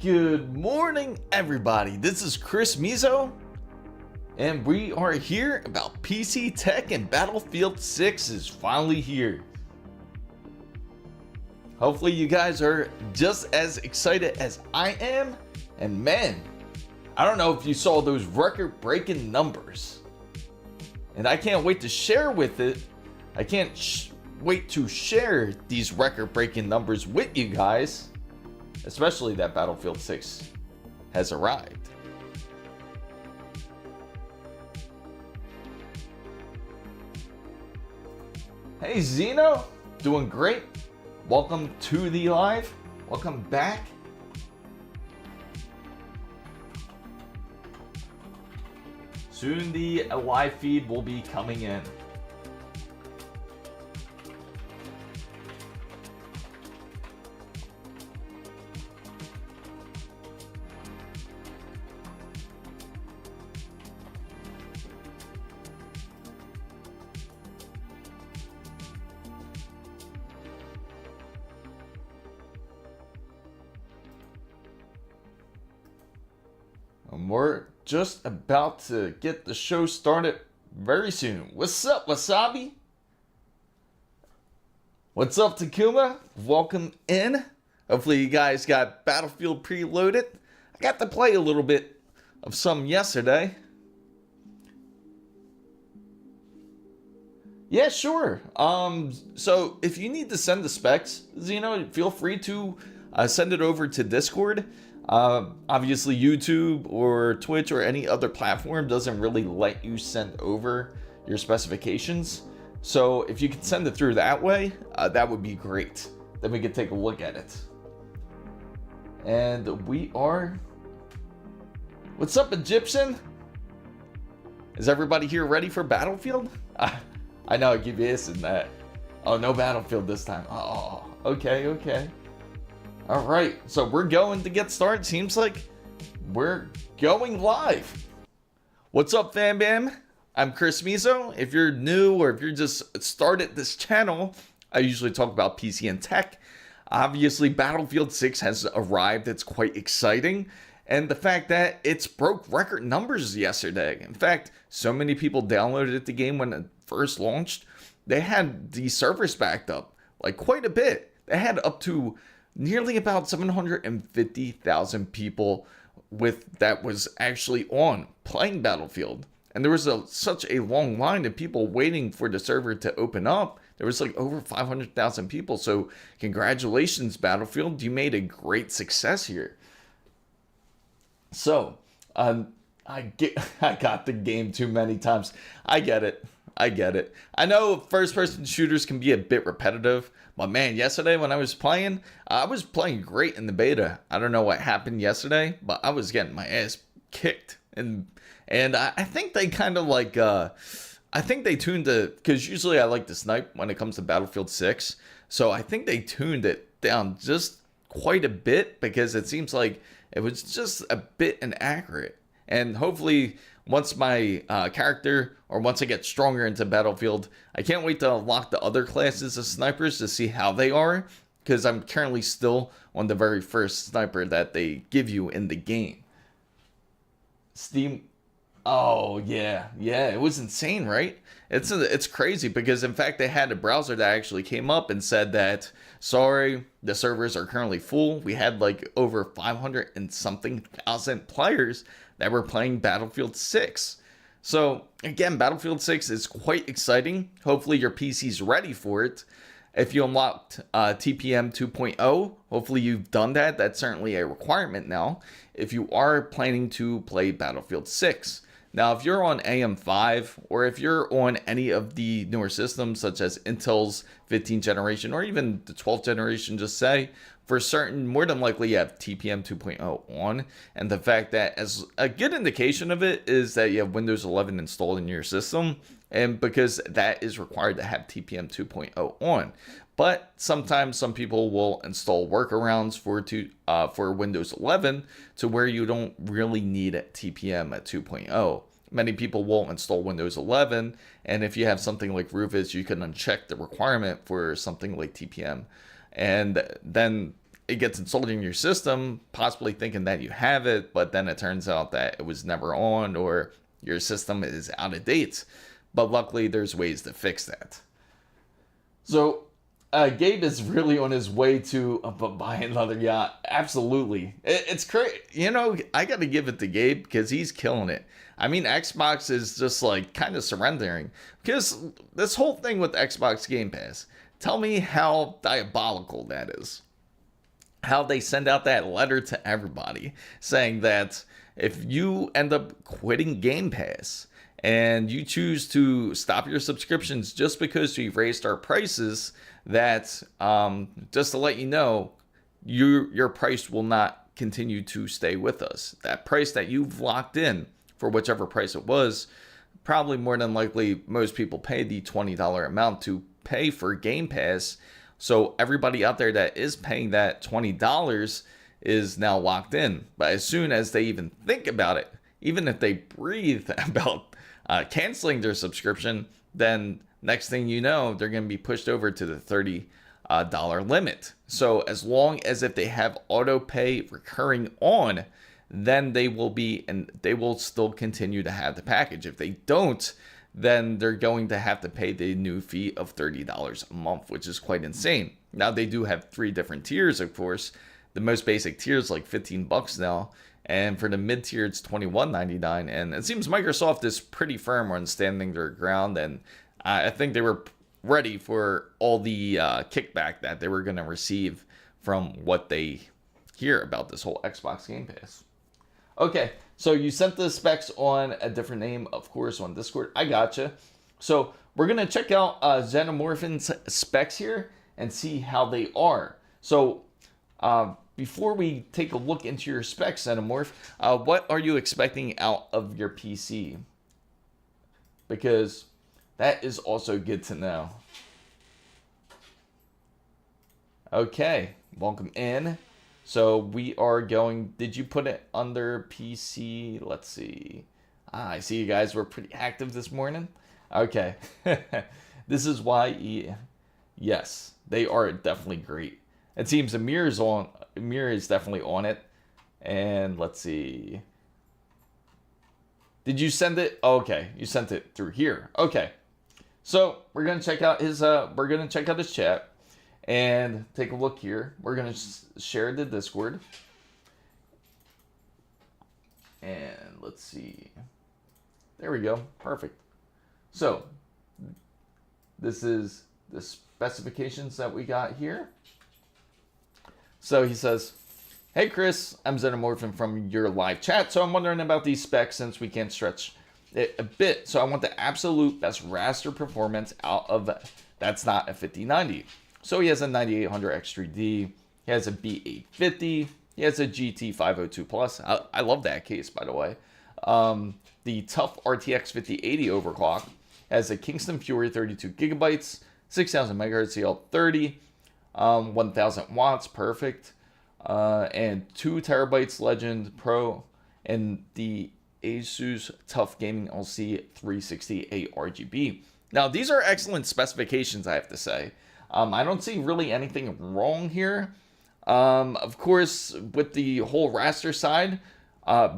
Good morning, everybody. This is Chris Mizo, and we are here about PC tech, and Battlefield 6 is finally here. Hopefully you guys are just as excited as I am. And man, I don't know if you saw those record-breaking numbers. And I can't wait to share with it. I can't wait to share these record-breaking numbers with you guys. Especially that Battlefield 6 has arrived. Hey Zeno, doing great. Welcome to the live. Welcome back. Soon the live feed will be coming in. We're just about to get the show started very soon. What's up, Wasabi? What's up, Takuma? Welcome in. Hopefully you guys got Battlefield preloaded. I got to play a little bit of some yesterday. Yeah, sure. So if you need to send the specs, Zeno, feel free to send it over to Discord. Obviously YouTube or Twitch or any other platform doesn't really let you send over your specifications. So if you can send it through that way, that would be great. Then we can take a look at it. And we are... What's up, Egyptian? Is everybody here ready for Battlefield? I know I keep asking that. Oh, no Battlefield this time. Oh, okay. All right, so we're going to get started. Seems like we're going live. What's up, fam bam? I'm Chris Mizo. If you're new or if you're just started this channel, I usually talk about PC and tech. Obviously, Battlefield 6 has arrived. It's quite exciting. And the fact that it's broke record numbers yesterday. In fact, so many people downloaded the game when it first launched. They had the servers backed up like quite a bit. They had up to nearly about 750,000 people that was actually on playing Battlefield. And there was such a long line of people waiting for the server to open up. There was like over 500,000 people. So congratulations, Battlefield. You made a great success here. So I got the game too many times. I get it. I know first-person shooters can be a bit repetitive, but man, yesterday when I was playing great in the beta. I don't know what happened yesterday, but I was getting my ass kicked, and I think they kind of like I think they tuned it, because usually I like to snipe when it comes to Battlefield 6, so I think they tuned it down just quite a bit because it seems like it was just a bit inaccurate. And hopefully once my character, or once I get stronger into Battlefield, I can't wait to unlock the other classes of snipers to see how they are, because I'm currently still on the very first sniper that they give you in the game. Steam. Oh yeah, it was insane, right? It's crazy, because in fact they had a browser that actually came up and said that, sorry, the servers are currently full. We had like over 500 and something thousand players that were playing Battlefield 6. So again, Battlefield 6 is quite exciting. Hopefully your PC's ready for it. If you unlocked TPM 2.0, hopefully you've done that. That's certainly a requirement now if you are planning to play Battlefield 6. Now, if you're on AM5, or if you're on any of the newer systems such as Intel's 15th generation or even the 12th generation, just say, for certain, more than likely you have TPM 2.0 on. And the fact that, as a good indication of it, is that you have Windows 11 installed in your system, and because that is required to have TPM 2.0 on. But sometimes some people will install workarounds for Windows 11 to where you don't really need TPM at 2.0. Many people won't install Windows 11, and if you have something like Rufus, you can uncheck the requirement for something like TPM. And then it gets installed in your system, possibly thinking that you have it, but then it turns out that it was never on or your system is out of date. But luckily, there's ways to fix that. So Gabe is really on his way to buying another yacht. Absolutely. It's great. You know, I got to give it to Gabe because he's killing it. I mean, Xbox is just like kind of surrendering because this whole thing with Xbox Game Pass, tell me how diabolical that is. How they send out that letter to everybody saying that if you end up quitting Game Pass and you choose to stop your subscriptions just because we've raised our prices, that just to let you know, your price will not continue to stay with us. That price that you've locked in for whichever price it was, probably more than likely most people pay the $20 amount to pay for Game Pass. So everybody out there that is paying that $20 is now locked in. But as soon as they even think about it, even if they breathe about canceling their subscription, then next thing you know, they're going to be pushed over to the $30 limit. So as long as if they have auto pay recurring on, then they will be, and they will still continue to have the package. If they don't, then they're going to have to pay the new fee of $30 a month, which is quite insane. Now they do have 3 different tiers, of course. The most basic tier is like $15 now, and for the mid tier it's $21.99. And it seems Microsoft is pretty firm on standing their ground, and I think they were ready for all the kickback that they were going to receive from what they hear about this whole Xbox Game Pass. Okay, so you sent the specs on a different name, of course, on Discord. I gotcha. So we're going to check out Xenomorphin's specs here and see how they are. So before we take a look into your specs, Xenomorph, what are you expecting out of your PC? Because that is also good to know. Okay, welcome in. So we are going, did you put it under PC? Let's see. I see you guys were pretty active this morning. Okay. This is why, yes, they are definitely great. It seems Amir is definitely on it. And let's see. Did you send it? Oh, okay, you sent it through here. Okay. So we're gonna check out his chat and take a look here. We're gonna share the Discord, and let's see. There we go. Perfect. So this is the specifications that we got here. So he says, "Hey Chris, I'm Xenomorphin from your live chat. So I'm wondering about these specs since we can't stretch it a bit. So I want the absolute best raster performance out of that's not a 5090. So he has a 9800 X3D. He has a B850. He has a GT502 Plus. I love that case, by the way. The Tough RTX 5080 overclock has a Kingston Fury 32 gigabytes, 6000 megahertz CL30, 1000 watts, perfect, and 2 terabytes Legend Pro, and the ASUS Tough Gaming LC 360 ARGB. Now, these are excellent specifications, I have to say. I don't see really anything wrong here. Of course, with the whole raster side,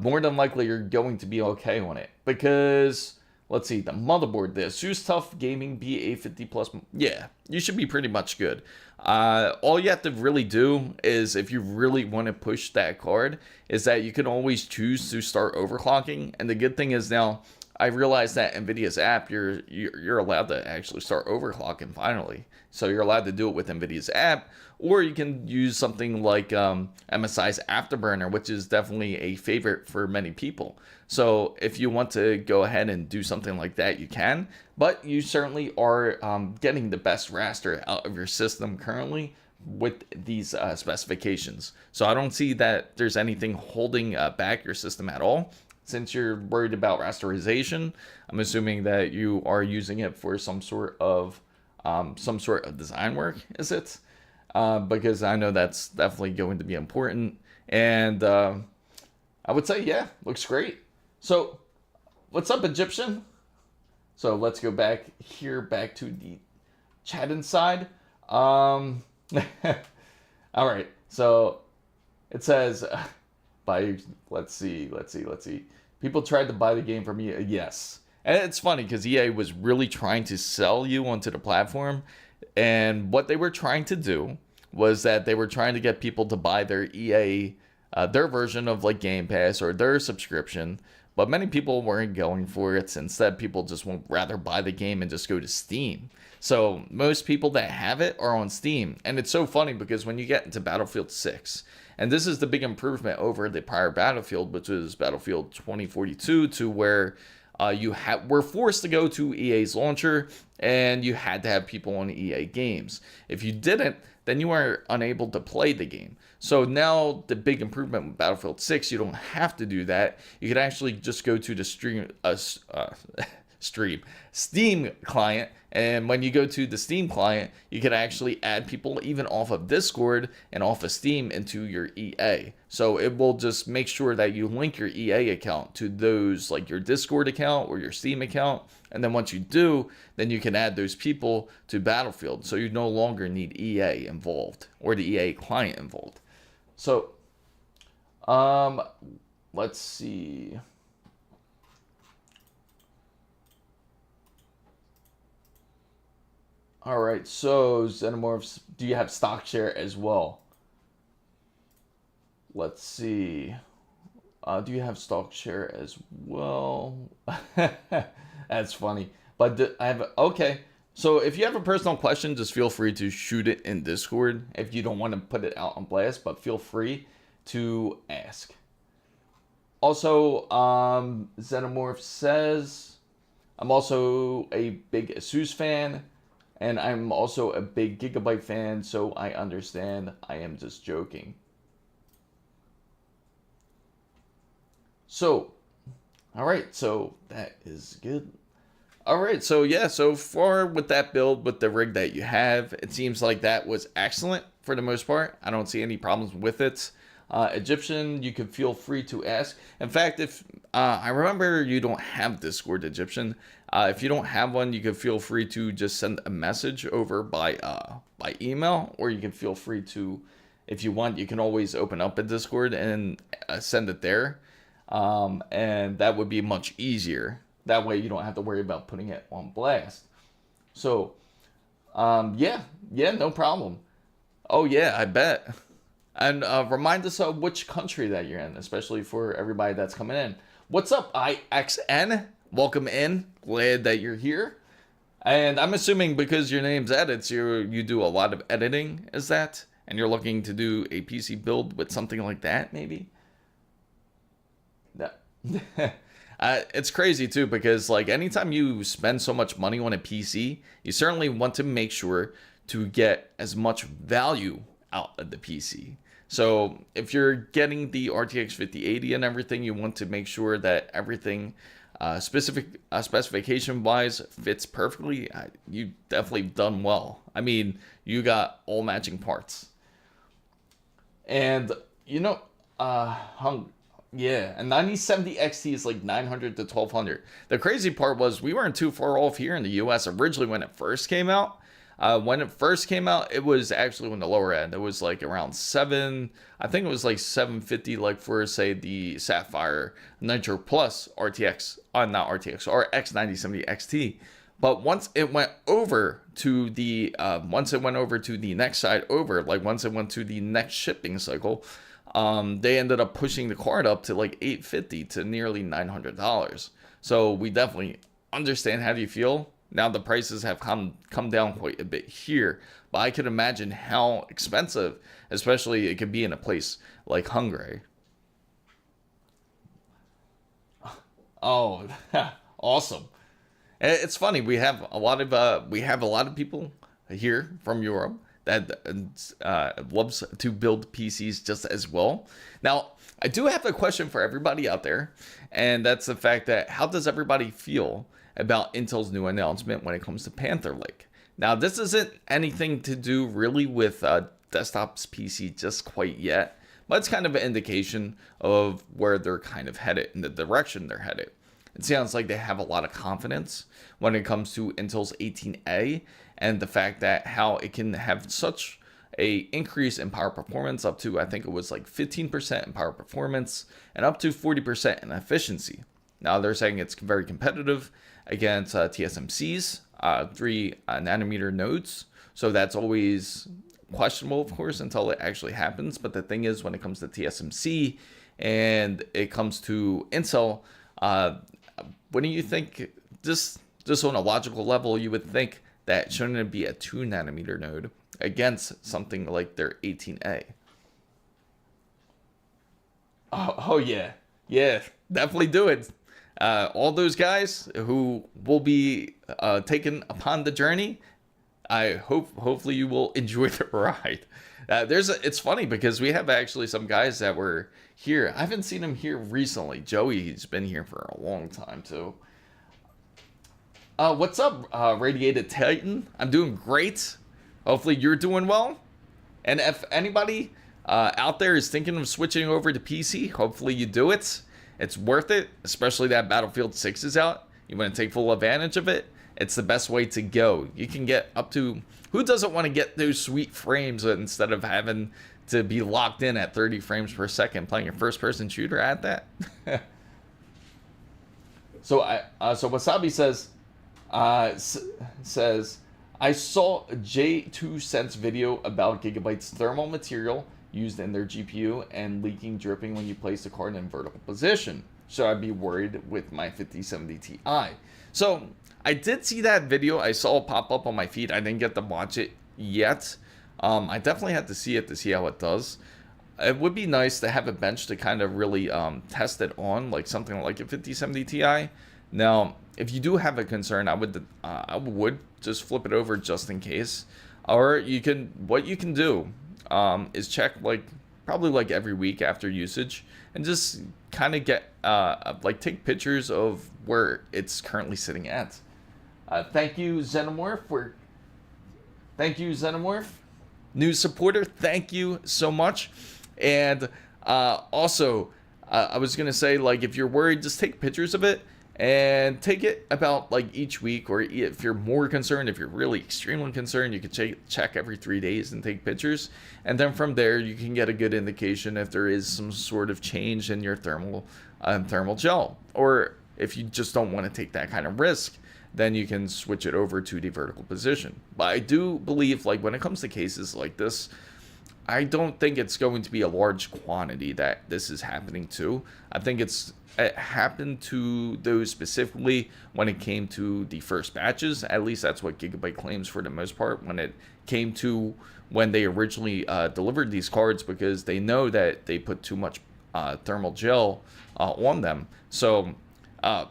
more than likely you're going to be okay on it. Because, let's see, the motherboard, the ASUS Tough Gaming B850 Plus, yeah, you should be pretty much good. All you have to really do is, if you really want to push that card, is that you can always choose to start overclocking. And the good thing is now, I realized that NVIDIA's app, you're allowed to actually start overclocking finally. So you're allowed to do it with NVIDIA's app, or you can use something like MSI's Afterburner, which is definitely a favorite for many people. So if you want to go ahead and do something like that, you can. But you certainly are getting the best raster out of your system currently with these specifications. So I don't see that there's anything holding back your system at all. Since you're worried about rasterization, I'm assuming that you are using it for some sort of design work, is it? Because I know that's definitely going to be important. And I would say, yeah, looks great. So what's up, Egyptian? So let's go back here, back to the chat inside. All right. So it says, buy. Let's see. People tried to buy the game from EA. Yes, and it's funny because EA was really trying to sell you onto the platform, and what they were trying to do was that they were trying to get people to buy their EA, their version of like Game Pass or their subscription. But many people weren't going for it. Instead, people just would rather buy the game and just go to Steam. So most people that have it are on Steam. And it's so funny because when you get into Battlefield 6, and this is the big improvement over the prior Battlefield, which was Battlefield 2042, to where you were forced to go to EA's launcher and you had to have people on EA games. If you didn't, then you were unable to play the game. So now the big improvement with Battlefield 6, you don't have to do that. You can actually just go to the Steam client, and when you go to the Steam client, you can actually add people even off of Discord and off of Steam into your EA. So it will just make sure that you link your EA account to those, like your Discord account or your Steam account. And then once you do, then you can add those people to Battlefield. So you no longer need EA involved or the EA client involved. So, let's see. All right, so Xenomorphs, do you have stock share as well? Let's see. Do you have stock share as well? That's funny. But I have, okay. So if you have a personal question, just feel free to shoot it in Discord if you don't want to put it out on blast, but feel free to ask. Also, Xenomorph says, I'm also a big ASUS fan, and I'm also a big Gigabyte fan, so I understand. I am just joking. So, all right, so that is good. All right, so yeah, so far with that build, with the rig that you have, it seems like that was excellent for the most part. I don't see any problems with it. Egyptian, you can feel free to ask. In fact, if I remember you don't have Discord, Egyptian. If you don't have one, you can feel free to just send a message over by email, or you can feel free to, if you want, you can always open up a Discord and send it there. And that would be much easier. That way you don't have to worry about putting it on blast. So, yeah, no problem. Oh yeah, I bet. And remind us of which country that you're in, especially for everybody that's coming in. What's up, IXN? Welcome in. Glad that you're here. And I'm assuming because your name's Edits, you do a lot of editing, is that? And you're looking to do a PC build with something like that, maybe? No. It's crazy too, because like anytime you spend so much money on a PC, you certainly want to make sure to get as much value out of the PC. So if you're getting the RTX 5080 and everything, you want to make sure that everything specification wise fits perfectly. You definitely done well. I mean, you got all matching parts. And you know, yeah, a 9070 XT is like 900 to 1200. The crazy part was we weren't too far off here in the US originally when it first came out. When it first came out, it was actually on the lower end. It was like around I think it was like 750, like for say the Sapphire Nitro Plus RTX, not RTX, RX 9070 XT. But once it went over to the next side over, like once it went to the next shipping cycle, they ended up pushing the card up to like $850 to nearly $900. So we definitely understand how do you feel. Now the prices have come down quite a bit here, but I could imagine how expensive, especially it could be in a place like Hungary. Oh, awesome! It's funny, we have a lot of people here from Europe that loves to build PCs just as well. Now, I do have a question for everybody out there, and that's the fact that how does everybody feel about Intel's new announcement when it comes to Panther Lake? Now, this isn't anything to do really with desktops PC just quite yet, but it's kind of an indication of where they're kind of headed, in the direction they're headed. It sounds like they have a lot of confidence when it comes to Intel's 18A and the fact that how it can have such a increase in power performance up to, I think it was like 15% in power performance and up to 40% in efficiency. Now they're saying it's very competitive against TSMC's 3 nanometer nodes. So that's always questionable, of course, until it actually happens. But the thing is, when it comes to TSMC and it comes to Intel, what do you think? Just on a logical level, you would think that shouldn't it be a 2 nanometer node against something like their 18A? Oh yeah, definitely do it. All those guys who will be taken upon the journey, hopefully you will enjoy the ride. It's funny because we have actually some guys that were here. I haven't seen him here recently. Joey's been here for a long time too. What's up, Radiated Titan? I'm doing great. Hopefully you're doing well. And if anybody out there is thinking of switching over to PC, hopefully you do it. It's worth it, especially that Battlefield 6 is out. You want to take full advantage of it. It's the best way to go. You can get up to, who doesn't want to get those sweet frames instead of having to be locked in at 30 frames per second playing a first-person shooter at that? So Wasabi says, I saw a J2 Sense video about Gigabyte's thermal material used in their GPU and leaking dripping when you place the card in vertical position. Should I be worried with my 5070 Ti? So I did see that video. I saw it pop up on my feed. I didn't get to watch it yet. I definitely had to see it to see how it does. It would be nice to have a bench to kind of really test it on, like something like a 5070 Ti. Now, if you do have a concern, I would just flip it over just in case. Or what you can do is check probably every week after usage and just kind of get take pictures of where it's currently sitting at. Thank you, Xenomorph. New supporter. Thank you so much. And also, I was gonna say, if you're worried, just take pictures of it and take it about each week, or if you're more concerned, if you're really extremely concerned, you can check every 3 days and take pictures, and then from there you can get a good indication if there is some sort of change in your thermal gel. Or if you just don't want to take that kind of risk, then you can switch it over to the vertical position. But I do believe when it comes to cases like this, I don't think it's going to be a large quantity that this is happening to. I think it happened to those specifically when it came to the first batches. At least that's what Gigabyte claims for the most part when it came to when they originally delivered these cards, because they know that they put too much thermal gel on them. So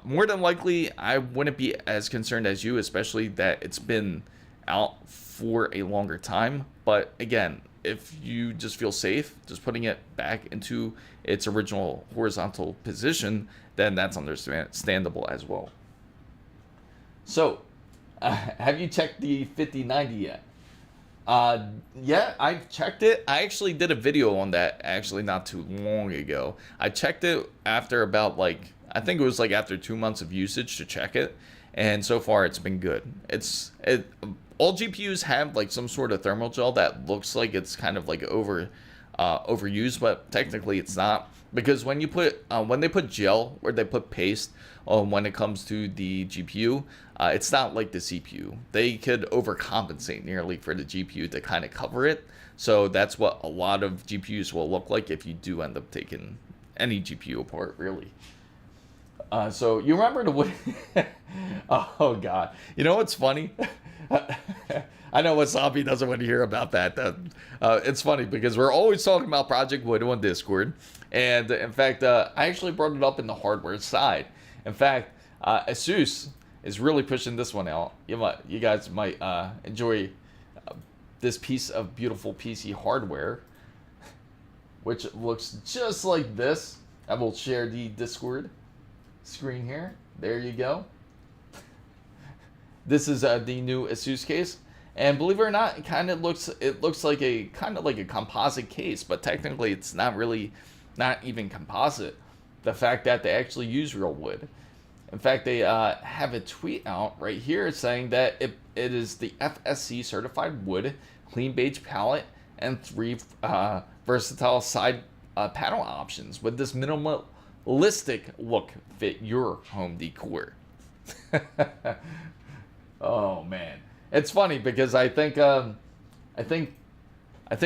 more than likely, I wouldn't be as concerned as you, especially that it's been out for a longer time. But again, if you just feel safe just putting it back into its original horizontal position, then that's understandable as well. So, have you checked the 5090 yet? Yeah, I've checked it. I actually did a video on that not too long ago. I checked it after about I think it was after 2 months of usage to check it, and so far it's been good. All GPUs have some sort of thermal gel that looks like it's kind of overused, but technically it's not, because when they put gel or they put paste when it comes to the GPU, it's not like the CPU. They could overcompensate nearly for the GPU to kind of cover it. So that's what a lot of GPUs will look like if you do end up taking any GPU apart, really. So you remember the oh god, you know what's funny? I know Wasabi doesn't want to hear about that. It's funny because we're always talking about Project Wood on Discord, and in fact, I actually brought it up in the hardware side. In fact, ASUS is really pushing this one out. You guys might enjoy this piece of beautiful PC hardware, which looks just like this. I will share the Discord screen here. There you go. This is the new ASUS case, and believe it or not, it looks like a composite case, but technically it's not even composite. The fact that they actually use real wood. In fact, they have a tweet out right here saying that it is the FSC certified wood, clean beige palette, and 3 versatile side panel options with this minimalistic look fit your home decor. Oh man, it's funny because I think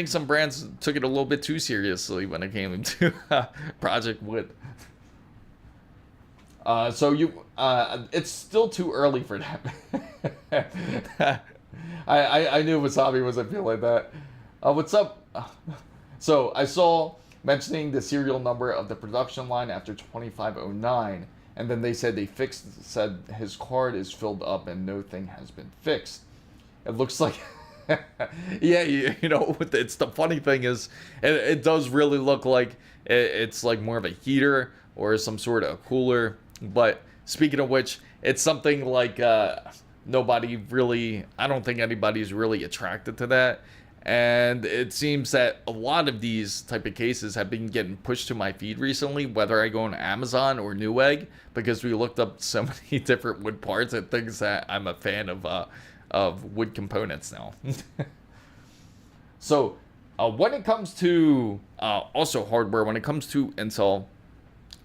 some brands took it a little bit too seriously when it came into Project Wood. It's still too early for that. I knew Wasabi wasn't feeling that. What's up? So I saw mentioning the serial number of the production line after 2509, and then they said said his card is filled up and no thing has been fixed. It looks like, yeah, it's the funny thing is, it does really look like it's like more of a heater or some sort of cooler. But speaking of which, it's something like nobody really, I don't think anybody's really attracted to that. And it seems that a lot of these type of cases have been getting pushed to my feed recently, whether I go on Amazon or Newegg, because we looked up so many different wood parts and things that I'm a fan of wood components now. So when it comes to also hardware, when it comes to Intel,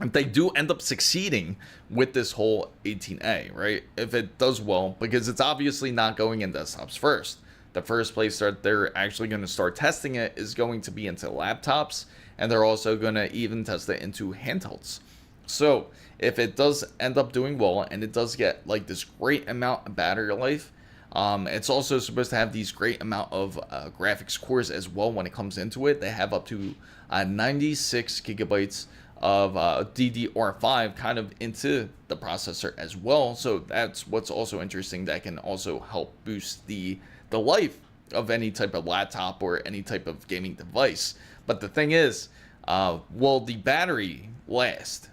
if they do end up succeeding with this whole 18A, right? If it does well, because it's obviously not going in desktops first. The first place that they're actually going to start testing it is going to be into laptops, and they're also going to even test it into handhelds. So if it does end up doing well and it does get like this great amount of battery life, it's also supposed to have these great amount of graphics cores as well. When it comes into it, they have up to 96 gigabytes of DDR5 kind of into the processor as well. So that's what's also interesting. That can also help boost the life of any type of laptop or any type of gaming device. But the thing is, will the battery last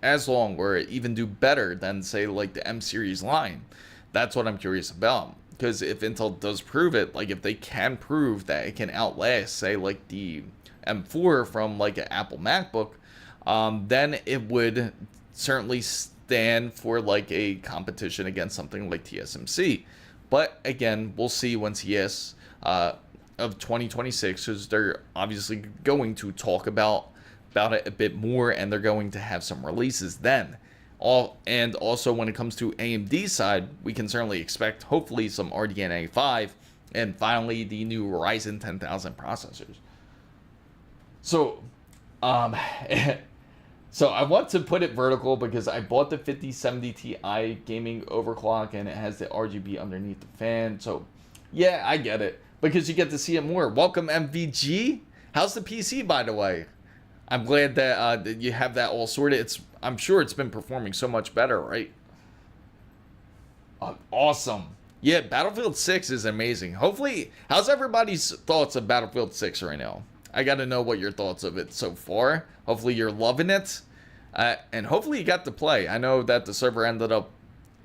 as long or even do better than, say, like the M series line? That's what I'm curious about. Because if Intel does prove it, like if they can prove that it can outlast, say, like the M4 from like an Apple MacBook, then it would certainly stand for like a competition against something like TSMC. But again, we'll see when CES of 2026, because they're obviously going to talk about it a bit more, and they're going to have some releases then. And also when it comes to AMD side, we can certainly expect hopefully some RDNA 5 and finally the new Ryzen 10,000 processors. So, so I want to put it vertical because I bought the 5070 Ti gaming overclock and it has the RGB underneath the fan. So yeah, I get it because you get to see it more. Welcome MVG. How's the PC, by the way? I'm glad that you have that all sorted. I'm sure it's been performing so much better, right? Awesome. Yeah, Battlefield 6 is amazing. Hopefully, how's everybody's thoughts of Battlefield 6 right now? I got to know what your thoughts of it so far. Hopefully you're loving it. And hopefully you got to play. I know that the server ended up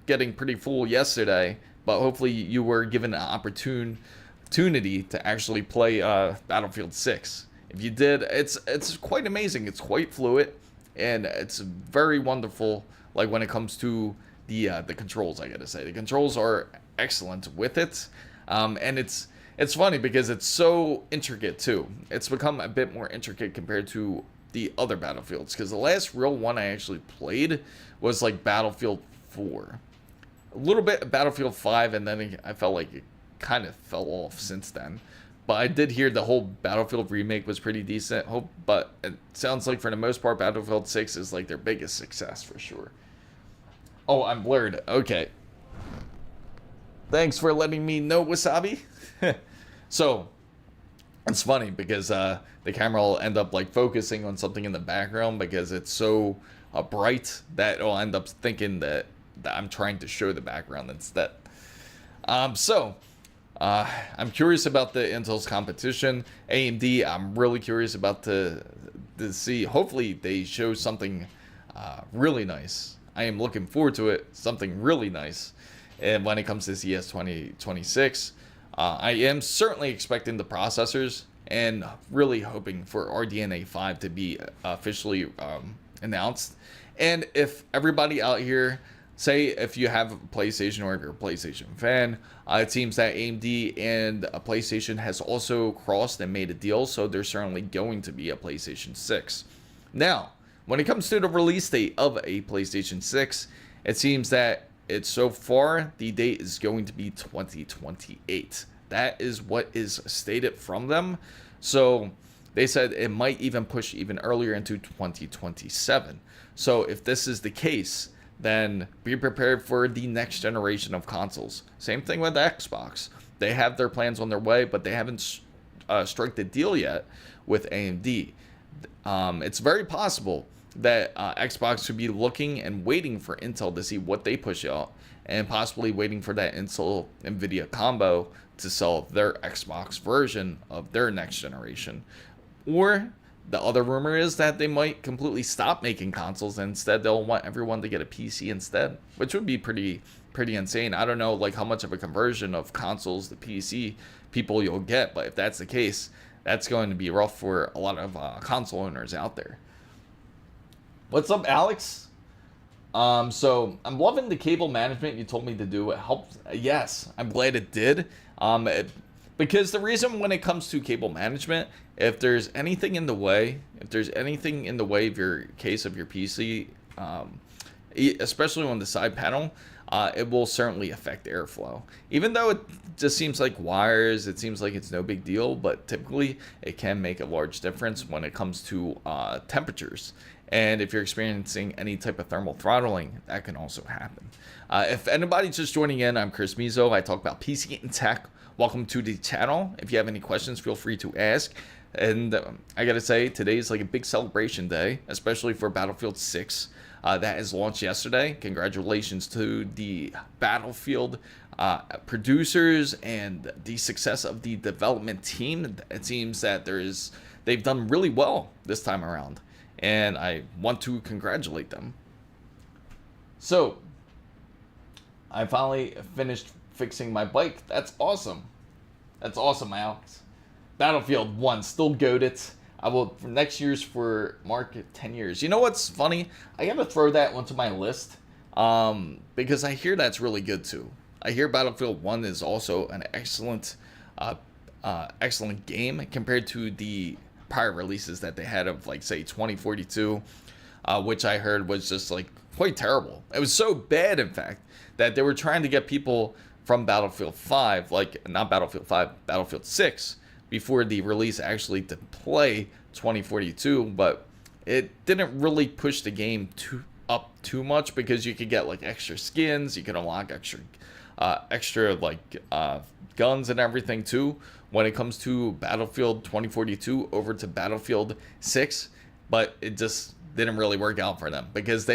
getting pretty full yesterday, but hopefully you were given an opportunity to actually play Battlefield 6. If you did, it's quite amazing. It's quite fluid, and it's very wonderful. Like when it comes to the controls, I gotta say the controls are excellent with it, and it's funny because it's so intricate too. It's become a bit more intricate compared to the other Battlefields, because the last real one I actually played was like Battlefield 4, a little bit of Battlefield 5, and then I felt like it kind of fell off since then. But I did hear the whole Battlefield remake was pretty decent. But it sounds like for the most part, Battlefield 6 is like their biggest success for sure. Oh, I'm blurred. Okay. Thanks for letting me know, Wasabi. So, it's funny because the camera will end up like focusing on something in the background because it's so bright that it'll end up thinking that I'm trying to show the background instead. I'm curious about the Intel's competition. AMD, I'm really curious about to see. Hopefully they show something really nice. I am looking forward to it. Something really nice. And when it comes to CES 2026, I am certainly expecting the processors and really hoping for RDNA 5 to be officially announced. And if everybody out here say if you have a PlayStation or if you're a PlayStation fan, it seems that AMD and a PlayStation has also crossed and made a deal, so there's certainly going to be a PlayStation 6. Now, when it comes to the release date of a PlayStation 6, it seems that so far the date is going to be 2028. That is what is stated from them. So they said it might even push even earlier into 2027. So if this is the case, then be prepared for the next generation of consoles. Same thing with the Xbox. They have their plans on their way, but they haven't struck the deal yet with AMD. It's very possible that Xbox could be looking and waiting for Intel to see what they push out, and possibly waiting for that Intel NVIDIA combo to sell their Xbox version of their next generation. Or the other rumor is that they might completely stop making consoles, and instead they'll want everyone to get a PC instead, which would be pretty insane. I don't know like how much of a conversion of consoles to PC people you'll get, but if that's the case, that's going to be rough for a lot of console owners out there. What's up, Alex? So I'm loving the cable management you told me to do. It helped. Yes, I'm glad it did. Because the reason when it comes to cable management, if there's anything in the way, of your case of your PC, especially on the side panel, it will certainly affect airflow. Even though it just seems like wires, it seems like it's no big deal, but typically it can make a large difference when it comes to temperatures. And if you're experiencing any type of thermal throttling, that can also happen. If anybody's just joining in, I'm Chris Mizo. I talk about PC and tech. Welcome to the channel. If you have any questions, feel free to ask. And I gotta say, today is like a big celebration day, especially for Battlefield 6. That has launched yesterday. Congratulations to the Battlefield producers and the success of the development team. It seems that they've done really well this time around, and I want to congratulate them. So, I finally finished fixing my bike. That's awesome. That's awesome, Alex. Battlefield 1, still goated. I will, for next year's for mark 10 years. You know what's funny? I gotta throw that onto my list because I hear that's really good too. I hear Battlefield 1 is also an excellent game compared to the prior releases that they had of, like, say 2042, which I heard was just like quite terrible. It was so bad, in fact, that they were trying to get people from Battlefield 5, like not Battlefield 5, Battlefield 6, before the release actually to play 2042, but it didn't really push the game up too much, because you could get like extra skins, you could unlock extra guns and everything too when it comes to Battlefield 2042 over to Battlefield 6, but it just didn't really work out for them, because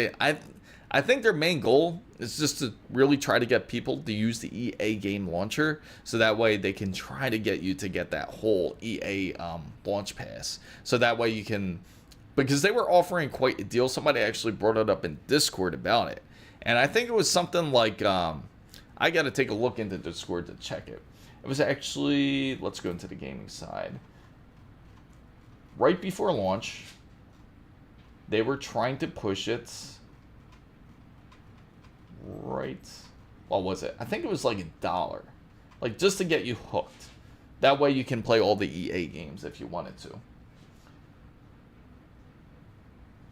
I think their main goal is just to really try to get people to use the EA game launcher, so that way they can try to get you to get that whole EA launch pass. So that way you can, because they were offering quite a deal. Somebody actually brought it up in Discord about it, and I think it was something like, I got to take a look into Discord to check it. It was actually, let's go into the gaming side. Right before launch, they were trying to push it. Right, what was it? I think it was like $1, like just to get you hooked. That way you can play all the EA games if you wanted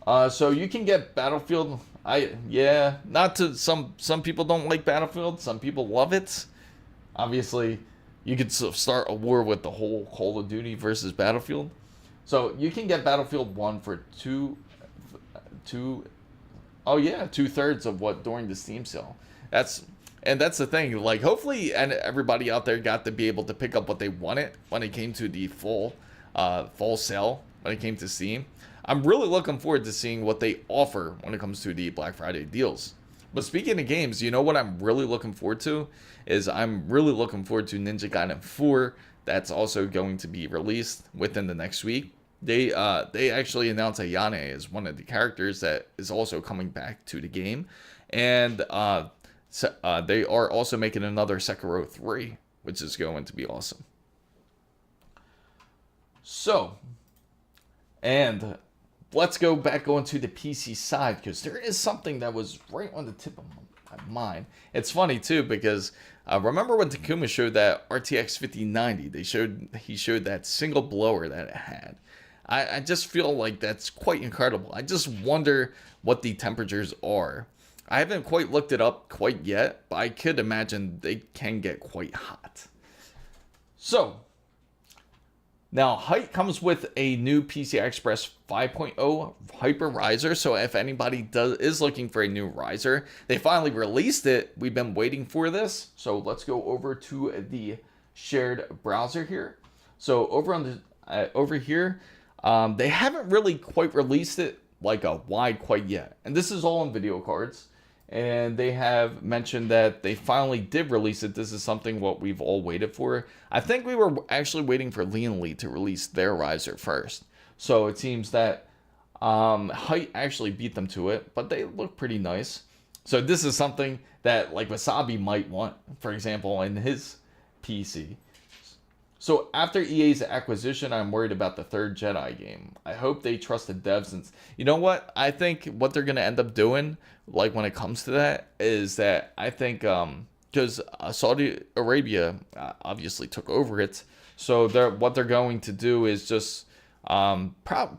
to. So you can get Battlefield. Not to some people don't like Battlefield. Some people love it. Obviously, you could start a war with the whole Call of Duty versus Battlefield. So you can get Battlefield 1 for two-thirds of what during the Steam sale. That's the thing. Like, hopefully, and everybody out there got to be able to pick up what they wanted when it came to the fall sale. When it came to Steam, I'm really looking forward to seeing what they offer when it comes to the Black Friday deals. But speaking of games, you know what I'm really looking forward to is I'm really looking forward to Ninja Gaiden 4. That's also going to be released within the next week. They actually announced Ayane as one of the characters that is also coming back to the game, and they are also making another Sekiro 3, which is going to be awesome. So, and let's go back onto the PC side, because there is something that was right on the tip of my mind. It's funny too because remember when Takuma showed that RTX 5090? He showed that single blower that it had. I just feel like that's quite incredible. I just wonder what the temperatures are. I haven't quite looked it up quite yet, but I could imagine they can get quite hot. So, now height comes with a new PCI Express 5.0 hyper-riser. So if anybody is looking for a new riser, they finally released it. We've been waiting for this. So let's go over to the shared browser here. So over here, they haven't really quite released it like a wide quite yet. And this is all on video cards. And they have mentioned that they finally did release it. This is something what we've all waited for. I think we were actually waiting for Leanly to release their riser first. So it seems that height actually beat them to it, but they look pretty nice. So this is something that like Wasabi might want, for example, in his PC. So after EA's acquisition, I'm worried about the third Jedi game. I hope they trust the devs. And you know what? I think what they're going to end up doing, like when it comes to that, is that I think because Saudi Arabia obviously took over it. So what they're going to do is just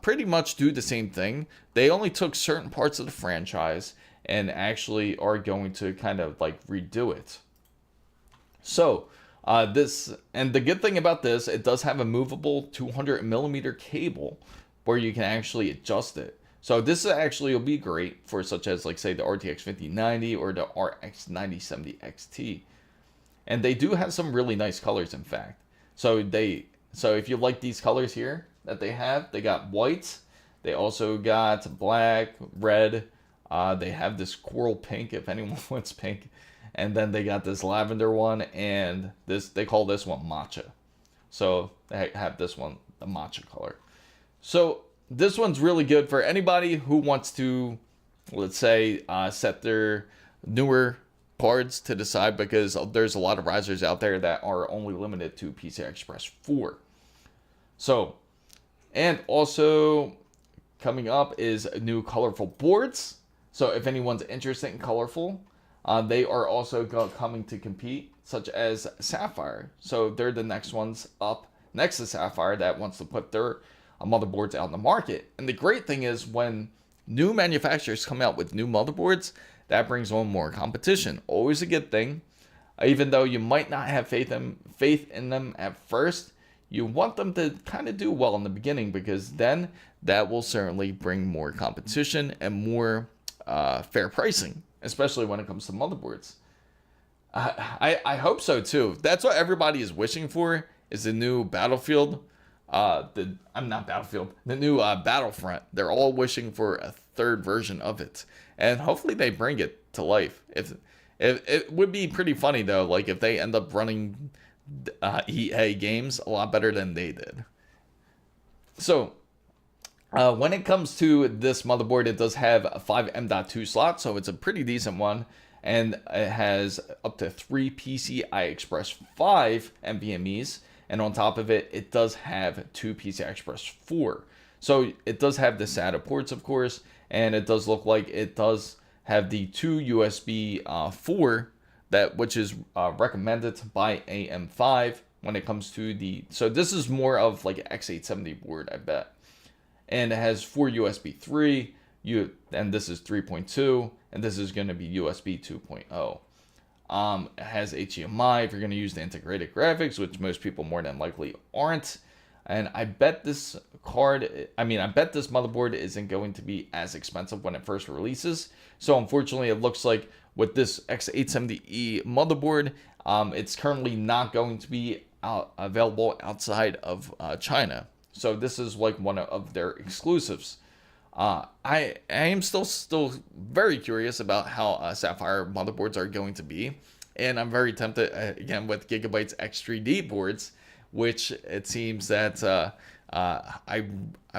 pretty much do the same thing. They only took certain parts of the franchise and actually are going to kind of like redo it. So and the good thing about this, it does have a movable 200mm cable where you can actually adjust it. So this actually will be great for such as like say the RTX 5090 or the RX 9070 XT. And they do have some really nice colors, in fact. So if you like these colors here that they got white, they also got black, red, they have this coral pink if anyone wants pink. And then they got this lavender one, and they call this one matcha. So they have this one, the matcha color. So this one's really good for anybody who wants to, let's say, set their newer cards to the side, because there's a lot of risers out there that are only limited to PCI Express 4. So, and also coming up is new colorful boards. So if anyone's interested in colorful, they are also coming to compete, such as Sapphire. So they're the next ones up next to Sapphire that wants to put their motherboards out in the market. And the great thing is when new manufacturers come out with new motherboards, that brings on more competition. Always a good thing. Even though you might not have faith in them at first, you want them to kind of do well in the beginning, because then that will certainly bring more competition and more fair pricing, especially when it comes to motherboards. I hope so too. That's what everybody is wishing for, is the new Battlefield. The new Battlefront. They're all wishing for a third version of it, and hopefully they bring it to life. If it would be pretty funny though, like if they end up running EA games a lot better than they did. So when it comes to this motherboard, it does have a 5 M.2 slot, so it's a pretty decent one, and it has up to 3 PCI Express 5 NVMe's, and on top of it, it does have 2 PCI Express 4. So it does have the SATA ports, of course, and it does look like it does have the 2 USB 4, which is recommended by AM5 when it comes to the. So this is more of like an X870 board, I bet. And it has 4 USB 3, and this is 3.2, and this is going to be USB 2.0. It has HDMI if you're going to use the integrated graphics, which most people more than likely aren't. And I bet this motherboard isn't going to be as expensive when it first releases. So unfortunately, it looks like with this X870E motherboard, it's currently not going to be available outside of China. So this is like one of their exclusives. I am still very curious about how Sapphire motherboards are going to be, and I'm very tempted again with Gigabyte's X3D boards, which it seems that I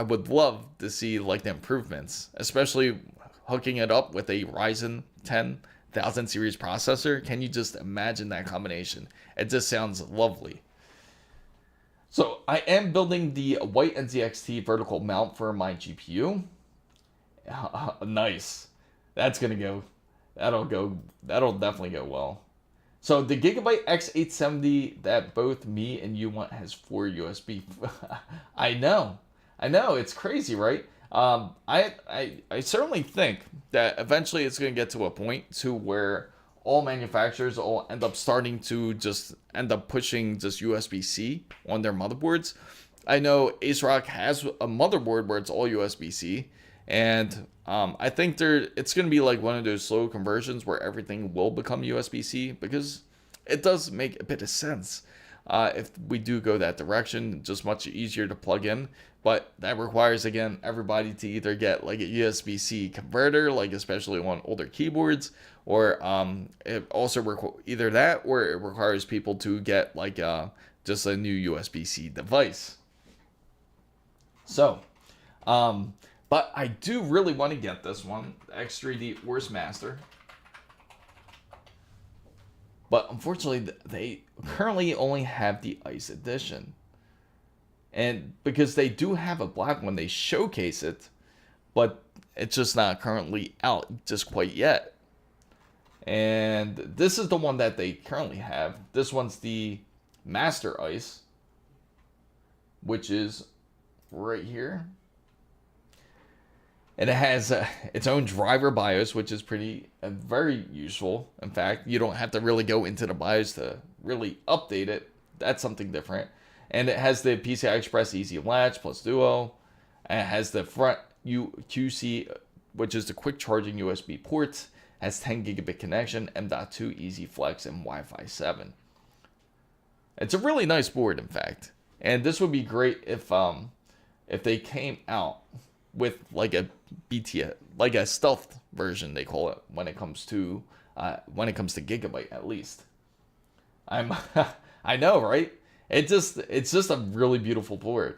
would love to see like the improvements, especially hooking it up with a Ryzen 10,000 series processor. Can you just imagine that combination? It just sounds lovely. So I am building the white NZXT vertical mount for my GPU. Nice. That's gonna That'll definitely go well. So the Gigabyte X870 that both me and you want has 4 USB. I know, it's crazy, right? I certainly think that eventually it's going to get to a point to where all manufacturers will end up starting to just end up pushing just USB-C on their motherboards. I know ASRock has a motherboard where it's all USB-C, and I think it's going to be like one of those slow conversions where everything will become USB-C, because it does make a bit of sense if we do go that direction. Just much easier to plug in, but that requires, again, everybody to either get like a USB-C converter, like especially on older keyboards, or it also either that, or it requires people to get like just a new USB-C device. So, but I do really want to get this one, the X3D Ors Master. But unfortunately, they currently only have the Ice Edition. And because they do have a black one, they showcase it, but it's just not currently out just quite yet. And this is the one that they currently have. This one's the Master Ice, which is right here. And it has its own driver BIOS, which is very useful. In fact, you don't have to really go into the BIOS to really update it. That's something different. And it has the PCI Express Easy Latch plus Duo. And it has the front QC, which is the quick charging USB ports. Has 10 gigabit connection, M.2 Easy Flex, and Wi-Fi 7. It's a really nice board, in fact. And this would be great if they came out with like a BTS, like a stealth version, they call it, when it comes to Gigabyte, at least. I know, right? It's just a really beautiful board.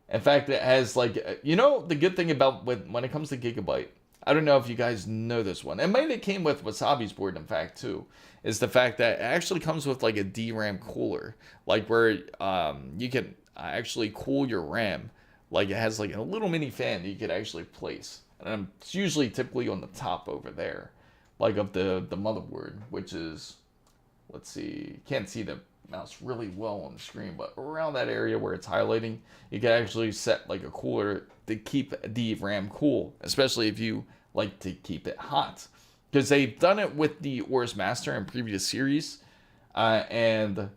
In fact, it has like, the good thing about when it comes to Gigabyte, I don't know if you guys know this one. It might have came with Wasabi's board, in fact, too, is the fact that it actually comes with like a DRAM cooler, like where you can actually cool your RAM. Like it has like a little mini fan that you could actually place. And it's usually typically on the top over there, like of the motherboard, which is, let's see, you can't see the mouse really well on the screen, but around that area where it's highlighting, you can actually set like a cooler to keep the RAM cool, especially if you like to keep it hot. Because they've done it with the Ors Master in previous series, and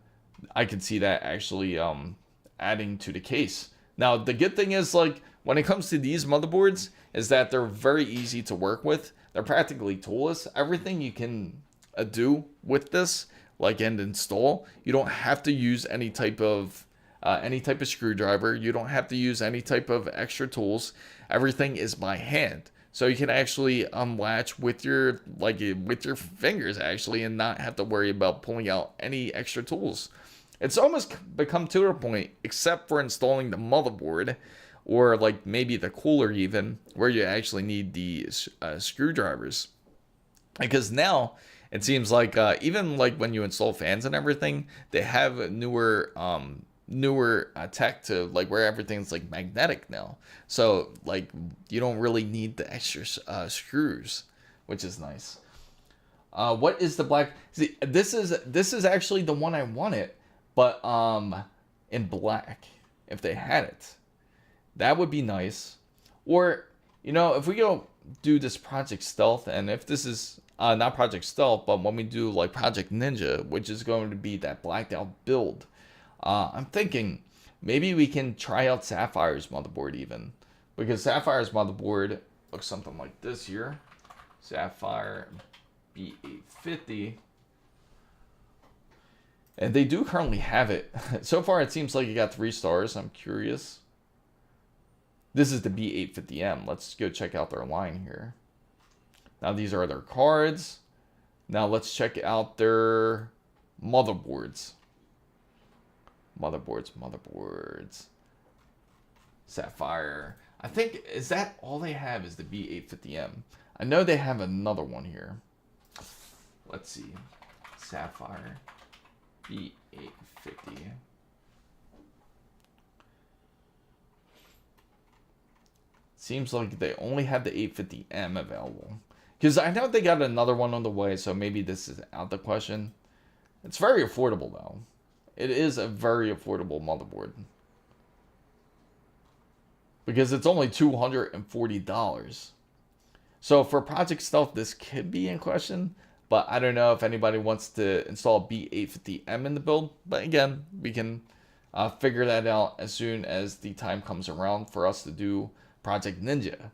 I could see that actually adding to the case. Now, the good thing is, like, when it comes to these motherboards, is that they're very easy to work with. They're practically toolless. Everything you can do with this, like, and install, you don't have to use any type of screwdriver. You don't have to use any type of extra tools. Everything is by hand. So you can actually unlatch with your fingers, actually, and not have to worry about pulling out any extra tools. It's almost become to a point, except for installing the motherboard, or like maybe the cooler even, where you actually need the screwdrivers. Because now it seems like even like when you install fans and everything, they have newer tech to like where everything's like magnetic now. So like you don't really need the extra screws, which is nice. What is the black? See, this is actually the one I wanted. But in black, if they had it, that would be nice. Or, if we go do this Project Stealth, and if this is not Project Stealth, but when we do like Project Ninja, which is going to be that blacked out build, I'm thinking maybe we can try out Sapphire's motherboard even, because Sapphire's motherboard looks something like this here. Sapphire B850. And they do currently have it. So far, it seems like it got 3 stars. I'm curious. This is the B850M. Let's go check out their line here. Now, these are their cards. Now, let's check out their motherboards. Motherboards. Sapphire. I think, is that all they have is the B850M? I know they have another one here. Let's see. Sapphire. B850. Seems like they only have the 850M available. Because I know they got another one on the way, so maybe this is out the question. It's very affordable, though. It is a very affordable motherboard. Because it's only $240. So for project stuff, this could be in question. But I don't know if anybody wants to install B850M in the build. But again, we can figure that out as soon as the time comes around for us to do Project Ninja.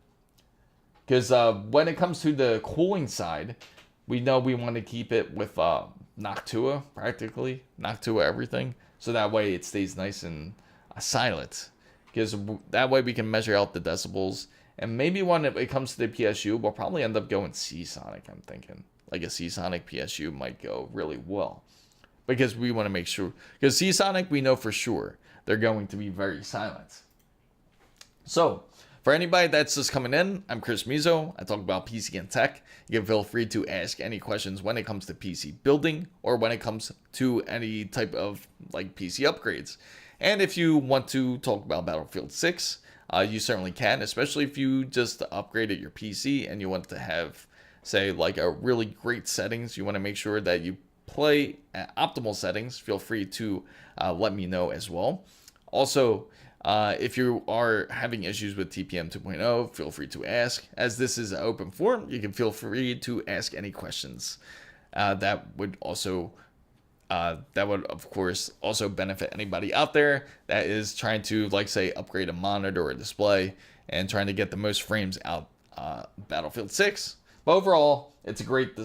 Because when it comes to the cooling side, we know we want to keep it with Noctua, practically. Noctua everything. So that way it stays nice and silent. Because that way we can measure out the decibels. And maybe when it comes to the PSU, we'll probably end up going Seasonic, I'm thinking. Like a Seasonic PSU might go really well. Because we want to make sure. Because Seasonic, we know for sure, they're going to be very silent. So, for anybody that's just coming in, I'm Chris Mizo. I talk about PC and tech. You can feel free to ask any questions when it comes to PC building or when it comes to any type of like PC upgrades. And if you want to talk about Battlefield 6, you certainly can, especially if you just upgraded your PC and you want to have, say, like a really great settings. You want to make sure that you play at optimal settings. Feel free to let me know as well. Also, if you are having issues with TPM 2.0, feel free to ask. As this is an open forum, you can feel free to ask any questions. That would of course also benefit anybody out there that is trying to, like, say, upgrade a monitor or a display and trying to get the most frames out Battlefield 6. But overall, it's a great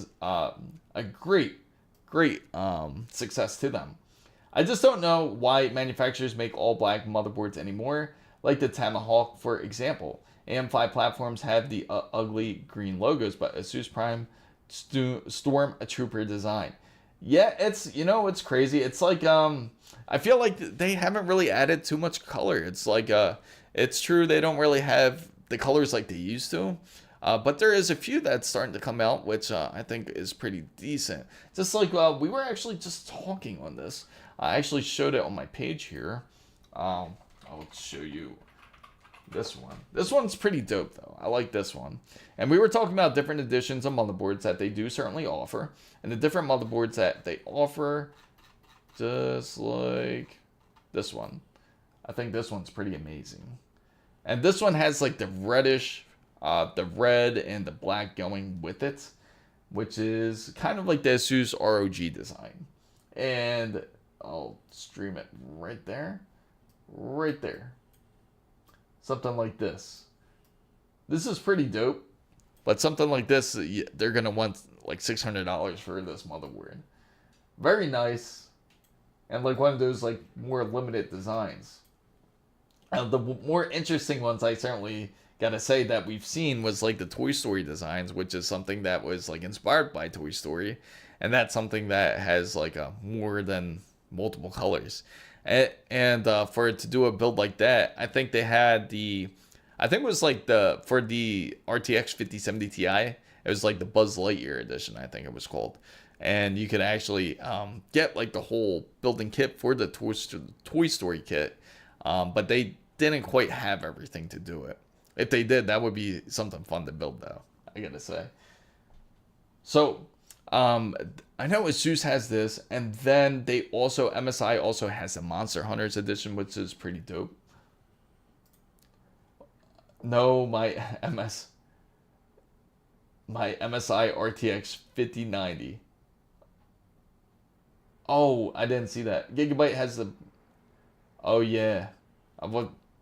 success to them. I just don't know why manufacturers make all black motherboards anymore, like the Tomahawk, for example. AM5 platforms have the ugly green logos, but ASUS Prime Storm a Trooper design. Yeah, it's crazy. It's like, I feel like they haven't really added too much color. It's like, it's true they don't really have the colors like they used to. But there is a few that's starting to come out, which I think is pretty decent. Just like, we were actually just talking on this. I actually showed it on my page here. I'll show you this one. This one's pretty dope, though. I like this one. And we were talking about different editions of motherboards that they do certainly offer. And the different motherboards that they offer, just like this one. I think this one's pretty amazing. And this one has like the reddish, the red and the black going with it, which is kind of like the ASUS ROG design. And I'll stream it right there. Right there. Something like this. This is pretty dope. But something like this, they're going to want like $600 for this motherboard. Very nice. And like one of those like more limited designs. The more interesting ones, I certainly gotta say, that we've seen was like the Toy Story designs, which is something that was like inspired by Toy Story. And that's something that has like a more than multiple colors. And for it to do a build like that, I think they had I think it was like for the RTX 5070 Ti, it was like the Buzz Lightyear edition, I think it was called. And you could actually get like the whole building kit for the Toy Story kit. But they didn't quite have everything to do it. If they did, that would be something fun to build, though, I gotta say. So, I know ASUS has this, and then MSI also has the Monster Hunters edition, which is pretty dope. No, my MSI RTX 5090. Oh, I didn't see that. Gigabyte has the... Oh, yeah.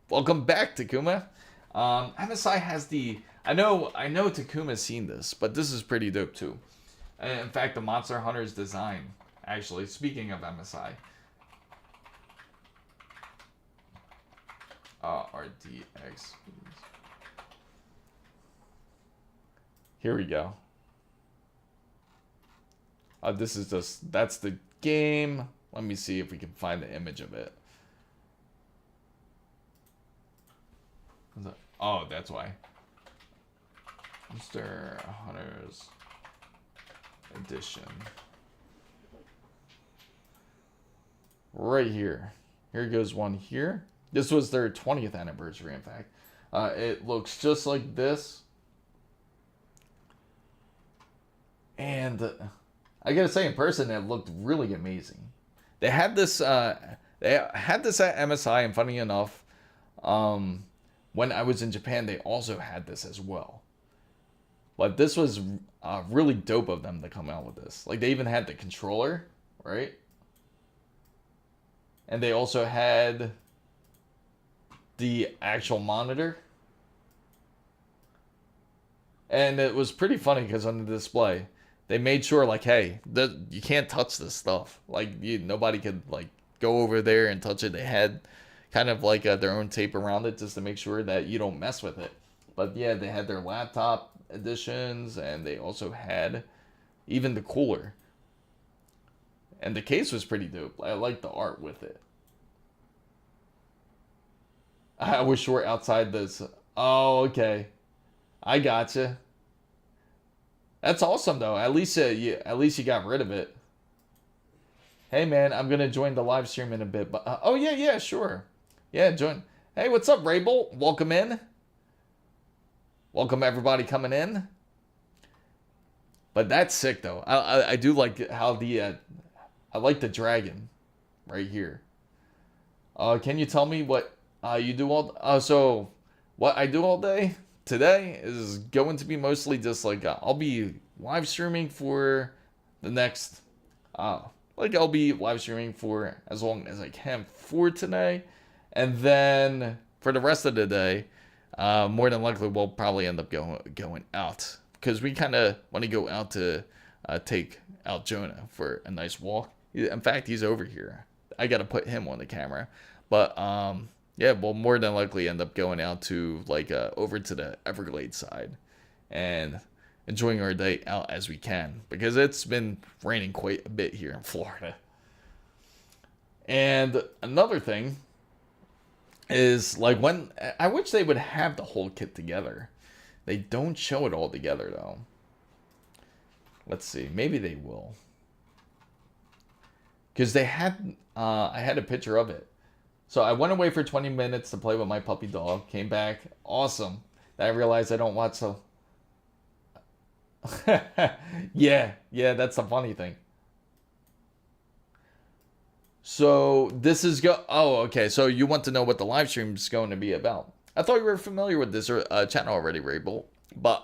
Welcome back, Takuma. MSI has the... I know Takuma's seen this, but this is pretty dope, too. In fact, the Monster Hunters design, actually, speaking of MSI. RTX. Here we go. That's the game. Let me see if we can find the image of it. Oh, that's why. Monster Hunters edition. Right here. Here goes one here. This was their 20th anniversary, in fact. It looks just like this. And I gotta say, in person, it looked really amazing. They had this at MSI, and funny enough, when I was in Japan, they also had this as well. But this was really dope of them to come out with this. Like, they even had the controller, right? And they also had the actual monitor. And it was pretty funny because on the display, they made sure, like, hey, you can't touch this stuff. Like, nobody could, like, go over there and touch it. They had kind of like their own tape around it just to make sure that you don't mess with it. But yeah, they had their laptop editions, and they also had even the cooler. And the case was pretty dope. I like the art with it. I wish we were outside this. Oh, okay. I gotcha. That's awesome though. At least you got rid of it. Hey man, I'm gonna join the live stream in a bit. But oh yeah, sure. Yeah, join. Hey, what's up, Rabel? Welcome in. Welcome everybody coming in. But that's sick though. I do like how I like the dragon right here. Can you tell me what you do all? So what I do all day today is going to be mostly just like I'll be live streaming for the next I'll be live streaming for as long as I can for today, and then for the rest of the day, more than likely we'll probably end up going out because we kind of want to go out to take out Jonah for a nice walk. In fact, he's over here. I got to put him on the camera, but yeah, we'll more than likely end up going out to like over to the Everglades side and enjoying our day out as we can because it's been raining quite a bit here in Florida. And another thing is like when I wish they would have the whole kit together. They don't show it all together though. Let's see, maybe they will. Because they had I had a picture of it. So I went away for 20 minutes to play with my puppy dog. Came back. Awesome. Then I realized I don't watch so... yeah, that's the funny thing. So this is oh, okay. So you want to know what the live stream is going to be about. I thought you were familiar with this channel already, Rabel. But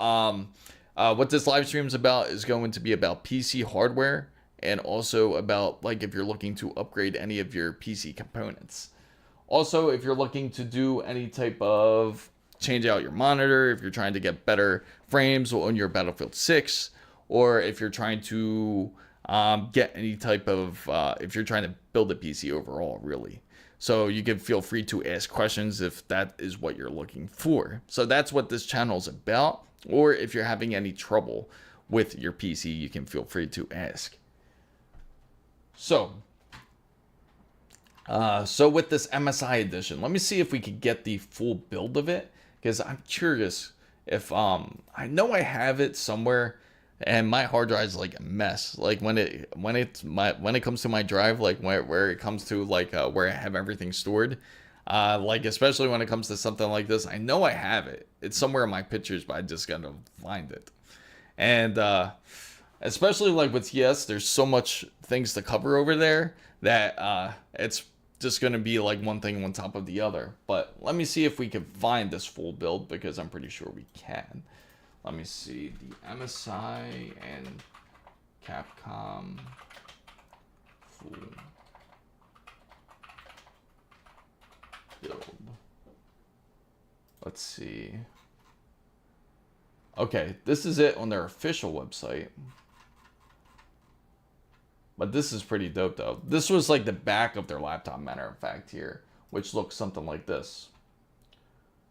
what this live stream is about is going to be about PC hardware and also about like if you're looking to upgrade any of your PC components. Also, if you're looking to do any type of change out your monitor, if you're trying to get better frames on your Battlefield 6, or if you're trying to get any type of, if you're trying to build a PC overall, really. So you can feel free to ask questions if that is what you're looking for. So that's what this channel is about. Or if you're having any trouble with your PC, you can feel free to ask. So with this MSI edition, let me see if we could get the full build of it, because I'm curious if I know I have it somewhere, and my hard drive is like a mess. Like when it comes to my drive, like where it comes to like where I have everything stored, like especially when it comes to something like this, I know I have it. It's somewhere in my pictures, but I just gotta find it. And especially like with TS, there's so much things to cover over there that it's just going to be like one thing on top of the other. But let me see if we can find this full build, because I'm pretty sure we can. Let me see the MSI and Capcom full build. Let's see. Okay, this is it on their official website. But this is pretty dope, though. This was like the back of their laptop, matter of fact, here, which looks something like this.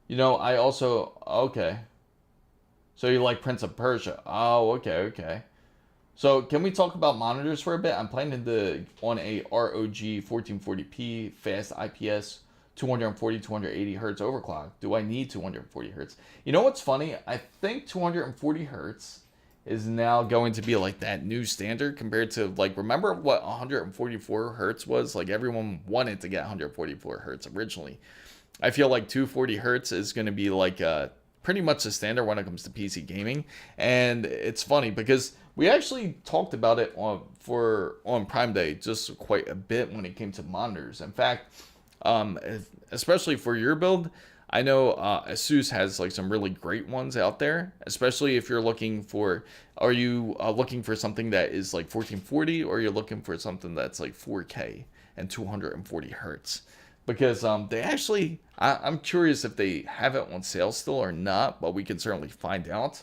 You know, I also... Okay. So you like Prince of Persia. Oh, okay. So can we talk about monitors for a bit? I'm planning on a ROG 1440p fast IPS 240, 280 hertz overclock. Do I need 240 hertz? You know what's funny? I think 240 hertz is now going to be like that new standard compared to like, remember what 144 hertz was? Like everyone wanted to get 144 hertz originally. I feel like 240 hertz is going to be like pretty much the standard when it comes to PC gaming. And it's funny because We actually talked about it on Prime Day just quite a bit when it came to monitors. In fact, especially for your build, I know ASUS has like some really great ones out there, especially if you're looking for, are you looking for something that is like 1440, or you're looking for something that's like 4K and 240 hertz? Because they actually, I'm curious if they have it on sale still or not, but we can certainly find out.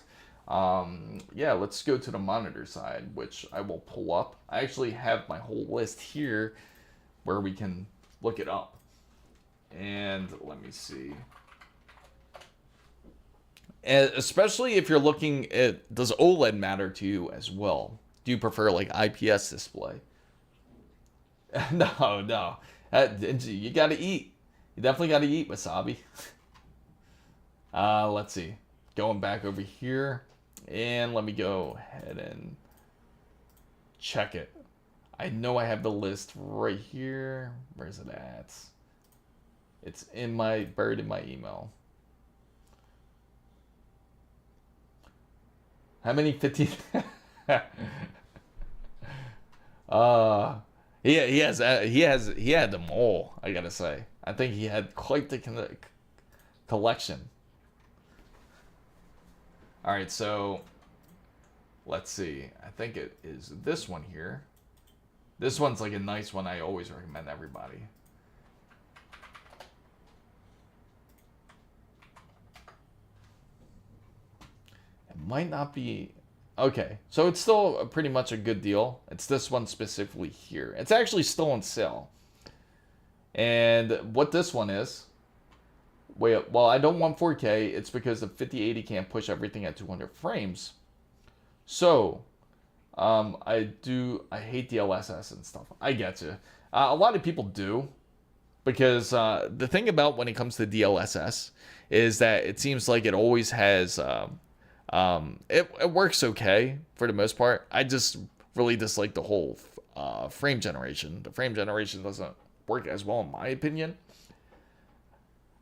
Yeah, let's go to the monitor side, which I will pull up. I actually have my whole list here where we can look it up. And let me see. And especially if you're looking at, does OLED matter to you as well? Do you prefer like IPS display? No. You gotta eat. You definitely gotta eat, Wasabi. Let's see. Going back over here. And let me go ahead and check it. I know I have the list right here. Where's it at? It's buried in my email. How many 15? He had them all, I gotta say. I think he had quite the collection. All right, so let's see. I think it is this one here. This one's like a nice one. I always recommend everybody. It might not be. Okay, so it's still pretty much a good deal. It's this one specifically here. It's actually still on sale. And what this one is, well, I don't want 4K. It's because the 5080 can't push everything at 200 frames. So, I hate DLSS and stuff. I get you. A lot of people do. Because the thing about when it comes to DLSS is that it seems like it always has... it works okay for the most part. I just really dislike the whole frame generation. The frame generation doesn't work as well in my opinion.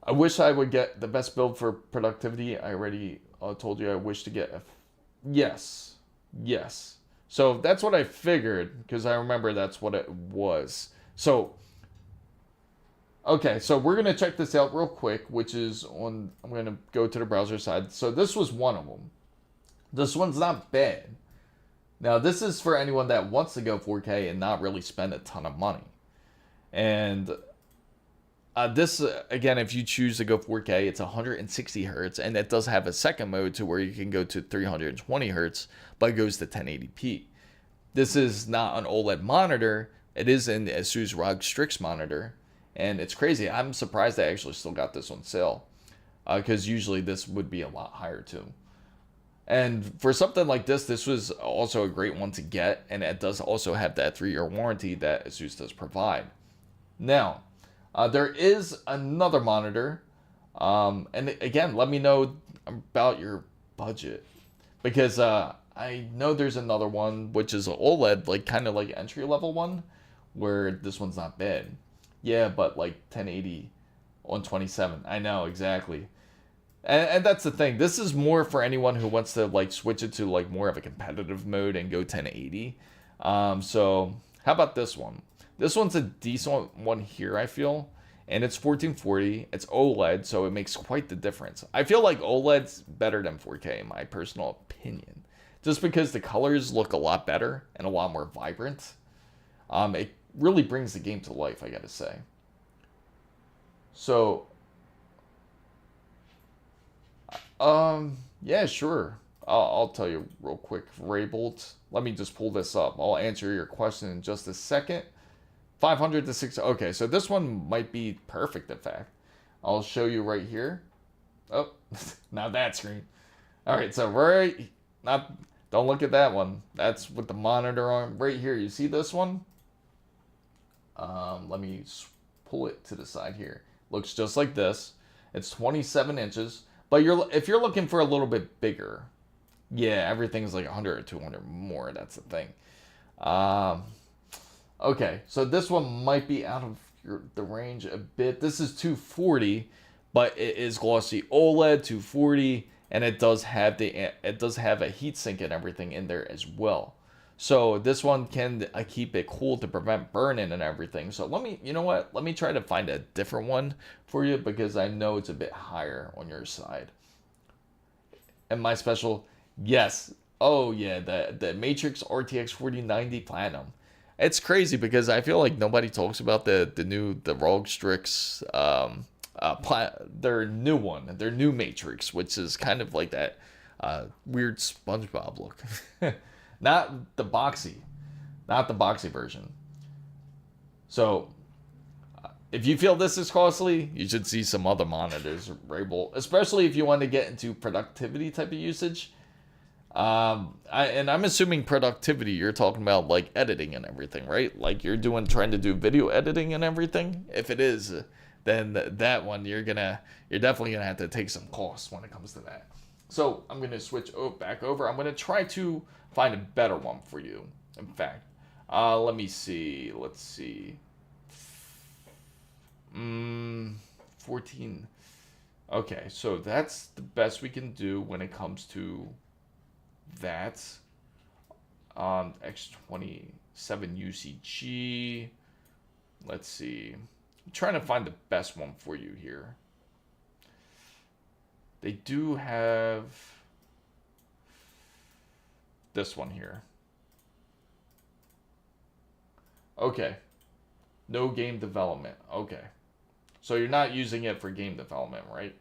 I wish I would get the best build for productivity. I already told you I wish to get yes. So that's what I figured, because I remember that's what it was. So okay, so we're going to check this out real quick, which is on, I'm going to go to the browser side. So this was one of them. This one's not bad. Now, this is for anyone that wants to go 4K and not really spend a ton of money. And this, again, if you choose to go 4K, it's 160 hertz, and it does have a second mode to where you can go to 320 hertz, but it goes to 1080p. This is not an OLED monitor. It is an ASUS ROG Strix monitor, and it's crazy. I'm surprised I actually still got this on sale, because usually this would be a lot higher too. And for something like this, this was also a great one to get, and it does also have that 3-year warranty that ASUS does provide. Now, there is another monitor, and again, let me know about your budget, because I know there's another one which is an OLED, like kind of like entry level one, where this one's not bad. Yeah, but like 1080 on 27. I know, exactly. And that's the thing. This is more for anyone who wants to like switch it to like more of a competitive mode and go 1080. So how about this one? This one's a decent one here, I feel. And it's 1440. It's OLED, so it makes quite the difference. I feel like OLED's better than 4K in my personal opinion. Just because the colors look a lot better and a lot more vibrant. It really brings the game to life, I gotta say. So, yeah, sure. I'll tell you real quick. Raybolt. Let me just pull this up. I'll answer your question in just a second. 500 to 6. Okay, so this one might be perfect, in fact. I'll show you right here. Oh, now that screen. All right, so don't look at that one. That's with the monitor on right here. You see this one? Let me pull it to the side here. Looks just like this. It's 27 inches. But if you're looking for a little bit bigger, yeah, everything's like 100 or 200 more. That's the thing. Okay, so this one might be out of the range a bit. This is 240, but it is glossy OLED 240, and it does have a heatsink and everything in there as well. So this one can keep it cool to prevent burning and everything. So you know what? Let me try to find a different one for you because I know it's a bit higher on your side. And my special, yes. Oh yeah, the Matrix RTX 4090 Platinum. It's crazy because I feel like nobody talks about the ROG Strix their new one, their new Matrix, which is kind of like that weird SpongeBob look. Not the boxy version. So if you feel this is costly, you should see some other monitors available, especially if you want to get into productivity type of usage. I'm assuming productivity, you're talking about like editing and everything, right? Like you're trying to do video editing and everything. If it is, then that one you're definitely gonna have to take some costs when it comes to that. So I'm gonna switch back over. I'm gonna try to find a better one for you. In fact, let me see. Let's see. 14. Okay, so that's the best we can do when it comes to that. X27 UCG. Let's see. I'm trying to find the best one for you here. They do have this one here. Okay. No game development. Okay. So you're not using it for game development, right?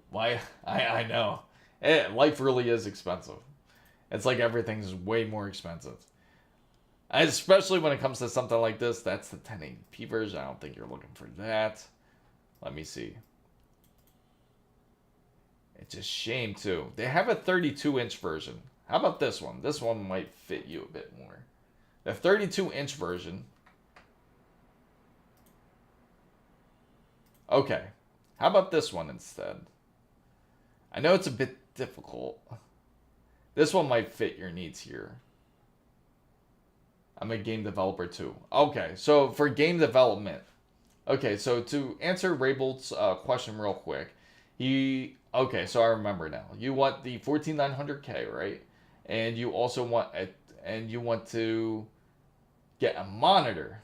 Why? I know. Life really is expensive. It's like everything's way more expensive. Especially when it comes to something like this. That's the 1080p version. I don't think you're looking for that. Let me see. It's a shame, too. They have a 32-inch version. How about this one? This one might fit you a bit more. The 32-inch version. Okay. How about this one instead? I know it's a bit difficult. This one might fit your needs here. I'm a game developer too. Okay, so for game development. Okay, so to answer Rabel's question real quick. Okay, so I remember now. You want the 14900K, right? And you also want to get a monitor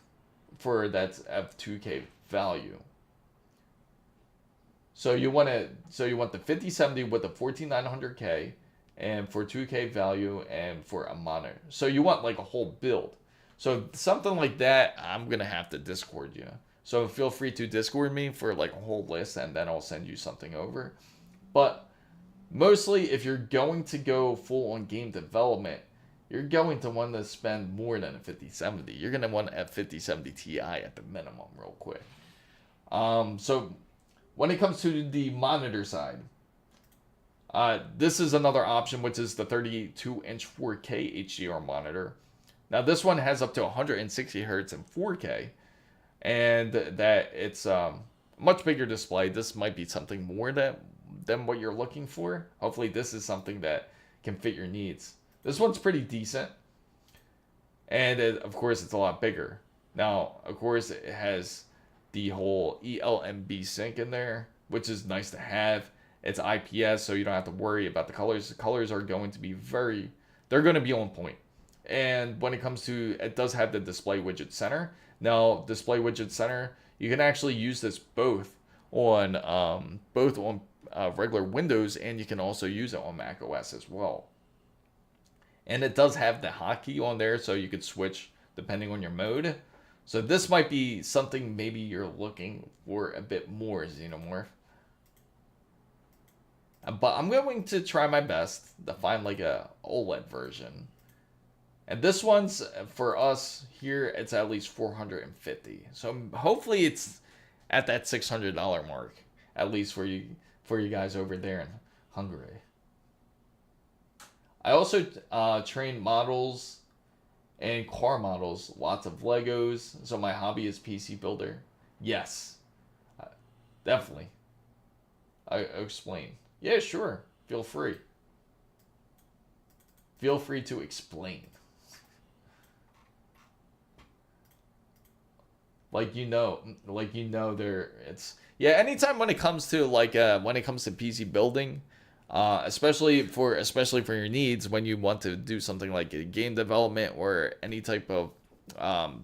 for that F2K value. So you want the 5070 with the 14900K and for 2K value and for a monitor. So you want like a whole build. So something like that, I'm going to have to Discord you. So feel free to Discord me for like a whole list and then I'll send you something over. But mostly if you're going to go full on game development, you're going to want to spend more than a 5070. You're going to want a 5070 Ti at the minimum real quick. So when it comes to the monitor side, this is another option, which is the 32-inch 4K HDR monitor. Now, this one has up to 160 Hz and 4K, and that it's much bigger display. This might be something more than what you're looking for. Hopefully, this is something that can fit your needs. This one's pretty decent, and of course, it's a lot bigger. Now, of course, it has the whole ELMB sync in there, which is nice to have. It's IPS, so you don't have to worry about the colors. The colors are going to be they're going to be on point. And when it comes to, it does have the display widget center. Now, display widget center, you can actually use this both on regular Windows, and you can also use it on Mac OS as well. And it does have the hotkey on there, so you could switch depending on your mode. So this might be something maybe you're looking for a bit more, Xenomorph. But I'm going to try my best to find like a OLED version. And this one's, for us here, it's at least $450. So hopefully it's at that $600 mark, at least for you guys over there in Hungary. I also train models and car models, lots of Legos. So my hobby is PC builder. Yes, definitely. I'll explain. Yeah, sure. Feel free. Feel free to explain. there it's yeah, anytime when it comes to PC building, especially for your needs when you want to do something like a game development or any type of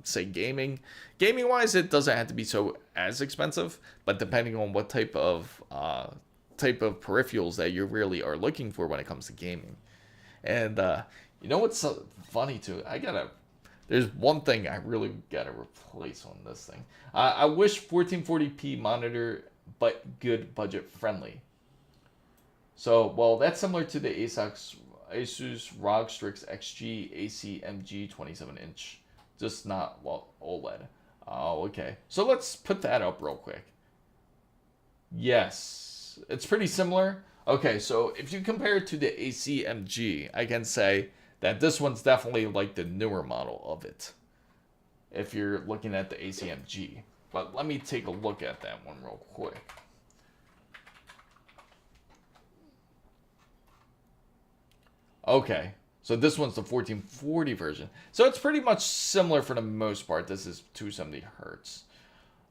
say gaming wise, it doesn't have to be so as expensive, but depending on what type of peripherals that you really are looking for when it comes to gaming. And you know what's so funny too? There's one thing I really gotta replace on this thing. I wish 1440p monitor, but good budget friendly. So, well, that's similar to the ASUS ROG Strix XG ACMG 27-inch, just not, well, OLED. Oh, okay. So let's put that up real quick. Yes, it's pretty similar. Okay, so if you compare it to the ACMG, I can say that this one's definitely like the newer model of it, if you're looking at the ACMG. But let me take a look at that one real quick. Okay, so this one's the 1440 version. So it's pretty much similar for the most part. This is 270 hertz.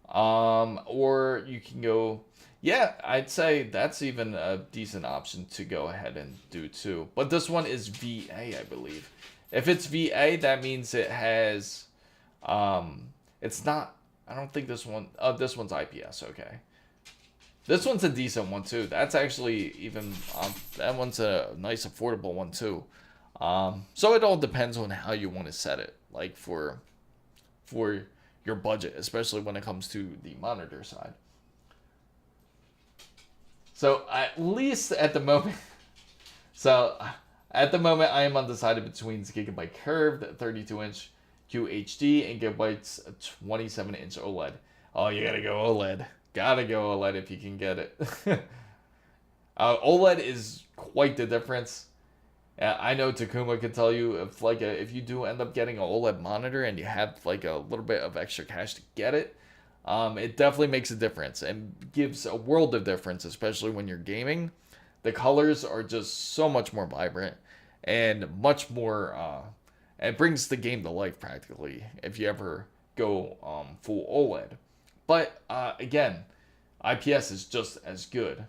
Or you can go, yeah, I'd say that's even a decent option to go ahead and do too. But this one is VA, I believe. If it's VA, that means it has, it's not, I don't think this one's IPS, okay. This one's a decent one too. That's actually even, that one's a nice affordable one too. So it all depends on how you want to set it, like for your budget, especially when it comes to the monitor side. So at least at the moment, I am undecided between Gigabyte Curved 32-inch QHD and Gigabyte's 27-inch OLED. Oh, you gotta go OLED. Gotta go OLED if you can get it. OLED is quite the difference. I know Takuma could tell you if you do end up getting an OLED monitor and you have like a little bit of extra cash to get it, it definitely makes a difference and gives a world of difference, especially when you're gaming. The colors are just so much more vibrant and much more. It brings the game to life practically if you ever go full OLED. But again, IPS is just as good.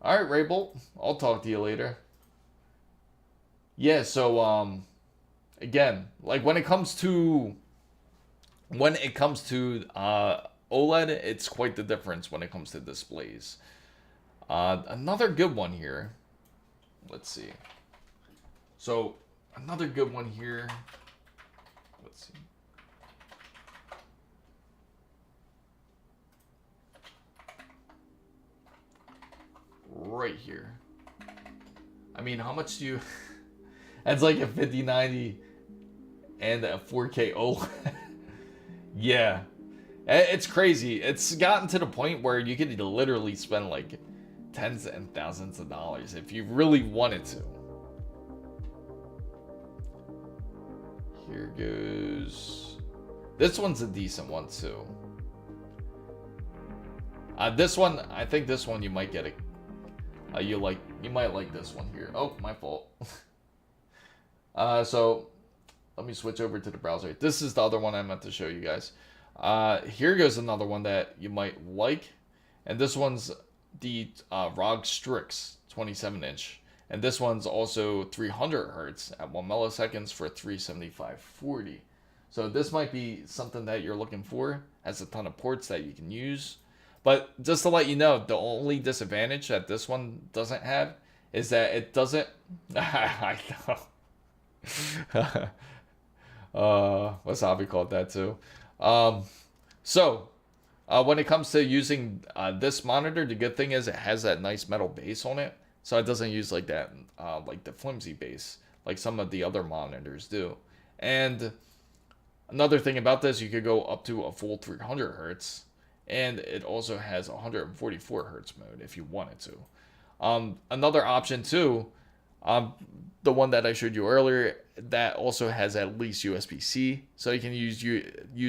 All right, Raybolt, I'll talk to you later. Yeah, so again, like when it comes to OLED, it's quite the difference when it comes to displays. Another good one here. Let's see. So another good one here. Let's see. Right here. I mean, how much do you... That's like a 5090 and a 4K OLED. Yeah. It's crazy. It's gotten to the point where you could literally spend like tens and thousands of dollars if you really wanted to. Here goes. This one's a decent one too. This one, I think this one you might get it. You might like this one here. Oh, my fault. So let me switch over to the browser. This is the other one I meant to show you guys. Here goes another one that you might like, and this one's the ROG Strix 27-inch, and this one's also 300 hertz at 1 milliseconds for 375/40. So this might be something that you're looking for. Has a ton of ports that you can use. But just to let you know, the only disadvantage that this one doesn't have is that it doesn't... I know. Wasabi called that too. So when it comes to using this monitor, the good thing is it has that nice metal base on it. So it doesn't use like that, like the flimsy base, like some of the other monitors do. And another thing about this, you could go up to a full 300 hertz. And it also has 144 hertz mode if you wanted to. Another option too, the one that I showed you earlier, that also has at least USB-C, so you can use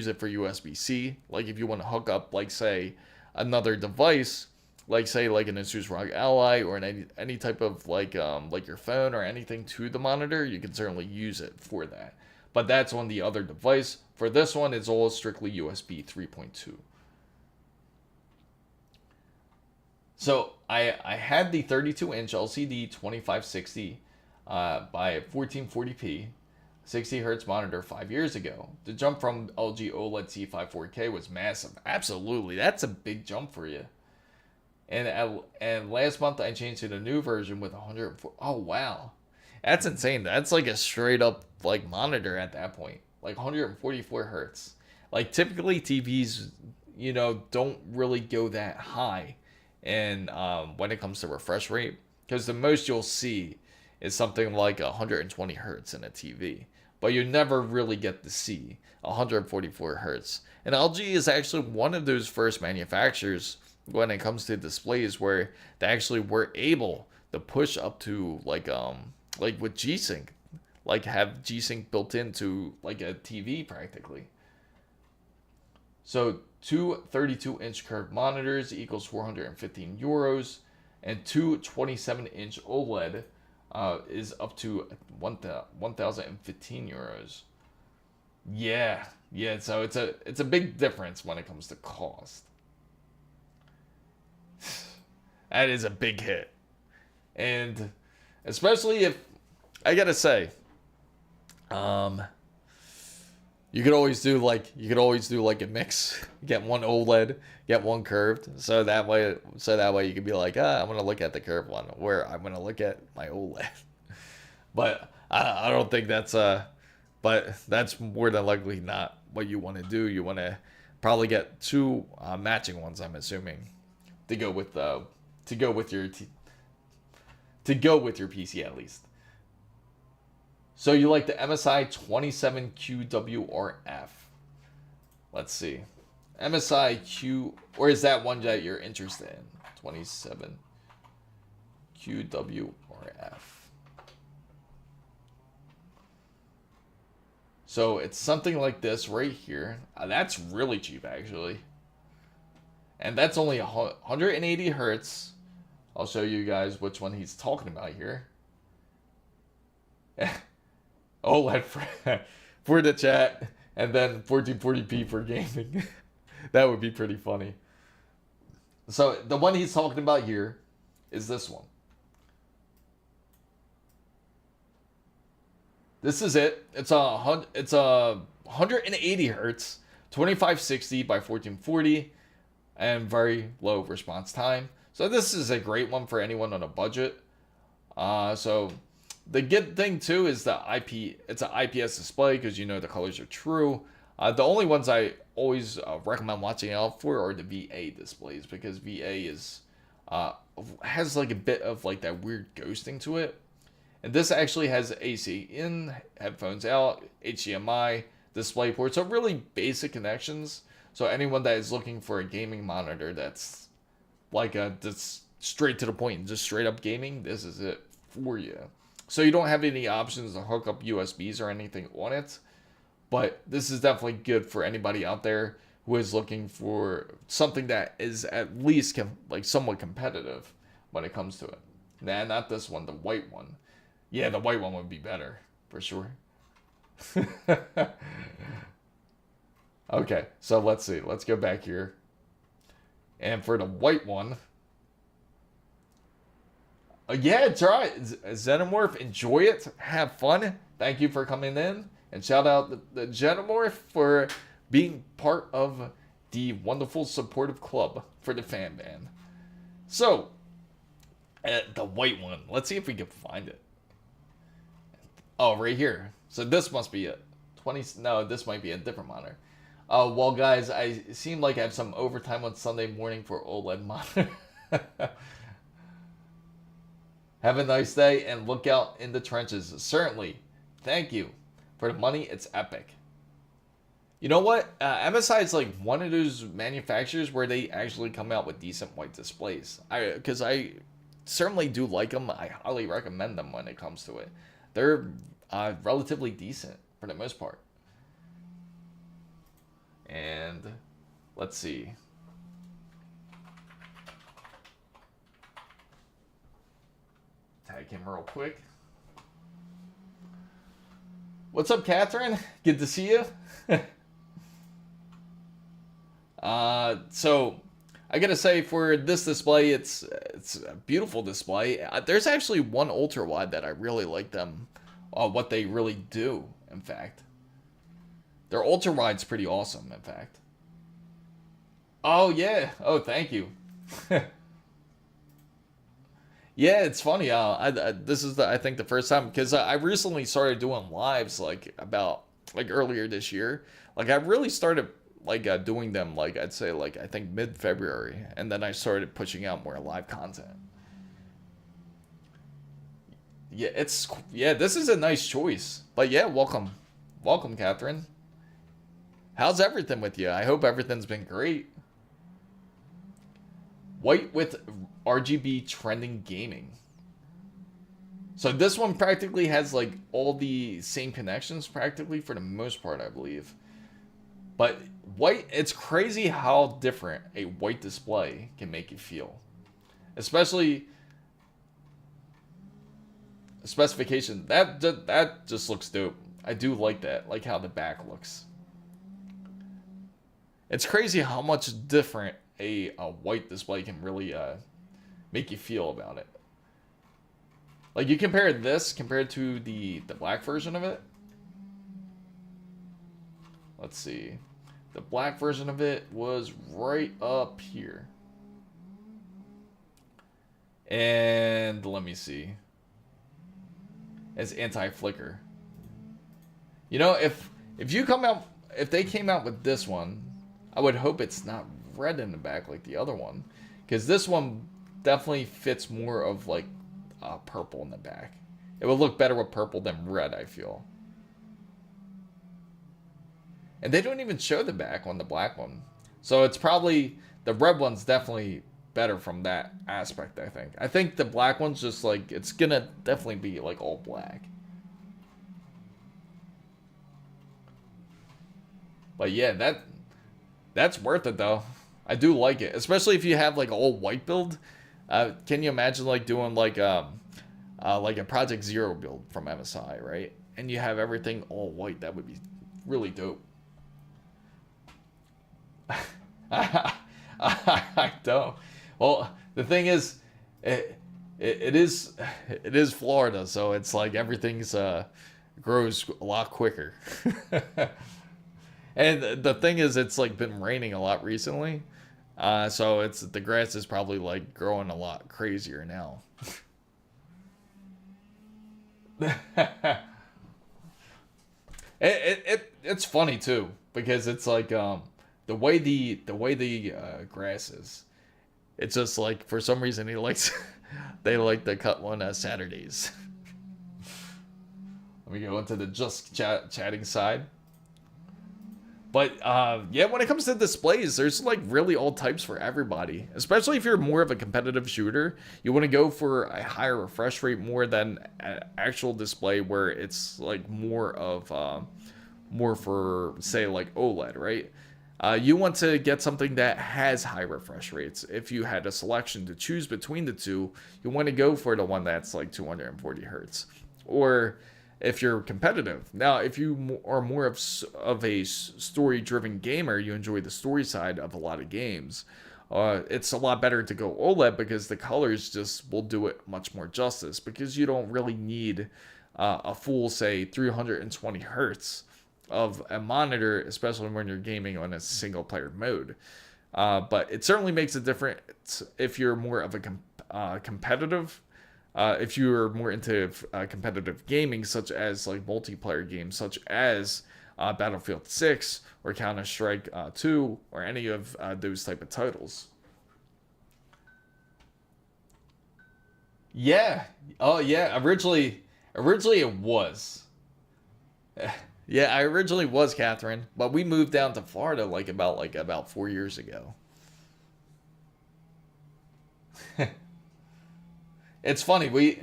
it for USB-C. Like if you want to hook up, like say, another device, like say like an ASUS ROG Ally or any type of like your phone or anything to the monitor, you can certainly use it for that. but that's on the other device. For this one, it's all strictly USB 3.2. So I had the 32-inch LCD 2560 by 1440p 60 hertz monitor 5 years ago. The jump from LG OLED C5 4K was massive. Absolutely, that's a big jump for you. And last month I changed to the new version with 104. Oh wow, that's insane. That's like a straight up like monitor at that point, like 144 hertz. Like typically TVs, you know, don't really go that high, and when it comes to refresh rate, because the most you'll see is something like 120 hertz in a TV, but you never really get to see 144 hertz. And LG is actually one of those first manufacturers when it comes to displays where they actually were able to push up to like with G-Sync, like have G-Sync built into like a TV practically. So two 32-inch curved monitors equals 415 euros, and two 27-inch OLED is up to 1,015 euros. Yeah, so it's a big difference when it comes to cost. That is a big hit. And especially if, I gotta say, you could always do like a mix. Get one OLED, get one curved, so that way you could be like, I'm gonna look at the curved one, where I'm gonna look at my OLED. But I don't think that's but that's more than likely not what you want to do. You want to probably get two matching ones, I'm assuming, to go with your PC at least. So you like the MSI 27QWRF. Let's see. MSI Q, or is that one that you're interested in? 27QWRF. So it's something like this right here. That's really cheap actually. And that's only 180 hertz. I'll show you guys which one he's talking about here. OLED for the chat, and then 1440p for gaming. That would be pretty funny. So the one he's talking about here is this one. This is it. It's a 180 hertz, 2560 by 1440, and very low response time. So this is a great one for anyone on a budget. So the good thing too is it's an IPS display, because you know the colors are true. The only ones I always recommend watching out for are the VA displays, because VA has like a bit of like that weird ghosting to it. And this actually has AC in, headphones out, HDMI, DisplayPort, so really basic connections. So anyone that is looking for a gaming monitor that's like that's straight to the point, just straight up gaming, this is it for you. So you don't have any options to hook up USBs or anything on it, but this is definitely good for anybody out there who is looking for something that is at least like somewhat competitive when it comes to it. Nah, not this one, the white one. Yeah, the white one would be better, for sure. Okay, so let's see. Let's go back here. And for the white one, yeah, try it. Xenomorph, enjoy it. Have fun. Thank you for coming in. And shout out the Xenomorph for being part of the wonderful supportive club for the fan band. So, the white one. Let's see if we can find it. Oh, right here. So this must be it. No, this might be a different monitor. Well, guys, I seem like I have some overtime on Sunday morning for OLED monitor. Have a nice day and look out in the trenches. Certainly. Thank you. For the money, it's epic. You know what? MSI is like one of those manufacturers where they actually come out with decent white displays. Because I certainly do like them. I highly recommend them when it comes to it. They're relatively decent for the most part. And let's see. Tag him real quick. What's up, Catherine? Good to see you. So I gotta say, for this display, it's a beautiful display. There's actually one ultra wide that I really like them, what they really do. In fact, their ultra wide's pretty awesome. In fact. Oh yeah. Oh, thank you. Yeah, it's funny. This is I think the first time, because I recently started doing lives like earlier this year. Like I really started doing them I'd say I think mid-February, and then I started pushing out more live content. Yeah, this is a nice choice. But yeah, welcome, Catherine. How's everything with you? I hope everything's been great. White with RGB trending gaming. So this one practically has all the same connections practically for the most part, I believe. But white, it's crazy how different a white display can make you feel. Especially specification. That just looks dope. I do like that, like how the back looks. It's crazy how much different a white display can really make you feel about it. Like you compare this compared to the black version of it. Let's see. The black version of it was right up here. And let me see. It's anti-flicker. You know, if they came out with this one, I would hope it's not red in the back like the other one, because this one definitely fits more of purple in the back. It would look better with purple than red, I feel. And they don't even show the back on the black one, so it's probably the red one's definitely better from that aspect. I think the black one's just it's gonna definitely be all black. But yeah, that's worth it though. I do like it, especially if you have an all white build. Can you imagine doing a Project Zero build from MSI, right? And you have everything all white. That would be really dope. I don't. Well, the thing is, it is Florida, so it's everything's grows a lot quicker. And the thing is, it's been raining a lot recently. So the grass is probably growing a lot crazier now. It's funny too, because it's the way the grass is. It's just for some reason they like to cut one Saturdays. Let me go into the just chatting side. But yeah, when it comes to displays, there's really all types for everybody. Especially if you're more of a competitive shooter, you want to go for a higher refresh rate more than an actual display where it's more for say OLED, right? You want to get something that has high refresh rates. If you had a selection to choose between the two, you want to go for the one that's 240 hertz. Or if you're competitive. Now, if you are more of a story-driven gamer, you enjoy the story side of a lot of games, it's a lot better to go OLED, because the colors just will do it much more justice, because you don't really need a full, say, 320 hertz of a monitor, especially when you're gaming on a single-player mode. But it certainly makes a difference if you're more of a competitive. If you're more into competitive gaming, such as multiplayer games, such as Battlefield 6 or Counter-Strike 2 or any of those type of titles. Yeah. Oh yeah. Originally it was. Yeah, I originally was, Catherine, but we moved down to Florida about 4 years ago. It's funny.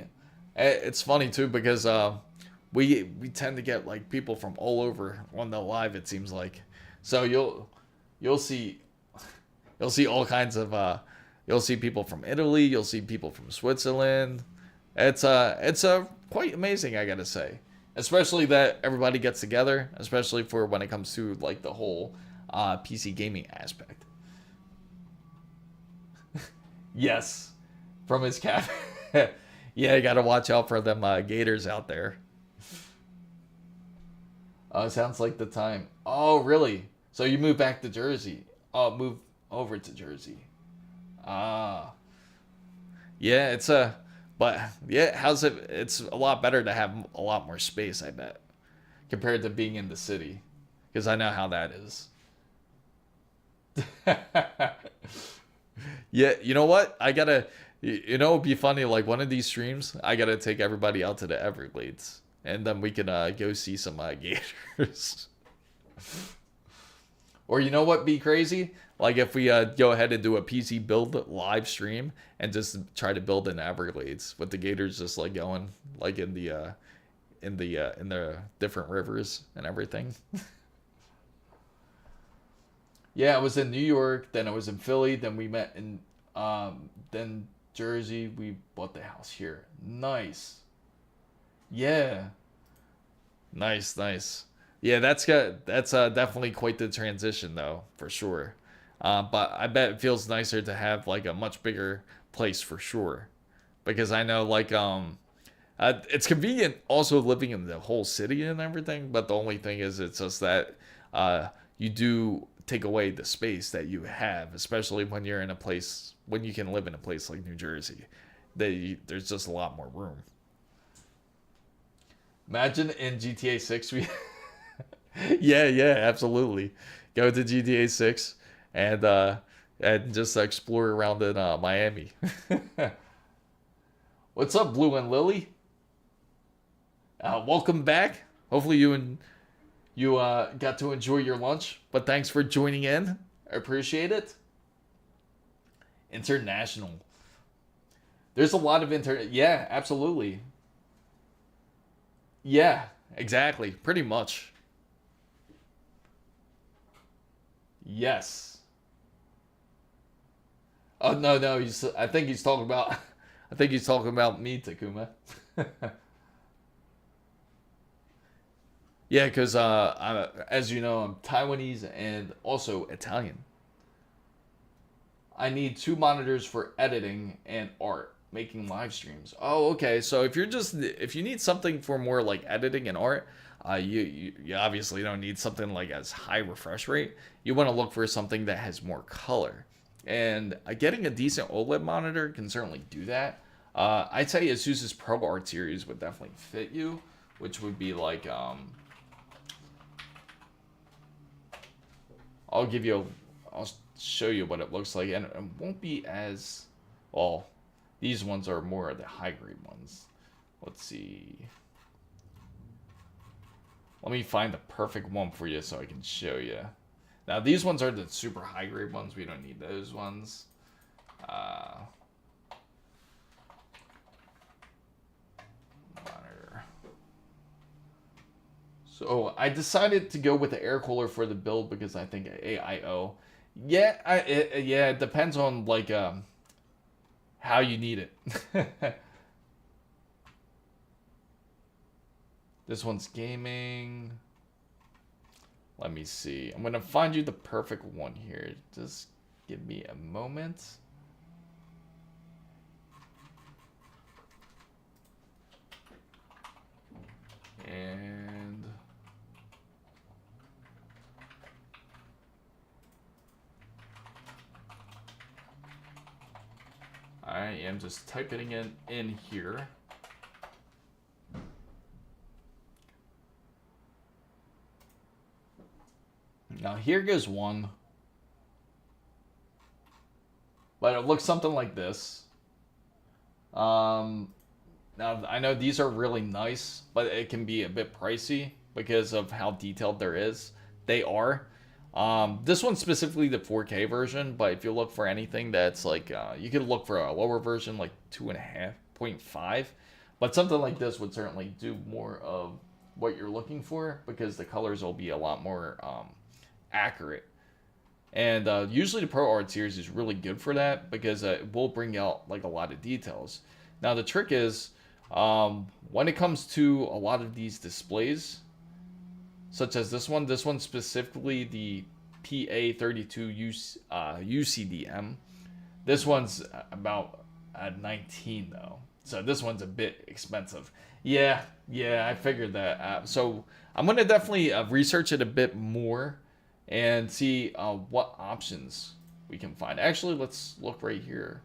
It's funny too, because we tend to get people from all over on the live. It seems like, so you'll see all kinds of you'll see people from Italy. You'll see people from Switzerland. It's quite amazing, I gotta say. especially that everybody gets together, especially for when it comes to like the whole PC gaming aspect. Yes, from his cap. Yeah, you gotta watch out for them gators out there. Oh, sounds like the time. Oh, really? So you moved back to Jersey? Oh, move over to Jersey. Ah, yeah. But yeah. How's it? It's a lot better to have a lot more space, I bet, compared to being in the city, because I know how that is. Yeah, you know what? It'd be funny. Like one of these streams, I gotta take everybody out to the Everglades, and then we can go see some gators. Or you know what? Be crazy. Like if we go ahead and do a PC build live stream and just try to build in Everglades with the gators just like going like in the different rivers and everything. Yeah, I was in New York, then I was in Philly, then we met in then Jersey. We bought the house here. Nice. Yeah. Nice, nice. Yeah, that's definitely quite the transition though, for sure. But I bet it feels nicer to have like a much bigger place for sure, because I know like it's convenient also living in the whole city and everything. But the only thing is, it's just that you do take away the space that you have, especially when you're in a place when you can live in a place like New Jersey. There's just a lot more room. Imagine in GTA 6 we yeah, yeah, absolutely. Go to GTA 6 and just explore around in Miami. What's up, Blue and Lily? Welcome back. Hopefully you got to enjoy your lunch, but thanks for joining in. I appreciate it. International. There's a lot of yeah, absolutely. Yeah, exactly. Pretty much. Yes. Oh no, no. I think he's talking about. I think he's talking about me, Takuma. Yeah, because as you know, I'm Taiwanese and also Italian. I need two monitors for editing and art, making live streams. Oh, okay. So if you need something for more like editing and art, you obviously don't need something like as high refresh rate. You want to look for something that has more color, and getting a decent OLED monitor can certainly do that. I'd say ASUS's Pro Art series would definitely fit you, which would be like I'll show you what it looks like, and it won't be as well. These ones are more of the high grade ones. Let's see. Let me find the perfect one for you so I can show you. Now these ones are the super high grade ones. We don't need those ones. Monitor. So I decided to go with the air cooler for the build because I think AIO. Yeah, yeah, it depends on like how you need it. This one's gaming. Let me see. I'm gonna find you the perfect one here. Just give me a moment. And I am just typing it in here. Now here goes one. But it looks something like this. Now I know these are really nice, but it can be a bit pricey because of how detailed there is. They are. This one's specifically the 4K version, but if you look for anything that's like, you could look for a lower version like 2.5. But something like this would certainly do more of what you're looking for because the colors will be a lot more accurate. And usually the Pro Art series is really good for that because it will bring out like a lot of details. Now the trick is When it comes to a lot of these displays, such as this one specifically, the PA32 UCDM, this one's about at 19 though. So this one's a bit expensive. Yeah, I figured that. So I'm gonna definitely research it a bit more and see what options we can find. Actually, let's look right here.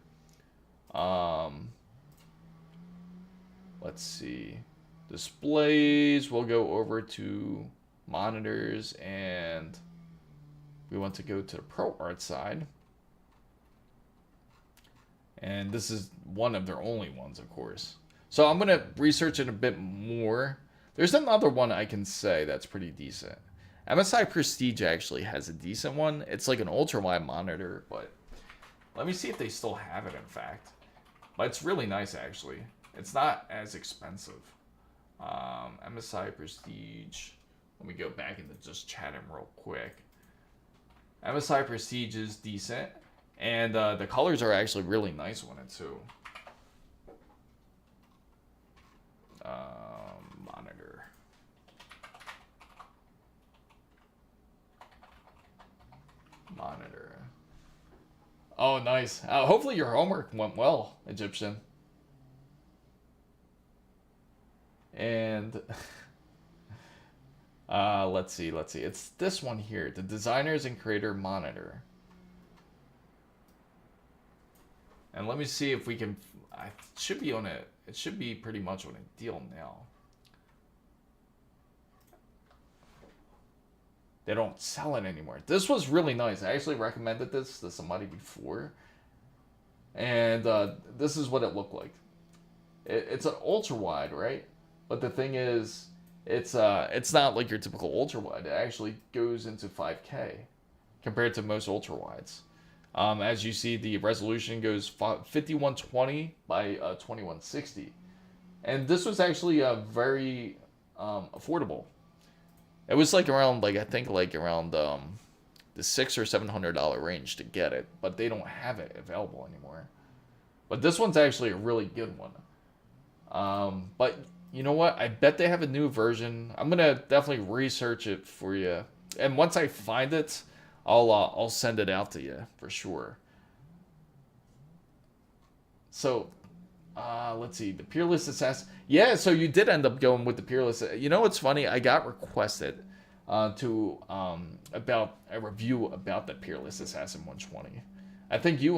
Let's see. Displays. We'll go over to monitors, and we want to go to the ProArt side. And this is one of their only ones, of course. So I'm going to research it a bit more. There's another one I can say that's pretty decent. MSI Prestige actually has a decent one. It's like an ultra-wide monitor, but let me see if they still have it, in fact. But it's really nice, actually. It's not as expensive. MSI Prestige. Let me go back into just chat him real quick. MSI Prestige is decent. And the colors are actually really nice on it, too. Monitor. Oh, nice. Hopefully your homework went well, Egyptian. And let's see. It's this one here, the Designers and Creator Monitor. And let me see if we can. It should be on it. It should be pretty much on a deal now. They don't sell it anymore. This was really nice. I actually recommended this to somebody before, and this is what it looked like. It's an ultra wide, right? But the thing is, it's not like your typical ultra wide. It actually goes into 5K compared to most ultra wides. As you see, the resolution goes 5120 by 2160, and this was actually very affordable. It was like around, I think around the $600 or $700 range to get it, but they don't have it available anymore. But this one's actually a really good one. But you know what? I bet they have a new version. I'm gonna definitely research it for you, and once I find it, I'll send it out to you for sure. So, let's see, the Peerless Assassin. Yeah, so you did end up going with the Peerless. You know what's funny? I got requested to about a review about the Peerless Assassin 120. I think you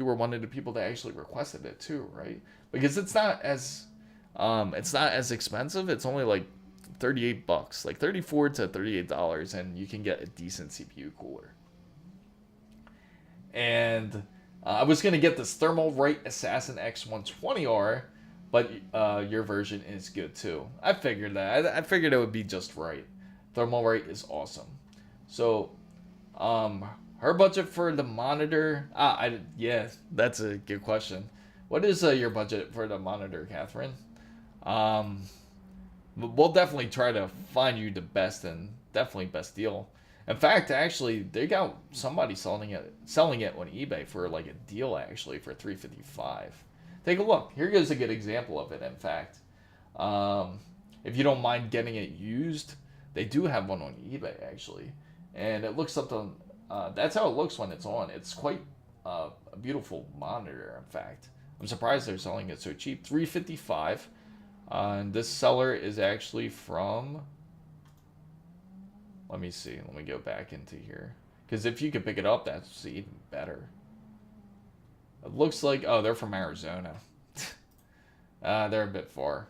were one of the people that actually requested it too, right? Because it's not as expensive. It's only like $38, like $34 to $38, and you can get a decent CPU cooler. And I was gonna get this Thermalright Assassin X120R, but your version is good too. I figured that. I figured it would be just right. Thermalright is awesome. So, her budget for the monitor. Yeah, that's a good question. What is your budget for the monitor, Catherine? We'll definitely try to find you the best and definitely best deal. In fact, actually, they got somebody selling it on eBay for like a deal actually for $355. Take a look. Here goes a good example of it. In fact, if you don't mind getting it used, they do have one on eBay actually, and it looks something. That's how it looks when it's on. It's quite a beautiful monitor. In fact, I'm surprised they're selling it so cheap. $355. And this seller is actually from, let me see, let me go back into here. Because if you could pick it up, that's even better. It looks like, oh, they're from Arizona. They're a bit far.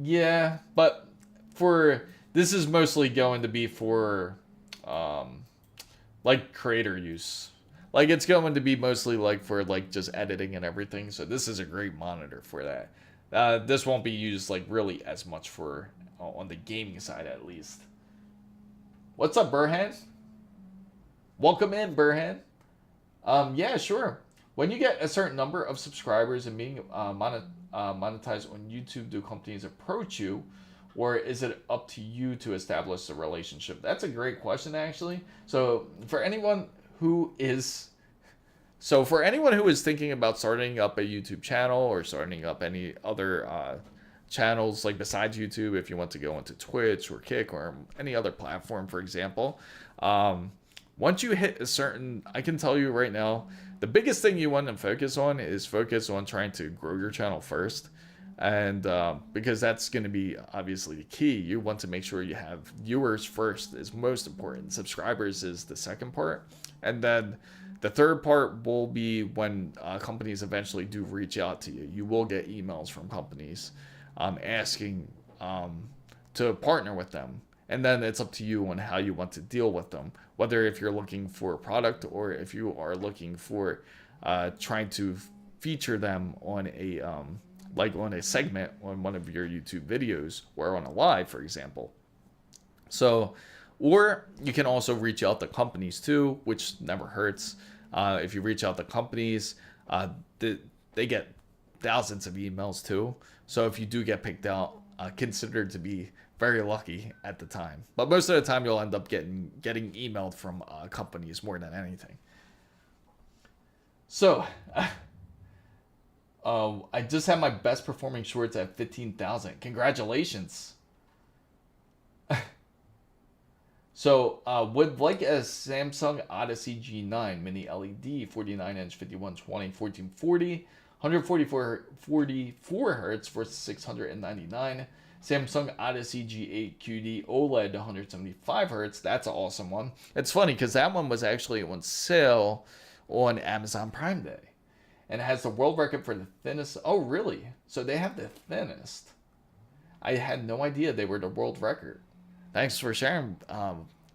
Yeah, but this is mostly going to be for, like creator use. Like it's going to be mostly like for like just editing and everything. So this is a great monitor for that. This won't be used like really as much for on the gaming side at least. What's up, Burhan? Welcome in, Burhan. Yeah, sure. When you get a certain number of subscribers and being monetized on YouTube, do companies approach you, or is it up to you to establish the relationship? That's a great question, actually. So for anyone who is So for anyone who is thinking about starting up a YouTube channel or starting up any other channels like besides YouTube, if you want to go into Twitch or Kick or any other platform, for example, once you hit a certain, I can tell you right now, the biggest thing you want to focus on is focus on trying to grow your channel first. And because that's going to be obviously the key. You want to make sure you have viewers first is most important. Subscribers is the second part. And then the third part will be when companies eventually do reach out to you. You will get emails from companies asking to partner with them. And then it's up to you on how you want to deal with them. Whether if you're looking for a product or if you are looking for trying to feature them on a like on a segment on one of your YouTube videos or on a live, for example. So, or you can also reach out to companies too, which never hurts. If you reach out to companies, they get thousands of emails too. So if you do get picked out, consider to be very lucky at the time. But most of the time, you'll end up getting emailed from companies more than anything. So, I just had my best performing shorts at 15,000. Congratulations. So, would like a Samsung Odyssey G9 mini LED 49-inch 5120 1440 144 hertz for $699. Samsung Odyssey G8 QD OLED 175 hertz. That's an awesome one. It's funny because that one was actually on sale on Amazon Prime Day. And it has the world record for the thinnest. Oh, really? So they have the thinnest. I had no idea they were the world record. Thanks for sharing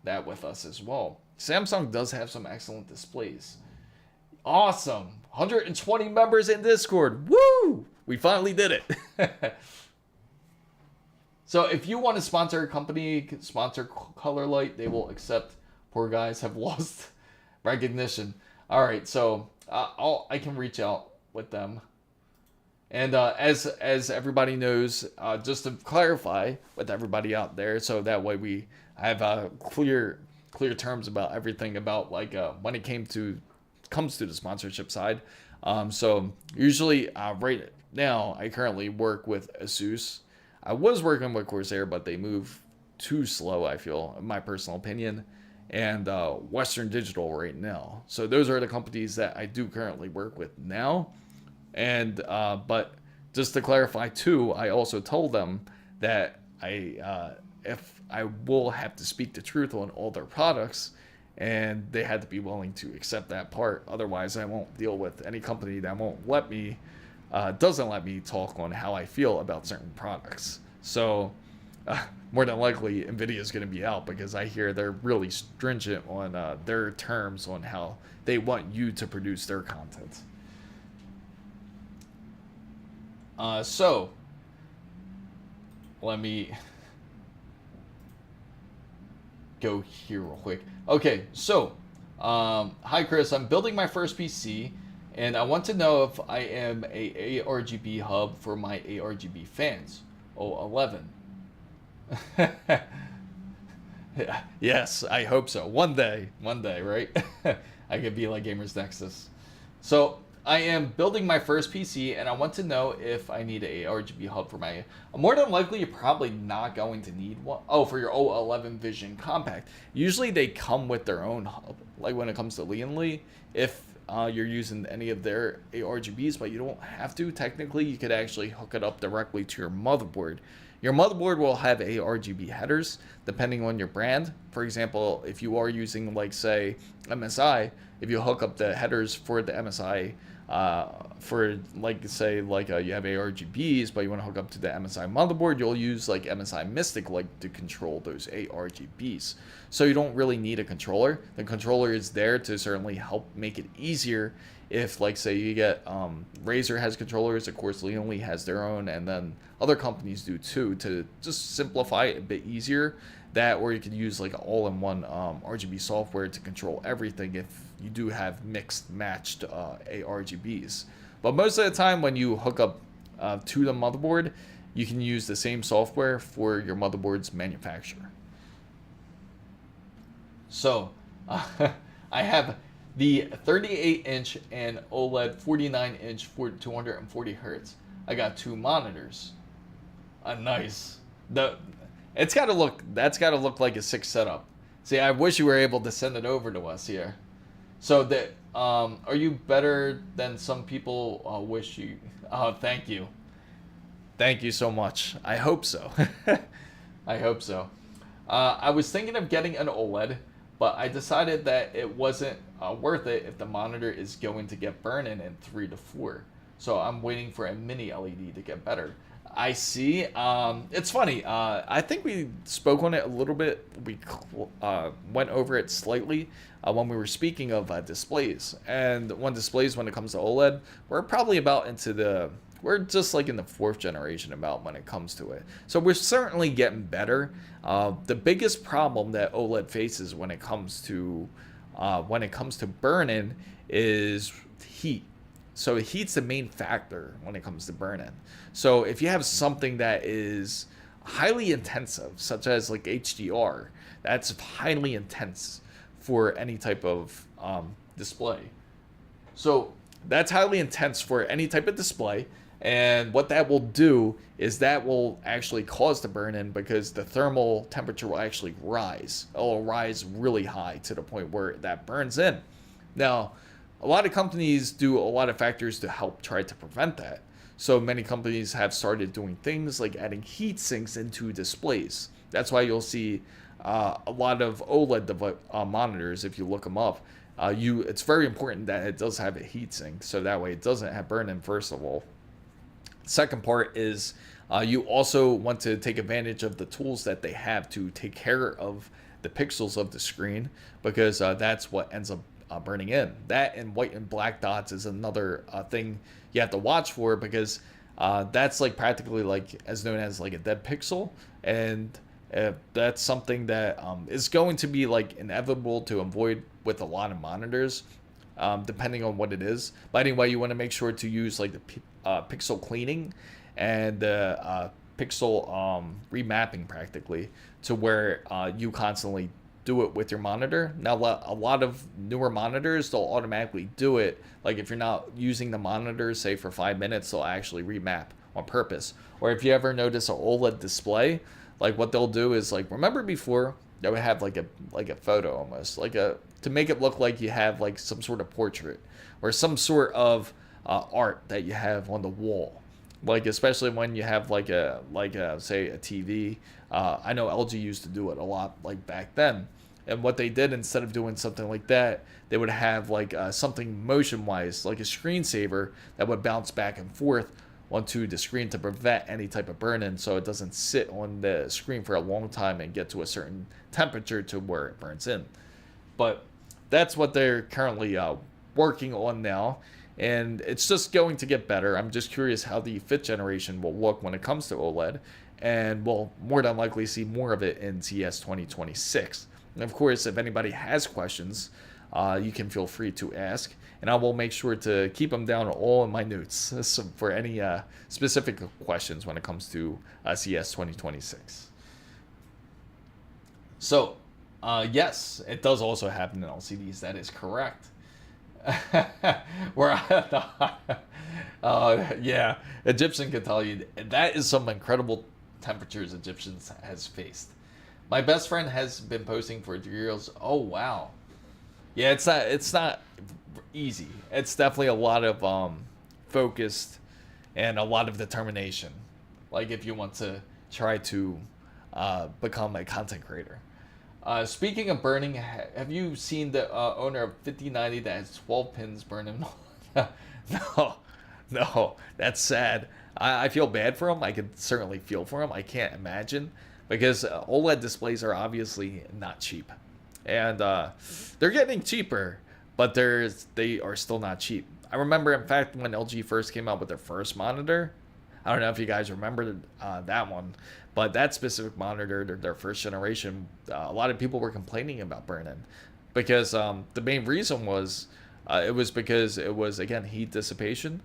that with us as well. Samsung does have some excellent displays. Awesome. 120 members in Discord. Woo! We finally did it. So if you want to sponsor a company, sponsor Color Light, they will accept. Poor guys have lost recognition. All right, so I can reach out with them. And as everybody knows, just to clarify with everybody out there, so that way we have clear terms about everything about like when it comes to the sponsorship side. So usually right now I currently work with ASUS. I was working with Corsair, but they move too slow, I feel, in my personal opinion, and Western Digital right now. So those are the companies that I do currently work with now. And but just to clarify too, I also told them that if I will have to speak the truth on all their products, and they had to be willing to accept that part. Otherwise, I won't deal with any company that won't let me, doesn't let me talk on how I feel about certain products. So more than likely, NVIDIA is going to be out because I hear they're really stringent on their terms on how they want you to produce their content. So let me go here real quick. Okay, so hi Chris, I'm building my first PC and I want to know if I am a ARGB hub for my ARGB fans. Oh, 11. Yes, I hope so. One day, right? I could be like Gamers Nexus. So I am building my first PC and I want to know if I need a RGB hub for my... More than likely, you're probably not going to need one. Oh, for your O11 Vision Compact. Usually they come with their own hub, like when it comes to Lianli, if you're using any of their ARGBs, but you don't have to. Technically, you could actually hook it up directly to your motherboard. Your motherboard will have ARGB headers depending on your brand. For example, if you are using, like, say, MSI, if you hook up the headers for the MSI, for, like, say, like, you have ARGBs, but you want to hook up to the MSI motherboard, you'll use, like, MSI Mystic, like, to control those ARGBs. So you don't really need a controller. The controller is there to certainly help make it easier. If, like, say you get Razer has controllers, of course Lianli has their own, and then other companies do too, to just simplify it a bit easier. That, or you could use like all-in-one RGB software to control everything if you do have mixed matched ARGBs. But most of the time when you hook up to the motherboard, you can use the same software for your motherboard's manufacturer. So I have The 38-inch and OLED 49-inch for 240 hertz. I got two monitors. Nice. The it's got to look that's got to look like a sick setup. See, I wish you were able to send it over to us here. So that are you better than some people wish you? Thank you. Thank you so much. I hope so. I hope so. I was thinking of getting an OLED, but I decided that it wasn't worth it if the monitor is going to get burn-in 3 to 4. So I'm waiting for a mini LED to get better. I see. It's funny. I think we spoke on it a little bit. We went over it slightly when we were speaking of displays. And when displays, when it comes to OLED, we're probably about we're just like in the 4th generation about when it comes to it. So we're certainly getting better. The biggest problem that OLED faces when it comes to burn-in is heat. So heat's the main factor when it comes to burn-in. So if you have something that is highly intensive, such as like HDR, that's highly intense for any type of display. So that's highly intense for any type of display. And what that will do is that will actually cause the burn-in because the thermal temperature will actually rise. It will rise really high to the point where that burns in. Now, a lot of companies do a lot of factors to help try to prevent that. So many companies have started doing things like adding heat sinks into displays. That's why you'll see a lot of OLED monitors, if you look them up. It's very important that it does have a heat sink, so that way it doesn't have burn-in, first of all. Second part is you also want to take advantage of the tools that they have to take care of the pixels of the screen, because that's what ends up burning in. That and white and black dots is another thing you have to watch for, because that's like practically like as known as like a dead pixel, and that's something that is going to be like inevitable to avoid with a lot of monitors, depending on what it is. But anyway, you want to make sure to use like the pixel cleaning and pixel remapping practically, to where you constantly do it with your monitor. Now, a lot of newer monitors, they'll automatically do it. Like if you're not using the monitor, say for 5 minutes, they'll actually remap on purpose. Or if you ever notice an OLED display, like what they'll do is like, remember before they would have like a photo almost, like to make it look like you have like some sort of portrait or some sort of art that you have on the wall. Like especially when you have like a say a TV. I know LG used to do it a lot like back then. And what they did, instead of doing something like that, they would have like something motion wise, like a screensaver that would bounce back and forth onto the screen to prevent any type of burn-in, so it doesn't sit on the screen for a long time and get to a certain temperature to where it burns in. But that's what they're currently working on now, and it's just going to get better. I'm just curious how the 5th generation will look when it comes to OLED, and we'll more than likely see more of it in CES 2026. And of course, if anybody has questions, you can feel free to ask, and I will make sure to keep them down all in my notes for any specific questions when it comes to CES 2026. So, yes, it does also happen in LCDs. That is correct. Yeah, Egyptian can tell you that is some incredible temperatures Egyptians has faced. My best friend has been posting for 3 years. Oh wow. Yeah, it's not easy. It's definitely a lot of focused and a lot of determination. Like if you want to try to become a content creator. Speaking of burning, have you seen the owner of 5090 that has 12 pins burning? No, that's sad. I feel bad for him. I could certainly feel for him. I can't imagine, because OLED displays are obviously not cheap. And they're getting cheaper, but they are still not cheap. I remember, in fact, when LG first came out with their first monitor, I don't know if you guys remember that one, but that specific monitor, their first generation, a lot of people were complaining about burn-in, because the main reason was it was because it was, again, heat dissipation.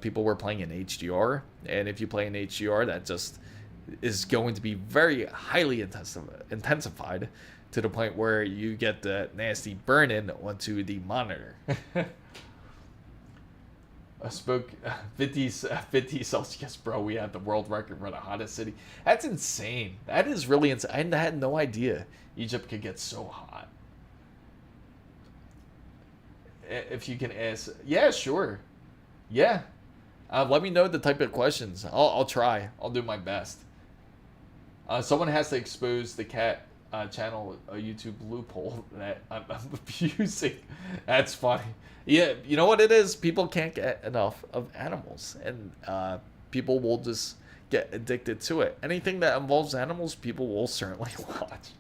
People were playing in HDR, and if you play in HDR, that just is going to be very highly intensified to the point where you get the nasty burn-in onto the monitor. I spoke 50 Celsius, bro. We had the world record for the hottest city. That's insane. That is really insane. I had no idea Egypt could get so hot. If you can ask, yeah, sure, yeah. Let me know the type of questions. I'll try. I'll do my best. Someone has to expose the cat channel YouTube loophole that I'm abusing. That's funny. Yeah, you know what it is? People can't get enough of animals, and people will just get addicted to it. Anything that involves animals, people will certainly watch.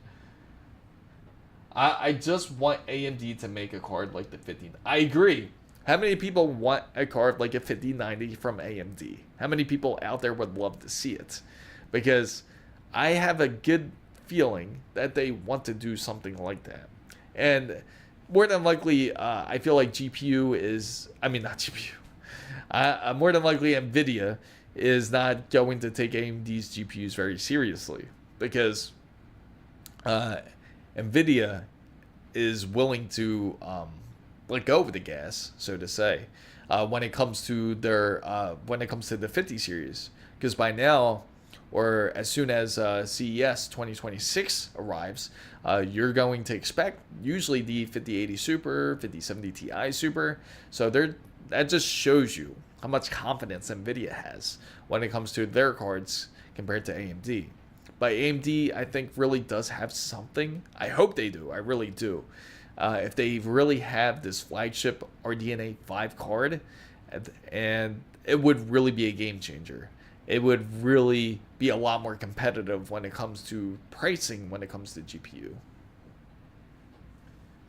I just want AMD to make a card like the 50. I agree. How many people want a card like a 5090 from AMD? How many people out there would love to see it? Because I have a good feeling that they want to do something like that. And more than likely, I feel like GPU is, I mean, not GPU. More than likely, NVIDIA is not going to take AMD's GPUs very seriously. Because NVIDIA is willing to let go of the gas, so to say, when it comes to their the 50 series. Because by now, or as soon as CES 2026 arrives, you're going to expect usually the 5080 Super, 5070 Ti Super. So that just shows you how much confidence NVIDIA has when it comes to their cards compared to AMD. But AMD, I think, really does have something. I hope they do. I really do. If they really have this flagship RDNA 5 card, and it would really be a game changer. It would really be a lot more competitive when it comes to pricing, when it comes to GPU.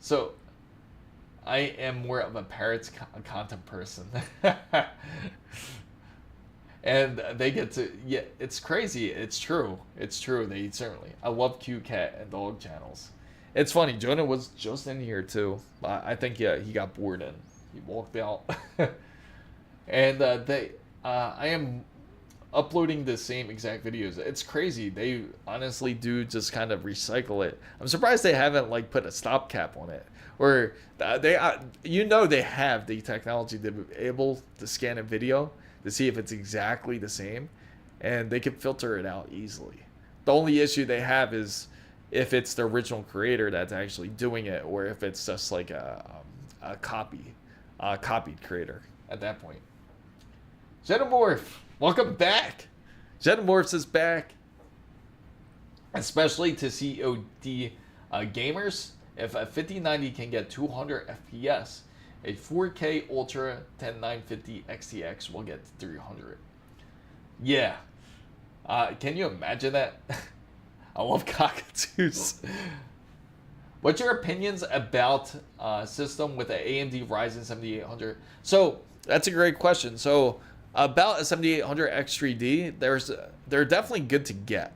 So, I am more of a parrots content person. And they get to, yeah, it's crazy. It's true. It's true. They certainly. I love cute cat and dog channels. It's funny. Jonah was just in here too. I think, yeah, he got bored and he walked out. And I am uploading the same exact videos. It's crazy. They honestly do just kind of recycle it. I'm surprised they haven't like put a stopgap on it, or they have the technology to be able to scan a video to see if it's exactly the same, and they can filter it out easily. The only issue they have is if it's the original creator that's actually doing it, or if it's just like a copied creator at that point. Xenomorph, welcome back. Xenomorphs is back, especially to COD gamers. If a 5090 can get 200 FPS, a 4K Ultra 10950 XTX will get 300. Yeah. Can you imagine that? I love cockatoos. What's your opinions about system with an AMD Ryzen 7800? So that's a great question. So about a 7800 X3D, they're definitely good to get.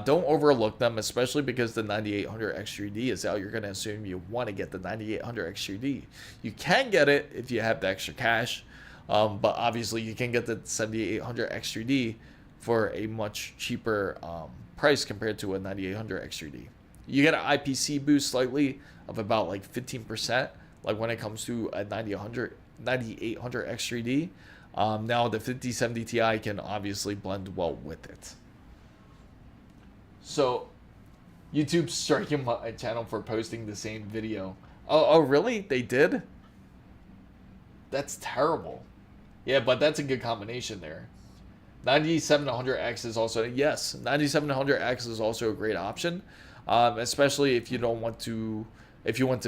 Don't overlook them, especially because the 9800 X3D is out. You're going to assume you want to get the 9800 X3D. You can get it if you have the extra cash, but obviously you can get the 7800 X3D for a much cheaper price compared to a 9800 X3D. You get an IPC boost slightly of about like 15%, like when it comes to a 9800 X3D. Now the 5070 Ti can obviously blend well with it. So, YouTube striking my channel for posting the same video. Oh, really? They did? That's terrible. Yeah, but that's a good combination there. 9700X is also, yes, 9700X is also a great option, especially if you want to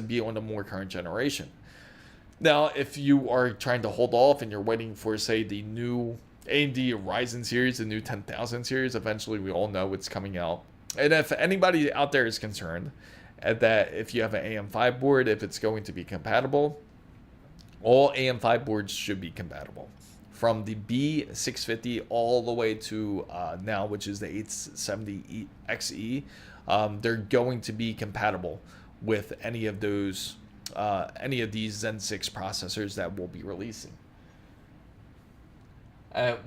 be on the more current generation. Now, if you are trying to hold off and you're waiting for, say, the new AMD Ryzen series, the new 10,000 series, eventually we all know it's coming out. And if anybody out there is concerned that if you have an AM5 board, if it's going to be compatible, all AM5 boards should be compatible. From the B650 all the way to now, which is the 870XE, they're going to be compatible with any of these Zen 6 processors that we'll be releasing.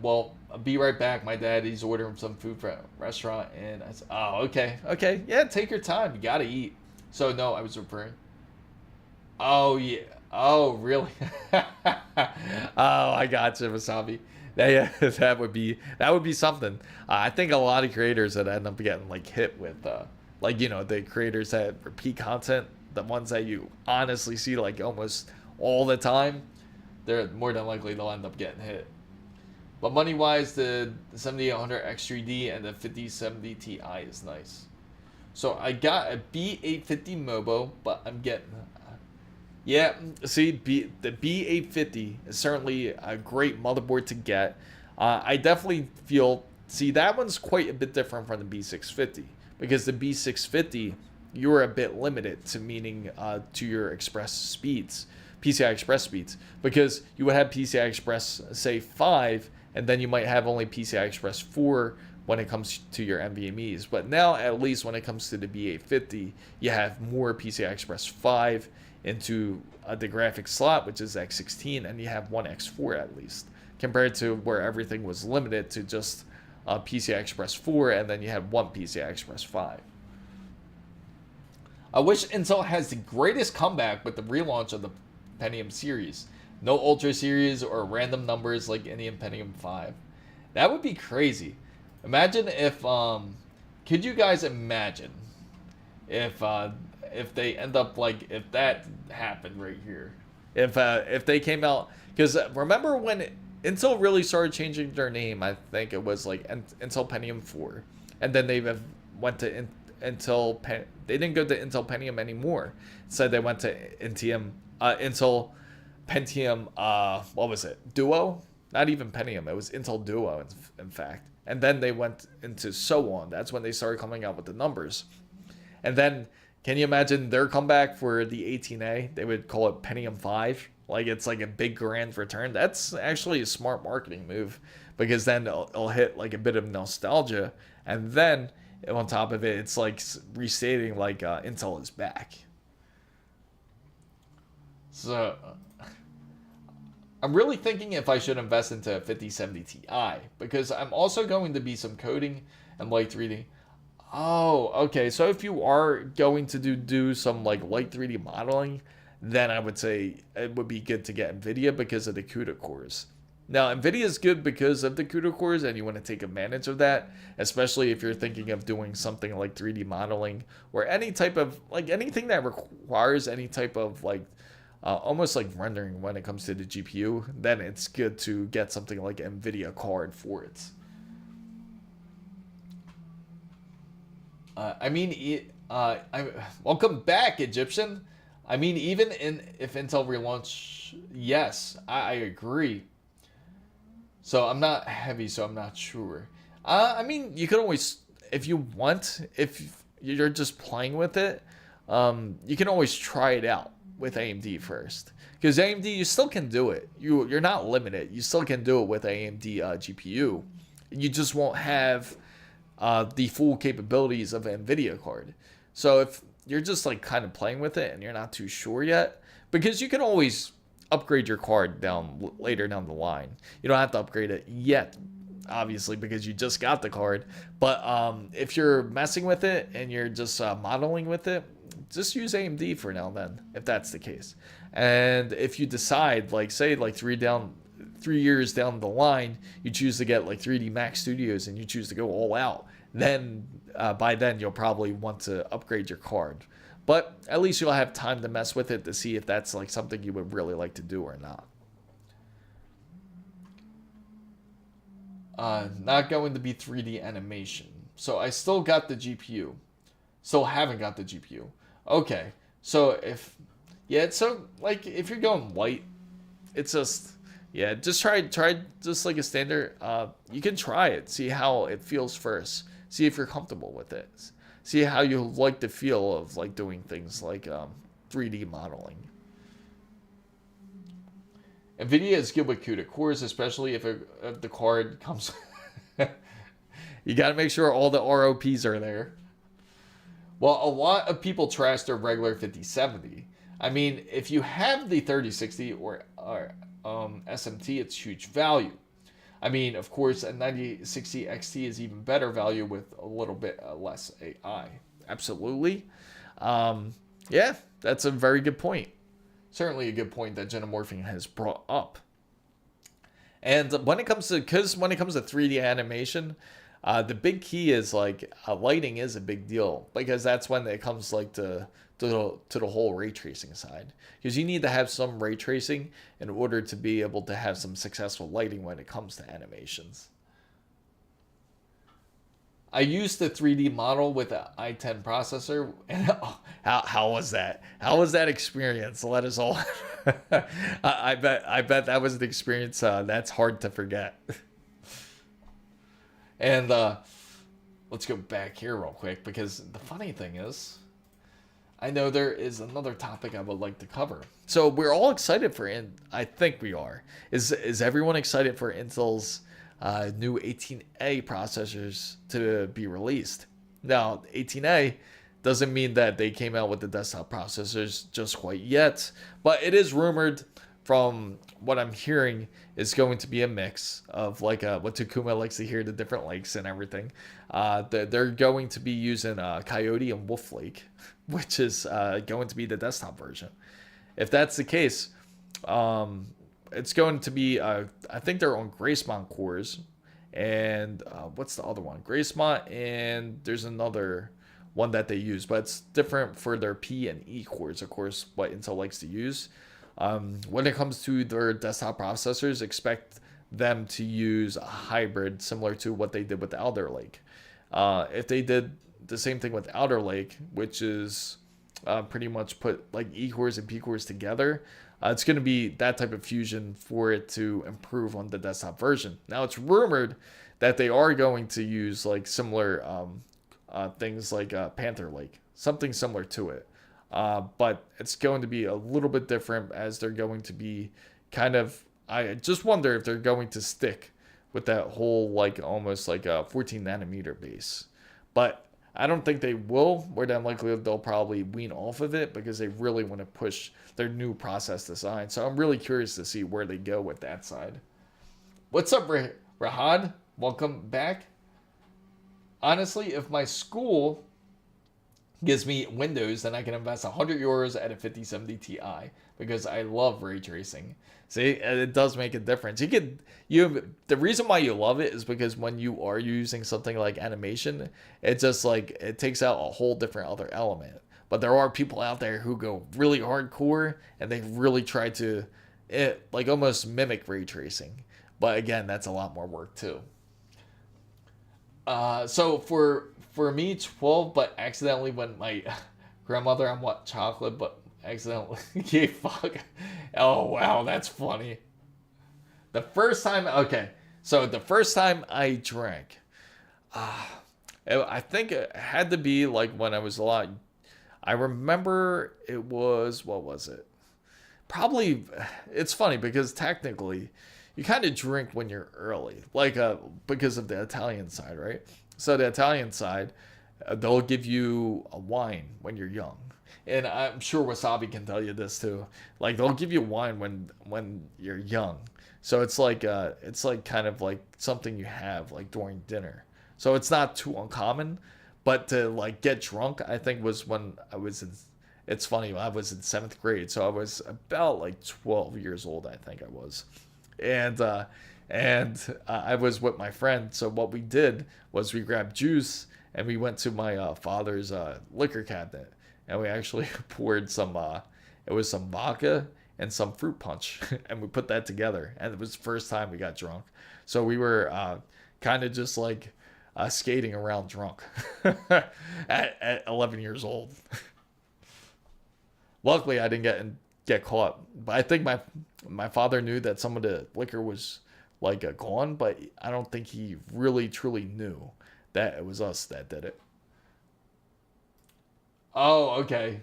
Well, I'll be right back. My dad, he's ordering some food from a restaurant, and I said, "Oh, okay, yeah, take your time. You gotta eat." So no, I was referring. Oh yeah. Oh really? Oh, I got you, Wasabi. Yeah, that would be something. I think a lot of creators that end up getting like hit with, like the creators that repeat content, the ones that you honestly see like almost all the time, they're more than likely they'll end up getting hit. But money wise, the 7800 X3D and the 5070 Ti is nice. So I got a B850 Mobo, but I'm getting. Yeah, see, the B850 is certainly a great motherboard to get. I definitely feel, see, that one's quite a bit different from the B650, because the B650, you're a bit limited to meaning to your express speeds, PCI Express speeds, because you would have PCI Express, say, 5, and then you might have only PCI Express 4 when it comes to your NVMEs. But now, at least when it comes to the B850, you have more PCI Express 5 into the graphics slot, which is X16, and you have one X4 at least, compared to where everything was limited to just PCI Express 4, and then you had one PCI Express 5. I wish Intel has the greatest comeback with the relaunch of the Pentium series. No Ultra series or random numbers like any Pentium 5. That would be crazy. Imagine if, could you guys imagine if they end up like, if that happened right here, if they came out, because remember when Intel really started changing their name, I think it was like Intel Pentium 4, and then they went to they didn't go to Intel Pentium anymore. Instead they went to Intel Pentium, what was it, Duo? Not even Pentium, it was Intel Duo in fact. And then they went into so on. That's when they started coming out with the numbers. And then, can you imagine their comeback for the 18A? They would call it Pentium 5. Like, it's like a big grand return. That's actually a smart marketing move, because then it'll hit like a bit of nostalgia. And then, on top of it, it's like restating like Intel is back. So, I'm really thinking if I should invest into a 5070 Ti, because I'm also going to be some coding and light 3D. Oh, okay. So if you are going to do some like light 3D modeling, then I would say it would be good to get NVIDIA because of the CUDA cores. Now, NVIDIA is good because of the CUDA cores, and you want to take advantage of that, especially if you're thinking of doing something like 3D modeling or any type of, like, anything that requires any type of, like, almost like rendering when it comes to the GPU, then it's good to get something like NVIDIA card for it. Welcome back, Egyptian. I mean, even if Intel relaunch, yes, I agree. So I'm not heavy, so I'm not sure. I mean, you could always, if you want, if you're just playing with it, you can always try it out with AMD first, because AMD, you still can do it. You're not limited. You still can do it with AMD GPU. You just won't have the full capabilities of an NVIDIA card. So if you're just like kind of playing with it and you're not too sure yet, because you can always upgrade your card later down the line. You don't have to upgrade it yet, obviously, because you just got the card. But if you're messing with it and you're just modeling with it, just use AMD for now then, if that's the case. And if you decide, like, say, like 3 years down the line, you choose to get like 3D Max Studios and you choose to go all out, then by then you'll probably want to upgrade your card. But at least you'll have time to mess with it to see if that's like something you would really like to do or not. Not going to be 3D animation. So I still got the GPU. Still haven't got the GPU. Okay. So so like if you're going light, it's just, yeah, just try just like a standard. You can try it, see how it feels first. See if you're comfortable with it. See how you like the feel of like doing things like 3D modeling. NVIDIA is good with CUDA cores, especially if the card comes. You got to make sure all the ROPs are there. Well, a lot of people trash their regular 5070. I mean, if you have the 3060 or SMT, it's huge value. I mean, of course, a 9060 XT is even better value with a little bit less AI. Absolutely. Yeah, that's a very good point. Certainly a good point that Genomorphing has brought up. And when it comes to 3D animation, the big key is like lighting is a big deal, because that's when it comes like to the whole ray tracing side, because you need to have some ray tracing in order to be able to have some successful lighting when it comes to animations. I used the 3D model with an i10 processor, and how was that? How was that experience? Let us all. I bet that was an experience that's hard to forget. And let's go back here real quick, because the funny thing is, I know there is another topic I would like to cover. So we're all excited for I think we are. Is everyone excited for Intel's new 18A processors to be released? Now, 18A doesn't mean that they came out with the desktop processors just quite yet, but it is rumored, from what I'm hearing, is going to be a mix of like what Takuma likes to hear, the different lakes and everything. They're going to be using Coyote and Wolf Lake, which is going to be the desktop version. If that's the case, it's going to be, I think they're on Gracemont cores, and what's the other one? Gracemont, and there's another one that they use, but it's different for their P and E cores, of course, what Intel likes to use. When it comes to their desktop processors, expect them to use a hybrid similar to what they did with the Alder Lake. If they did the same thing with Alder Lake, which is pretty much put like E cores and P cores together, it's going to be that type of fusion for it to improve on the desktop version. Now, it's rumored that they are going to use like similar things like Panther Lake, something similar to it. But it's going to be a little bit different, as they're going to be kind of, I just wonder if they're going to stick with that whole like almost like a 14 nanometer base. But I don't think they will. More than likely, they'll probably wean off of it, because they really want to push their new process design. So I'm really curious to see where they go with that side. What's up, Rahad? Welcome back. Honestly, if my school gives me Windows, then I can invest 100 euros at a 5070 Ti, because I love ray tracing. See, it does make a difference. The reason why you love it is because when you are using something like animation, it just like, it takes out a whole different other element. But there are people out there who go really hardcore, and they really try to like almost mimic ray tracing. But again, that's a lot more work too. So for me, 12, but accidentally when my grandmother, I want chocolate, but accidentally gave fuck. Oh, wow, that's funny. The first time I drank, I think it had to be like when I was a lot. I remember it was, what was it? Probably, it's funny because technically you kind of drink when you're early, like because of the Italian side, right? So the Italian side, they'll give you a wine when you're young. And I'm sure Wasabi can tell you this too. Like, they'll give you wine when you're young. So it's like kind of like something you have like during dinner. So it's not too uncommon, but to like get drunk, I think was when I was in, it's funny, I was in 7th grade. So I was about like 12 years old, I think I was. And I was with my friend. So what we did was we grabbed juice and we went to my father's liquor cabinet, and we actually poured some it was some vodka and some fruit punch, and we put that together, and it was the first time we got drunk. So we were kind of just like skating around drunk at 11 years old. Luckily, I didn't get caught, but I think my father knew that some of the liquor was like gone, but I don't think he really truly knew that it was us that did it. Oh, okay.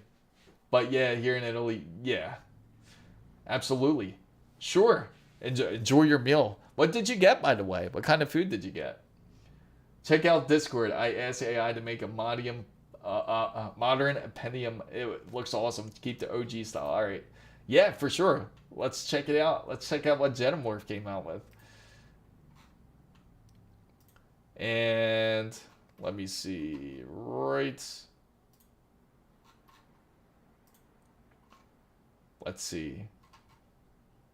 But yeah, here in Italy, yeah, absolutely, sure. Enjoy your meal. What did you get, by the way? What kind of food did you get? Check out Discord. I asked AI to make a modern Pentium. It looks awesome. Keep the OG style. All right. Yeah, for sure. Let's check it out. Let's check out what Genomorph came out with. And let me see. Right. Let's see.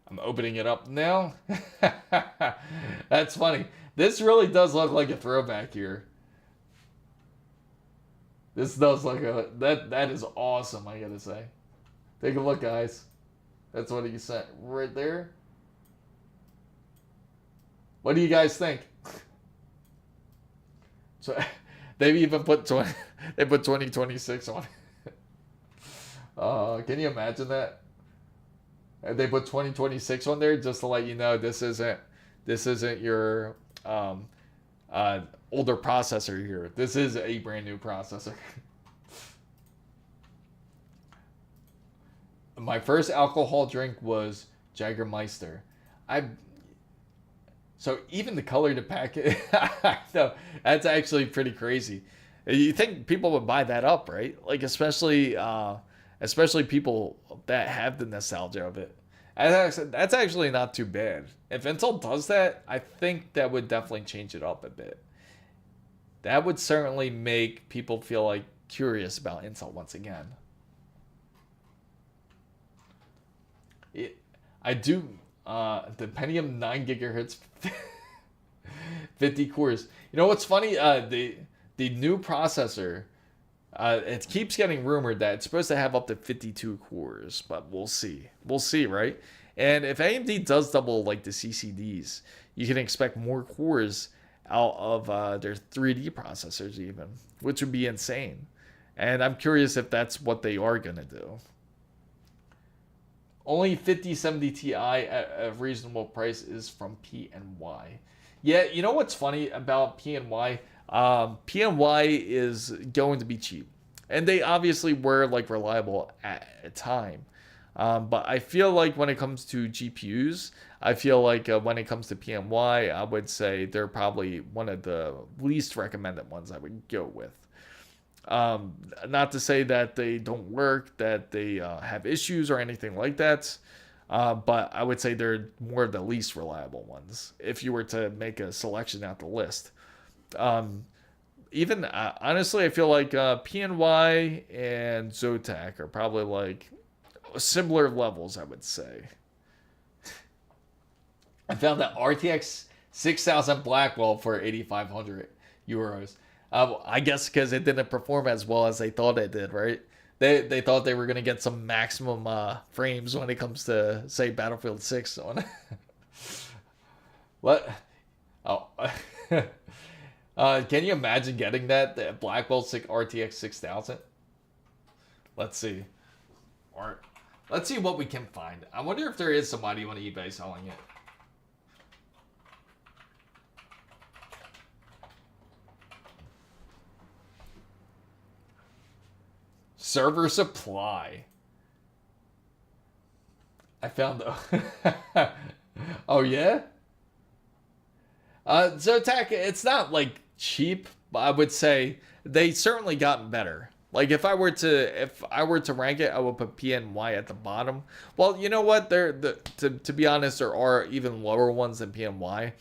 I'm opening it up now. That's funny. This really does look like a throwback here. This does look that is awesome, I gotta say. Take a look, guys. That's what he sent right there. What do you guys think? So they've even put 2026 on it. Can you imagine that? They put 2026 on there just to let you know this isn't your older processor here. This is a brand new processor. My first alcohol drink was Jägermeister. So even the color to packet, no, that's actually pretty crazy. You think people would buy that up, right? Like especially people that have the nostalgia of it. That's actually not too bad. If Intel does that, I think that would definitely change it up a bit. That would certainly make people feel like curious about Intel once again. I do the Pentium 9 gigahertz 50 cores. You know what's funny? The new processor, it keeps getting rumored that it's supposed to have up to 52 cores, but we'll see. We'll see, right? And if AMD does double like the CCDs, you can expect more cores out of their 3D processors even, which would be insane. And I'm curious if that's what they are going to do. Only 5070 Ti at a reasonable price is from PNY. Yeah, you know what's funny about PNY? PNY is going to be cheap. And they obviously were like reliable at a time. But I feel like when it comes to GPUs, I feel like when it comes to PNY, I would say they're probably one of the least recommended ones I would go with. Not to say that they don't work, that they have issues or anything like that. But I would say they're more of the least reliable ones if you were to make a selection out the list. Even honestly, I feel like PNY and Zotac are probably like similar levels, I would say. I found that RTX 6000 Blackwell for 8,500 euros. I guess because it didn't perform as well as they thought it did, right? They thought they were going to get some maximum frames when it comes to, say, Battlefield 6 on it. What? Oh. Can you imagine getting that? The Blackwell RTX 6000? Let's see. Or let's see what we can find. I wonder if there is somebody on eBay selling it. Server supply. I found the. Oh yeah. Zotac, it's not like cheap, but I would say they certainly gotten better. Like if I were to rank it, I would put PNY at the bottom. Well, you know what? To be honest, there are even lower ones than PNY.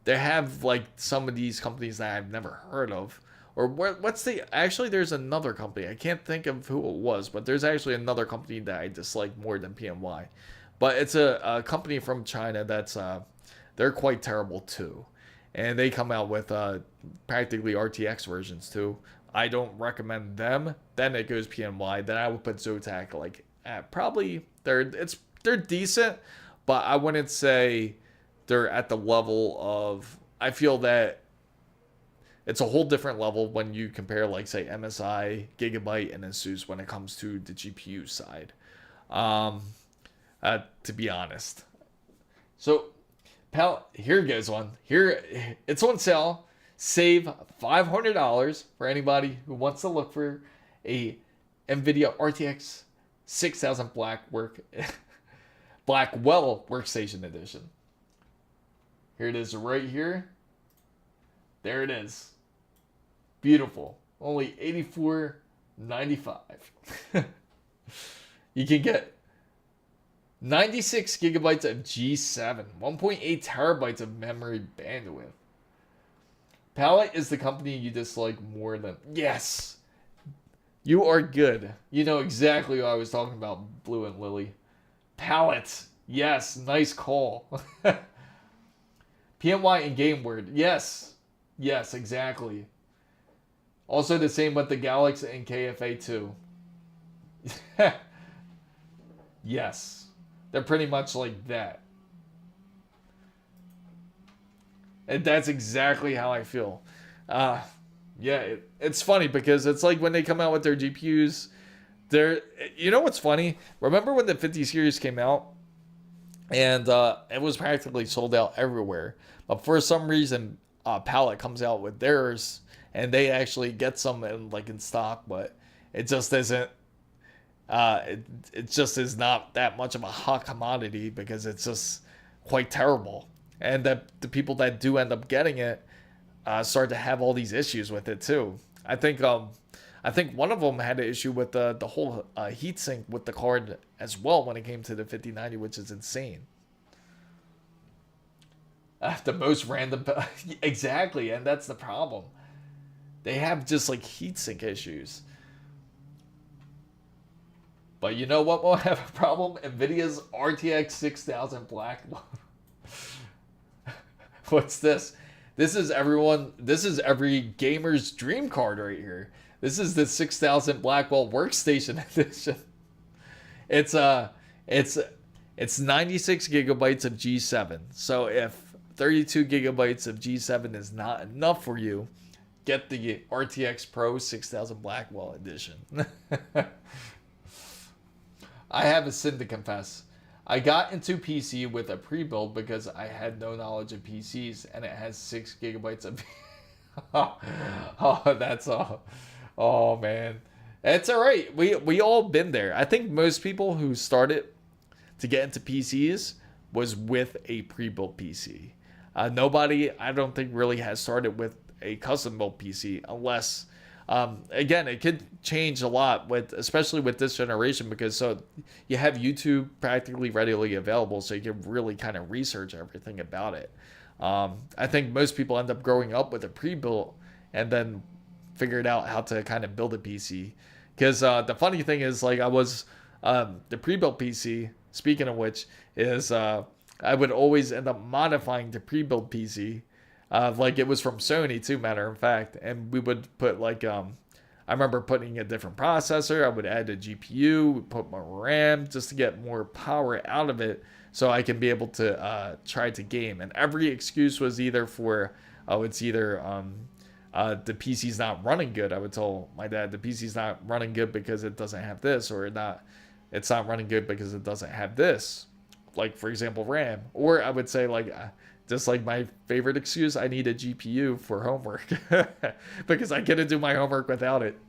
They have like some of these companies that I've never heard of. Or what's actually there's another company. I can't think of who it was, but there's actually another company that I dislike more than PNY. But it's a company from China that's they're quite terrible too. And they come out with practically RTX versions too. I don't recommend them. Then it goes PNY. Then I would put Zotac like at probably they're decent, but I wouldn't say they're at the level of. I feel that it's a whole different level when you compare like say MSI, Gigabyte, and ASUS when it comes to the GPU side. To be honest. So, pal, here goes one. Here, it's on sale. Save $500 for anybody who wants to look for a NVIDIA RTX 6000 Blackwell Workstation Edition. Here it is right here. There it is. Beautiful. Only $84.95. You can get 96 gigabytes of G7, 1.8 terabytes of memory bandwidth. Palette is the company you dislike more than... Yes! You are good. You know exactly what I was talking about, Blue and Lily. Palette. Yes, nice call. PNY and Game Word. Yes. Yes, exactly. Also the same with the Galaxy and KFA too. Yes. They're pretty much like that. And that's exactly how I feel. Yeah, it's funny because it's like when they come out with their GPUs, you know what's funny? Remember when the 50 series came out? And it was practically sold out everywhere. But for some reason, Palette comes out with theirs, and they actually get some in stock, but it just isn't. It just is not that much of a hot commodity because it's just quite terrible. And the people that do end up getting it start to have all these issues with it too. I think one of them had an issue with the whole heatsink with the card as well when it came to the 5090, which is insane. The most random... Exactly, and that's the problem. They have just like heatsink issues. But you know what won't have a problem? NVIDIA's RTX 6000 Blackwell. What's this? This is every gamer's dream card right here. This is the 6000 Blackwell Workstation Edition. It's 96 gigabytes of G7. So if 32 gigabytes of G7 is not enough for you, get the RTX Pro 6000 Blackwell Edition. I have a sin to confess. I got into PC with a pre-build because I had no knowledge of PCs, and it has 6 gigabytes of... Oh, that's all. Oh, man. It's all right. We all been there. I think most people who started to get into PCs was with a pre-built PC. Nobody, I don't think, really has started with a custom-built PC unless... again, it could change a lot especially with this generation because you have YouTube practically readily available, so you can really kind of research everything about it. I think most people end up growing up with a pre-built and then figured out how to kind of build a PC. Because the funny thing is, like, I was the pre-built PC, speaking of which, is I would always end up modifying the pre-built PC. Like it was from Sony too, matter of fact, and we would put like I remember putting a different processor. I would add a GPU, put more RAM just to get more power out of it, so I can be able to try to game. And every excuse was either for it's either the PC's not running good. I would tell my dad the PC's not running good because it doesn't have this, or it's not running good because it doesn't have this. Like for example, RAM. Or I would say like. Just like my favorite excuse, I need a GPU for homework because I couldn't do my homework without it.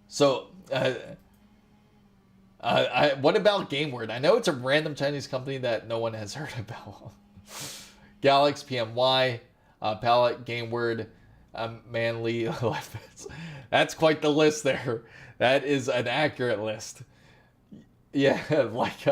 So, what about GameWord? I know it's a random Chinese company that no one has heard about. Galaxy, PNY, Palette, GameWord, Manly. That's quite the list there. That is an accurate list. Yeah, like...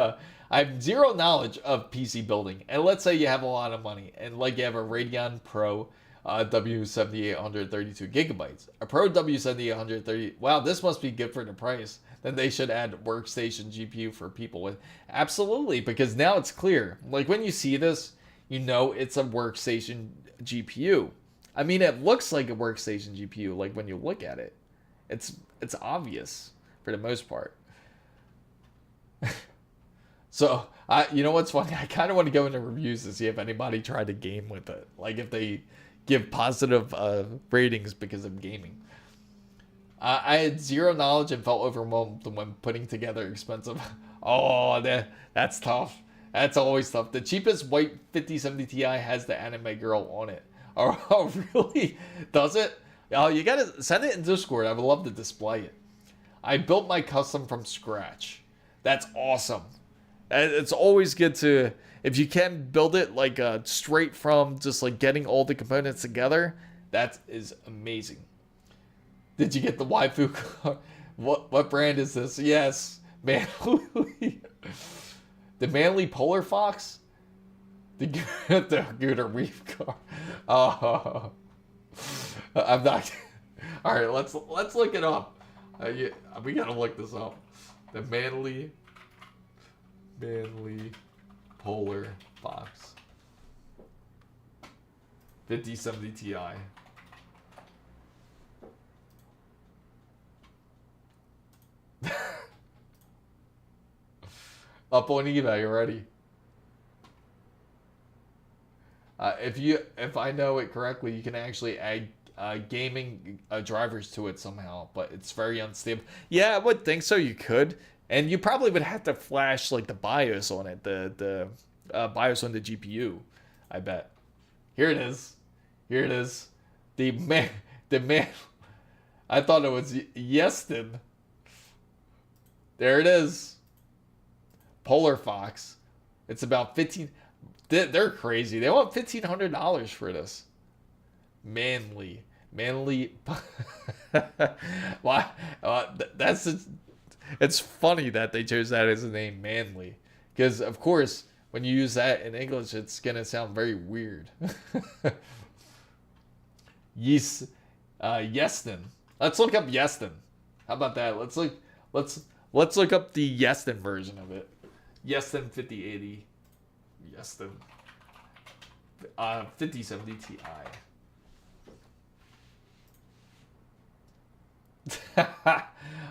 I have zero knowledge of PC building, and let's say you have a lot of money, and like you have a Radeon Pro W7800 32 gigabytes, a Pro W7830. Wow, this must be good for the price. Then they should add workstation GPU for people with. Absolutely, because now it's clear. Like when you see this, you know it's a workstation GPU. I mean, it looks like a workstation GPU. Like when you look at it, it's obvious for the most part. So, you know what's funny? I kind of want to go into reviews to see if anybody tried to game with it. Like, if they give positive ratings because of gaming. I had zero knowledge and felt overwhelmed when putting together expensive... Oh, that's tough. That's always tough. The cheapest white 5070 Ti has the anime girl on it. Oh, really? Does it? Oh, you gotta send it in Discord. I would love to display it. I built my custom from scratch. That's awesome. It's always good to, if you can build it like straight from just like getting all the components together, that is amazing. Did you get the waifu car? What brand is this? Yes, Manly. The Manly Polar Fox? The Gooder Reef car. Oh, I'm not. All right, let's look it up. Yeah, we gotta look this up. The Manly Polar Fox 5070 Ti. Up on eBay already. If I know it correctly, you can actually add gaming drivers to it somehow, but it's very unstable. Yeah, I would think so. You could, and you probably would have to flash like the BIOS on it, the BIOS on the GPU. I bet. Here it is. Here it is. The man. I thought it was Yeston. There it is. Polar Fox. It's about 15. They're crazy. They want $1,500 for this. Manly. Why? It's funny that they chose that as a name, Manly, because of course when you use that in English, it's gonna sound very weird. Yeston. Let's look up Yeston. How about that? Let's look up the Yeston version of it. Yeston 5080. Yeston 5070 Ti.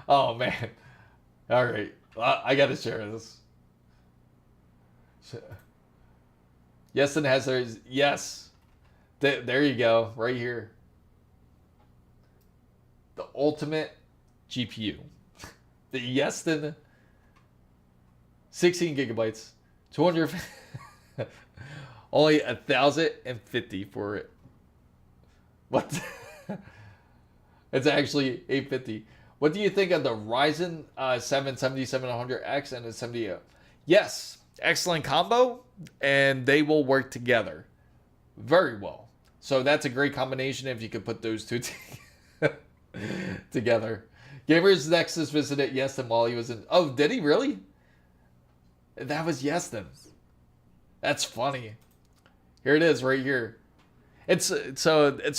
Oh man. All right. I gotta share this. Yeston has theirs. Yes. There you go. Right here. The ultimate GPU. The Yeston 16 gigabytes. 200. Only 1,050 for it. What? It's actually 850. What do you think of the Ryzen 7 7700X and the 70? Yes, excellent combo, and they will work together very well. So that's a great combination if you could put those two together. Gamers Nexus visited Yeston while he was in. Oh, did he really? That was Yeston. That's funny. Here it is, right here. It's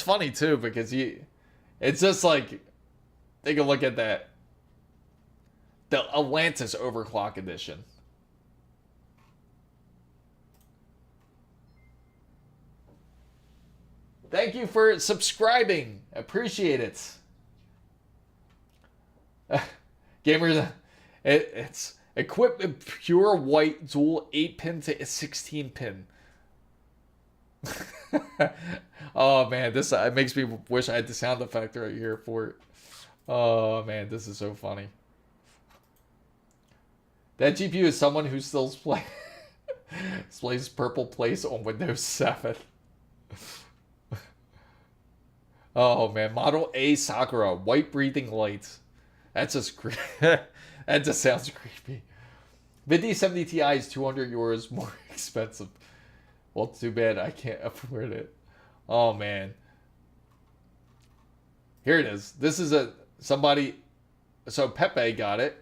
funny too because it's just like, take a look at that. The Atlantis Overclock Edition. Thank you for subscribing. Appreciate it. Gamers, it's equipped with pure white dual 8-pin to 16-pin. Oh man, this it makes me wish I had the sound effect right here for it. Oh man, this is so funny. That GPU is someone who still plays Purple Place on Windows 7. Oh man, Model A Sakura, white breathing lights. That's just that just sounds creepy. 5070 Ti is 200 euros more expensive. Well, too bad I can't afford it. Oh man. Here it is. This is somebody. So Pepe got it.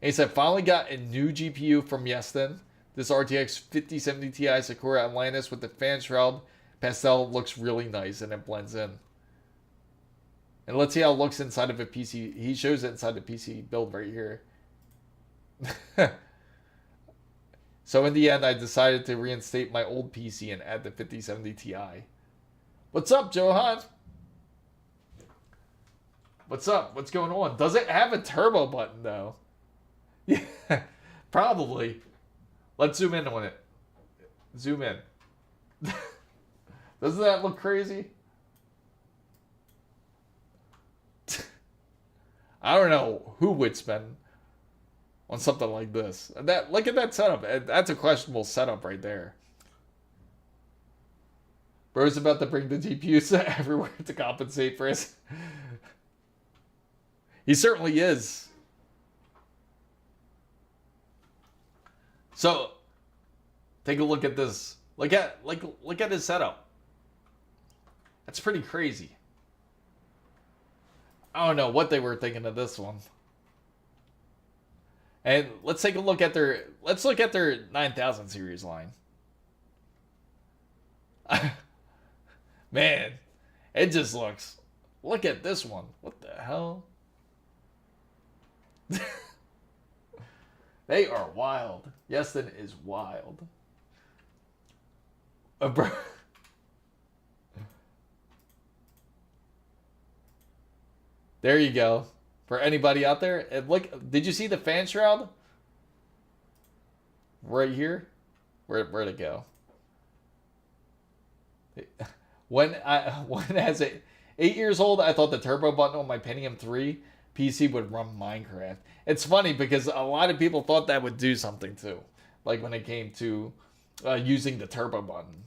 And he said, finally got a new GPU from Yeston. This RTX 5070 Ti Sakura Atlantis with the fan shroud pastel looks really nice and it blends in. And let's see how it looks inside of a PC. He shows it inside the PC build right here. So in the end, I decided to reinstate my old PC and add the 5070 Ti. What's up, Johan? What's up? What's going on? Does it have a turbo button, though? Yeah, probably. Let's zoom in on it. Zoom in. Doesn't that look crazy? I don't know who would spend on something like this. Look at that setup. That's a questionable setup right there. Bro's about to bring the GPUs everywhere to compensate for his. He certainly is. So, take a look at this. Look at his setup. That's pretty crazy. I don't know what they were thinking of this one. And let's take a look at their 9000 series line. Man, it just looks. Look at this one. What the hell? They are wild. Yeston is wild. Bro. There you go. For anybody out there, and look, did you see the fan shroud? Right here? Where'd it go? When as 8 years old, I thought the turbo button on my Pentium 3 PC would run Minecraft. It's funny because a lot of people thought that would do something too. Like when it came to using the turbo button.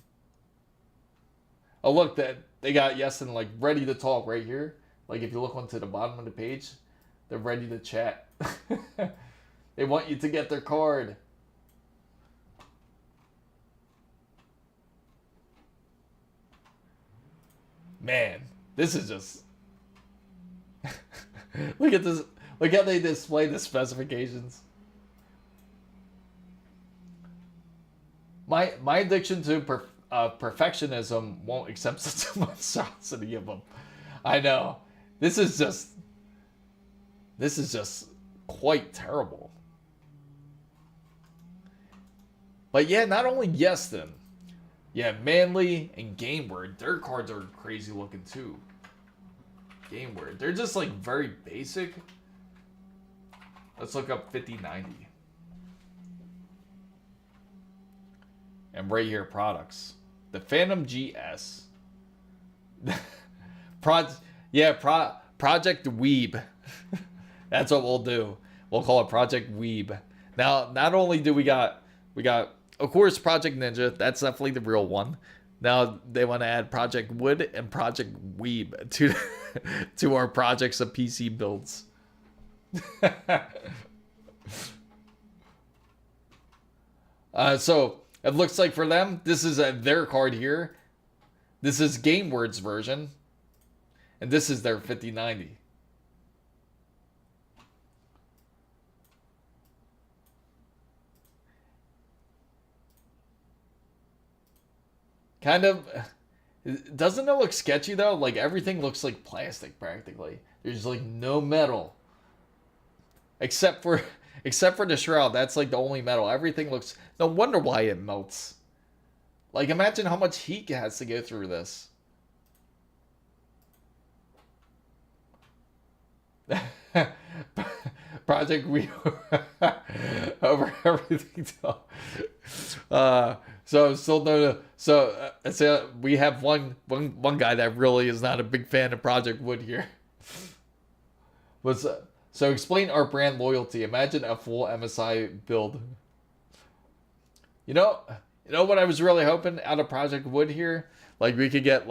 Oh look, that they got Yeston like ready to talk right here. Like if you look onto the bottom of the page, they're ready to chat. They want you to get their card. Man, this is just... Look at this. Look how they display the specifications. My addiction to perfectionism won't accept such a monstrosity of them. I know. This is just quite terrible. But yeah, not only Yeston. Yeah, Manly and GameWord, their cards are crazy looking too. GameWord, they're just like very basic. Let's look up 5090. And right here, products. The Phantom GS. Project Weeb. That's what we'll do. We'll call it Project Weeb. Now, not only do we got, of course, Project Ninja. That's definitely the real one. Now they want to add Project Wood and Project Weeb to our projects of PC builds. So it looks like for them, this is their card here. This is GameWord's version, and this is their 5090. Kind of, doesn't it look sketchy though? Like everything looks like plastic practically. There's like no metal. Except for the shroud. That's like the only metal. Everything looks, no wonder why it melts. Like imagine how much heat has to go through this. Project we over everything. So still no. So we have one guy that really is not a big fan of Project Wood here. So explain our brand loyalty. Imagine a full MSI build. You know what I was really hoping out of Project Wood here? Like we could get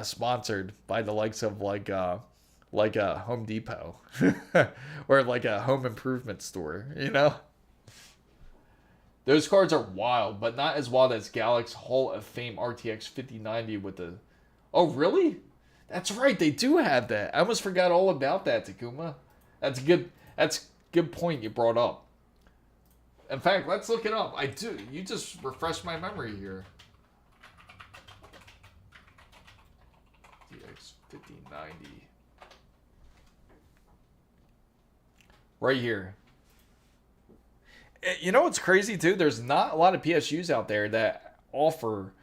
sponsored by the likes of like a Home Depot or like a home improvement store, you know? Those cards are wild, but not as wild as Galaxy Hall of Fame RTX 5090 with the... Oh, really? That's right, they do have that. I almost forgot all about that, Takuma. That's a good point you brought up. In fact, let's look it up. I do. You just refreshed my memory here. RTX 5090. Right here. You know what's crazy too? There's not a lot of PSUs out there that offer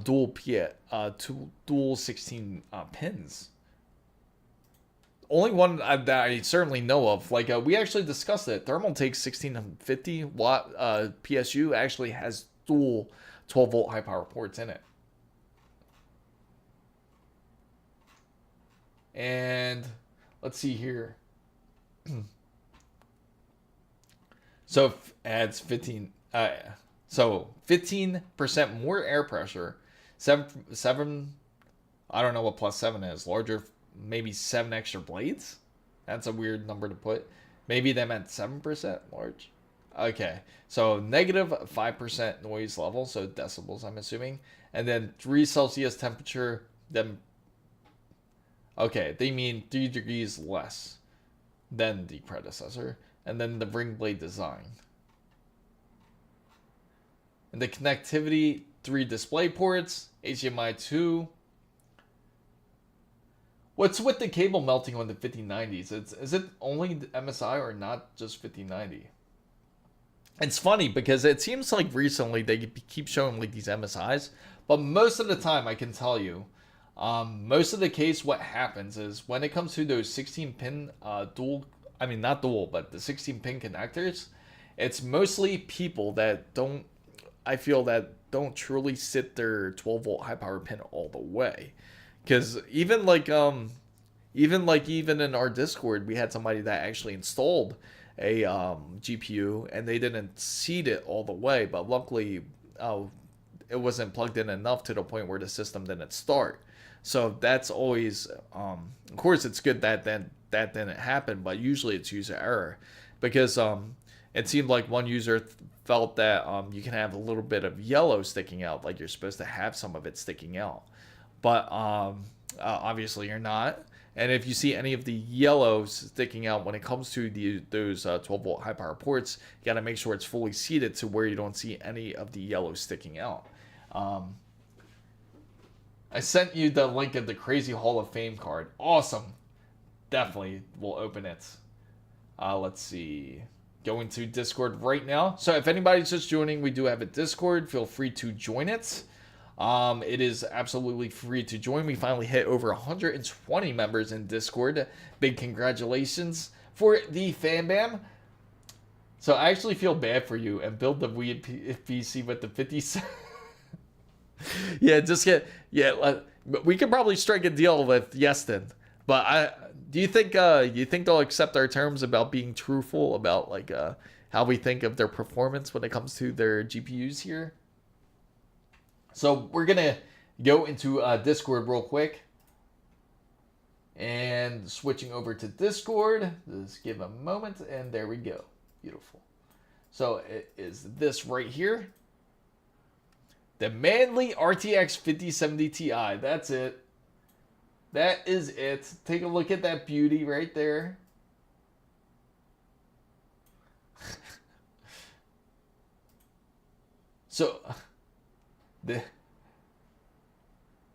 dual 16 pins. Only one that I certainly know of. Like we actually discussed it. Thermaltake's 1650 watt PSU actually has dual 12 volt high power ports in it. And let's see here. So it adds 15. So 15% more air pressure. Seven. I don't know what +7 is. Larger, maybe 7 extra blades. That's a weird number to put. Maybe they meant 7% large. Okay, so -5% noise level, so decibels, I'm assuming, and then 3 Celsius temperature. Then, okay, they mean 3 degrees less than the predecessor. And then the ring blade design. And the connectivity 3 display ports, HDMI 2. What's with the cable melting on the 5090s? Is it only the MSI or not just 5090? It's funny because it seems like recently they keep showing like these MSIs, but most of the time I can tell you, most of the case what happens is when it comes to those 16 pin dual, I mean not dual, but the 16 pin connectors, it's mostly people that don't, I feel that don't truly sit their 12 volt high power pin all the way. Because even in our Discord, we had somebody that actually installed a GPU and they didn't seed it all the way, but luckily it wasn't plugged in enough to the point where the system didn't start. So that's always, of course, it's good that that didn't happen, but usually it's user error because it seemed like one user felt that you can have a little bit of yellow sticking out, like you're supposed to have some of it sticking out. But obviously you're not. And if you see any of the yellows sticking out when it comes to those 12 volt high power ports, you got to make sure it's fully seated to where you don't see any of the yellows sticking out. I sent you the link of the Crazy Hall of Fame card. Awesome. Definitely will open it. Let's see. Going to Discord right now. So if anybody's just joining, we do have a Discord. Feel free to join it. It is absolutely free to join. We finally hit over 120 members in Discord. Big congratulations for the fan bam. So I actually feel bad for you and build the weird PC with the 57. Yeah, just get, yeah, we could probably strike a deal with Yeston. But do you think they'll accept our terms about being truthful about like how we think of their performance when it comes to their GPUs here? So we're gonna go into Discord real quick, and switching over to Discord. Just give a moment, and there we go. Beautiful. So it is this right here, the Manly RTX 5070 Ti. That's it. That is it. Take a look at that beauty right there. So,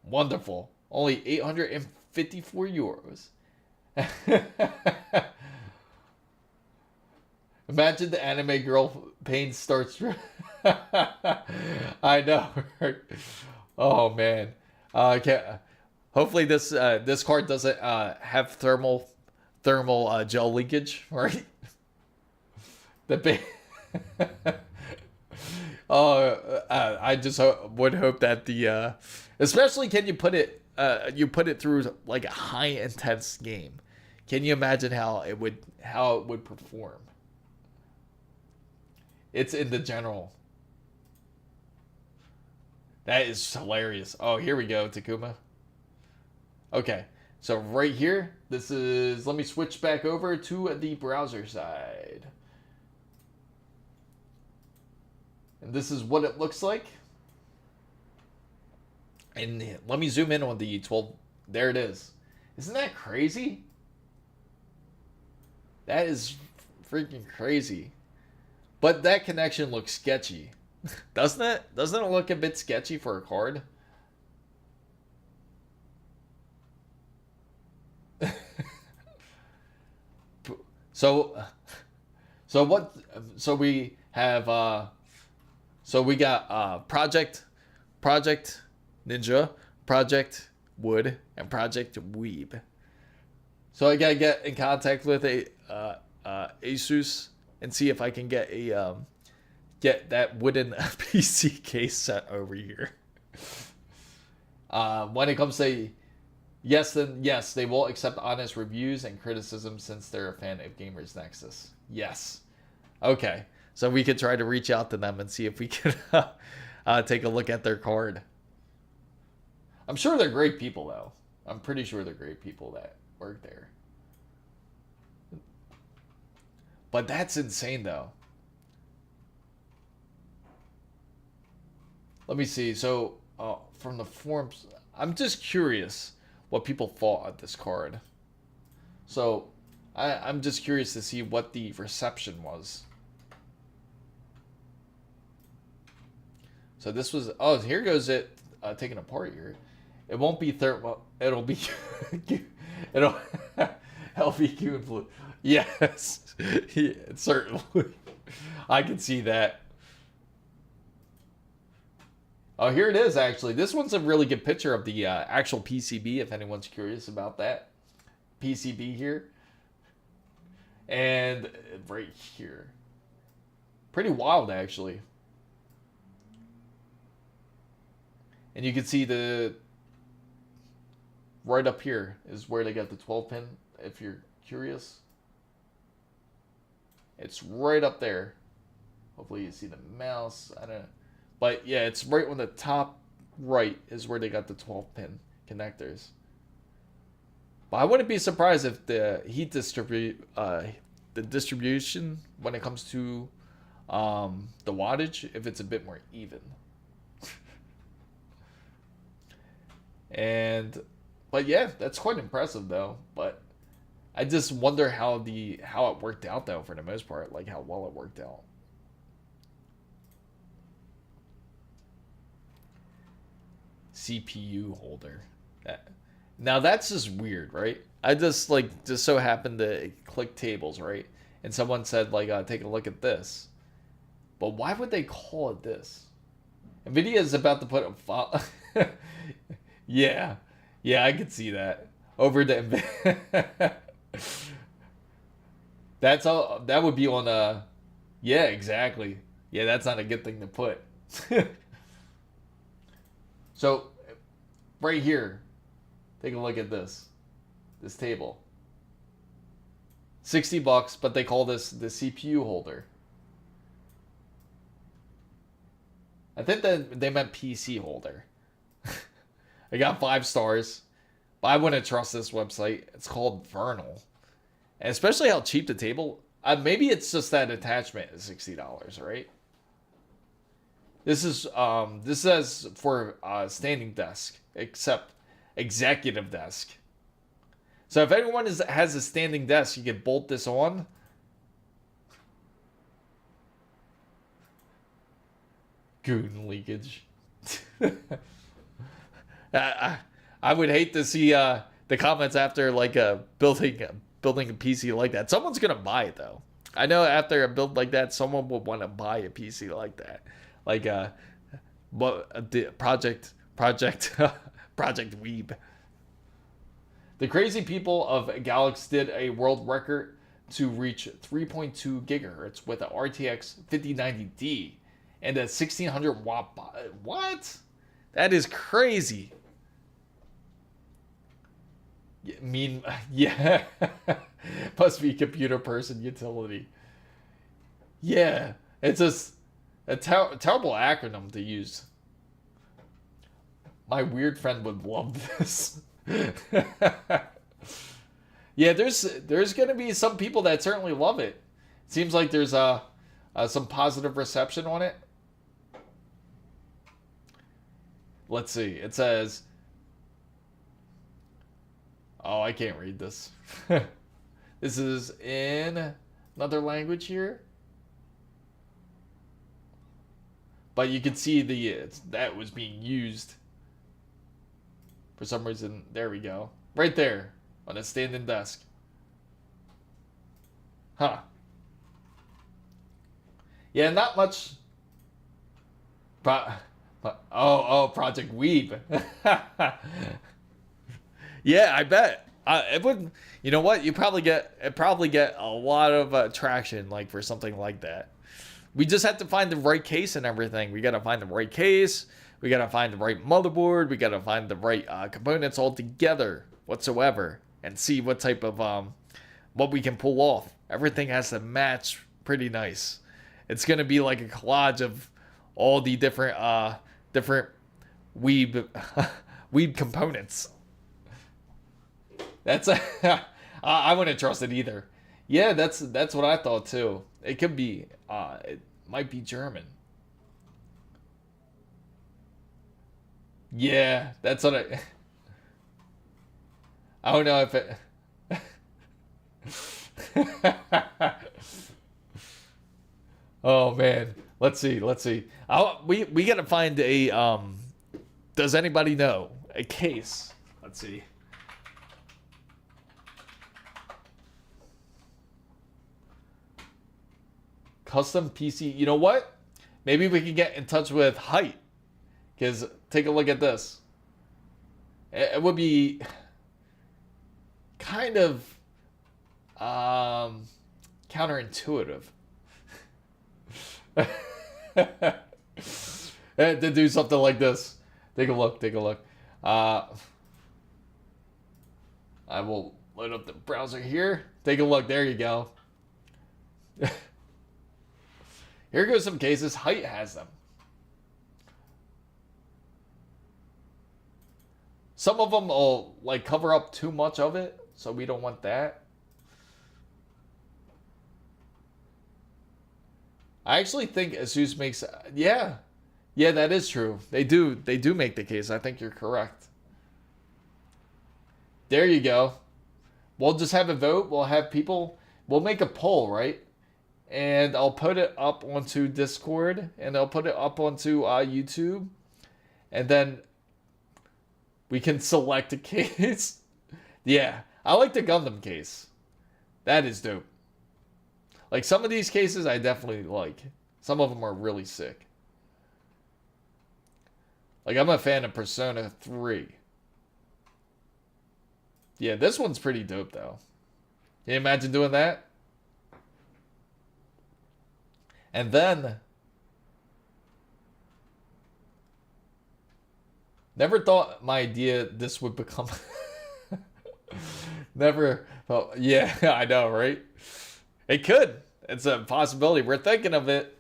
wonderful. Only 854 euros. Imagine the anime girl pain starts. I know. Oh man. Okay. Hopefully this card doesn't have thermal gel leakage, right? I just would hope that the especially can you put it through like a high intense game. Can you imagine how it would perform? It's in the general. That is hilarious. Oh, here we go, Takuma. Okay, so right here, this is, let me switch back over to the browser side. And this is what it looks like. And let me zoom in on the 12. There it is. Isn't that crazy? That is freaking crazy. But that connection looks sketchy. Doesn't it? Doesn't it look a bit sketchy for a card? So we have so we got Project Ninja, Project Wood, and Project Weeb. So I gotta get in contact with ASUS and see if I can get that wooden PC case set over here. When it comes to yes, then yes, they will accept honest reviews and criticism since they're a fan of Gamers Nexus. Yes. Okay. So we could try to reach out to them and see if we can take a look at their card. I'm sure they're great people, though. I'm pretty sure they're great people that work there. But that's insane, though. Let me see. So, from the forums, I'm just curious what people thought of this card. So, I'm just curious to see what the reception was. So this was, oh, here goes it taken apart here. It won't be thermal, it'll be, it'll, LVQ and fluid. Yes, yeah, certainly. I can see that. Oh, here it is, actually. This one's a really good picture of the actual PCB, if anyone's curious about that. PCB here. And right here. Pretty wild, actually. And you can see the... right up here is where they got the 12 pin, if you're curious. It's right up there. Hopefully you see the mouse. I don't know. But yeah, it's right on the top right is where they got the 12 pin connectors. But I wouldn't be surprised if the heat distribution when it comes to the wattage, if it's a bit more even. But yeah, that's quite impressive though. But I just wonder how it worked out though, for the most part, like how well it worked out. CPU holder. Now that's just weird, right? I just so happened to click tables, right? And someone said take a look at this. But why would they call it this? NVIDIA is about to put a file. Yeah, I could see that over the. That's all. That would be on a. Yeah, exactly. Yeah, that's not a good thing to put. So, right here, take a look at this table. $60, but they call this the CPU holder. I think that they meant PC holder. I got 5 stars, but I wouldn't trust this website. It's called Vernal, and especially how cheap the table. Maybe it's just that attachment is $60, right? This says for standing desk, except executive desk. So if anyone has a standing desk, you can bolt this on. Goon leakage. I would hate to see the comments after building a PC like that. Someone's gonna buy it though. I know after a build like that, someone would want to buy a PC like that. Project Weeb. The crazy people of Galaxy did a world record to reach 3.2 gigahertz with an RTX 5090D and a 1600 watt. What? That is crazy. Yeah. Must be computer person utility. Yeah, it's just a terrible acronym to use. My weird friend would love this. Yeah, there's gonna be some people that certainly love it. It seems like there's some positive reception on it. Let's see. It says, oh, I can't read this. This is in another language here. But you can see that was being used. For some reason, there we go. Right there on a standing desk. Huh. Yeah, not much. Project Weeb. Yeah, I bet. It would. You know what? It'd probably get a lot of traction for something like that. We just have to find the right case and everything. We got to find the right case. We got to find the right motherboard. We got to find the right components all together whatsoever and see what type of what we can pull off. Everything has to match pretty nice. It's going to be like a collage of all the different weeb components. That's I wouldn't trust it either. Yeah, that's what I thought too. It could be it might be German. Yeah, that's what I don't know if it Oh man. Let's see. Let's see. We gotta find a does anybody know a case? Let's see. Custom PC. You know what? Maybe we can get in touch with Height. Because take a look at this. It would be kind of counterintuitive to do something like this. Take a look. Take a look. I will load up the browser here. Take a look. There you go. Here goes some cases. Height has them. Some of them will like cover up too much of it, so we don't want that. I actually think ASUS makes, yeah, that is true. They do make the case. I think you're correct. There you go. We'll just have a vote. We'll have people. We'll make a poll, right? And I'll put it up onto Discord, and I'll put it up onto YouTube, and then we can select a case. Yeah, I like the Gundam case. That is dope. Like, some of these cases I definitely like. Some of them are really sick. Like, I'm a fan of Persona 3. Yeah, this one's pretty dope, though. Can you imagine doing that? And then, never thought my idea this would become. Never. Oh, yeah, I know, right? It could. It's a possibility. We're thinking of it.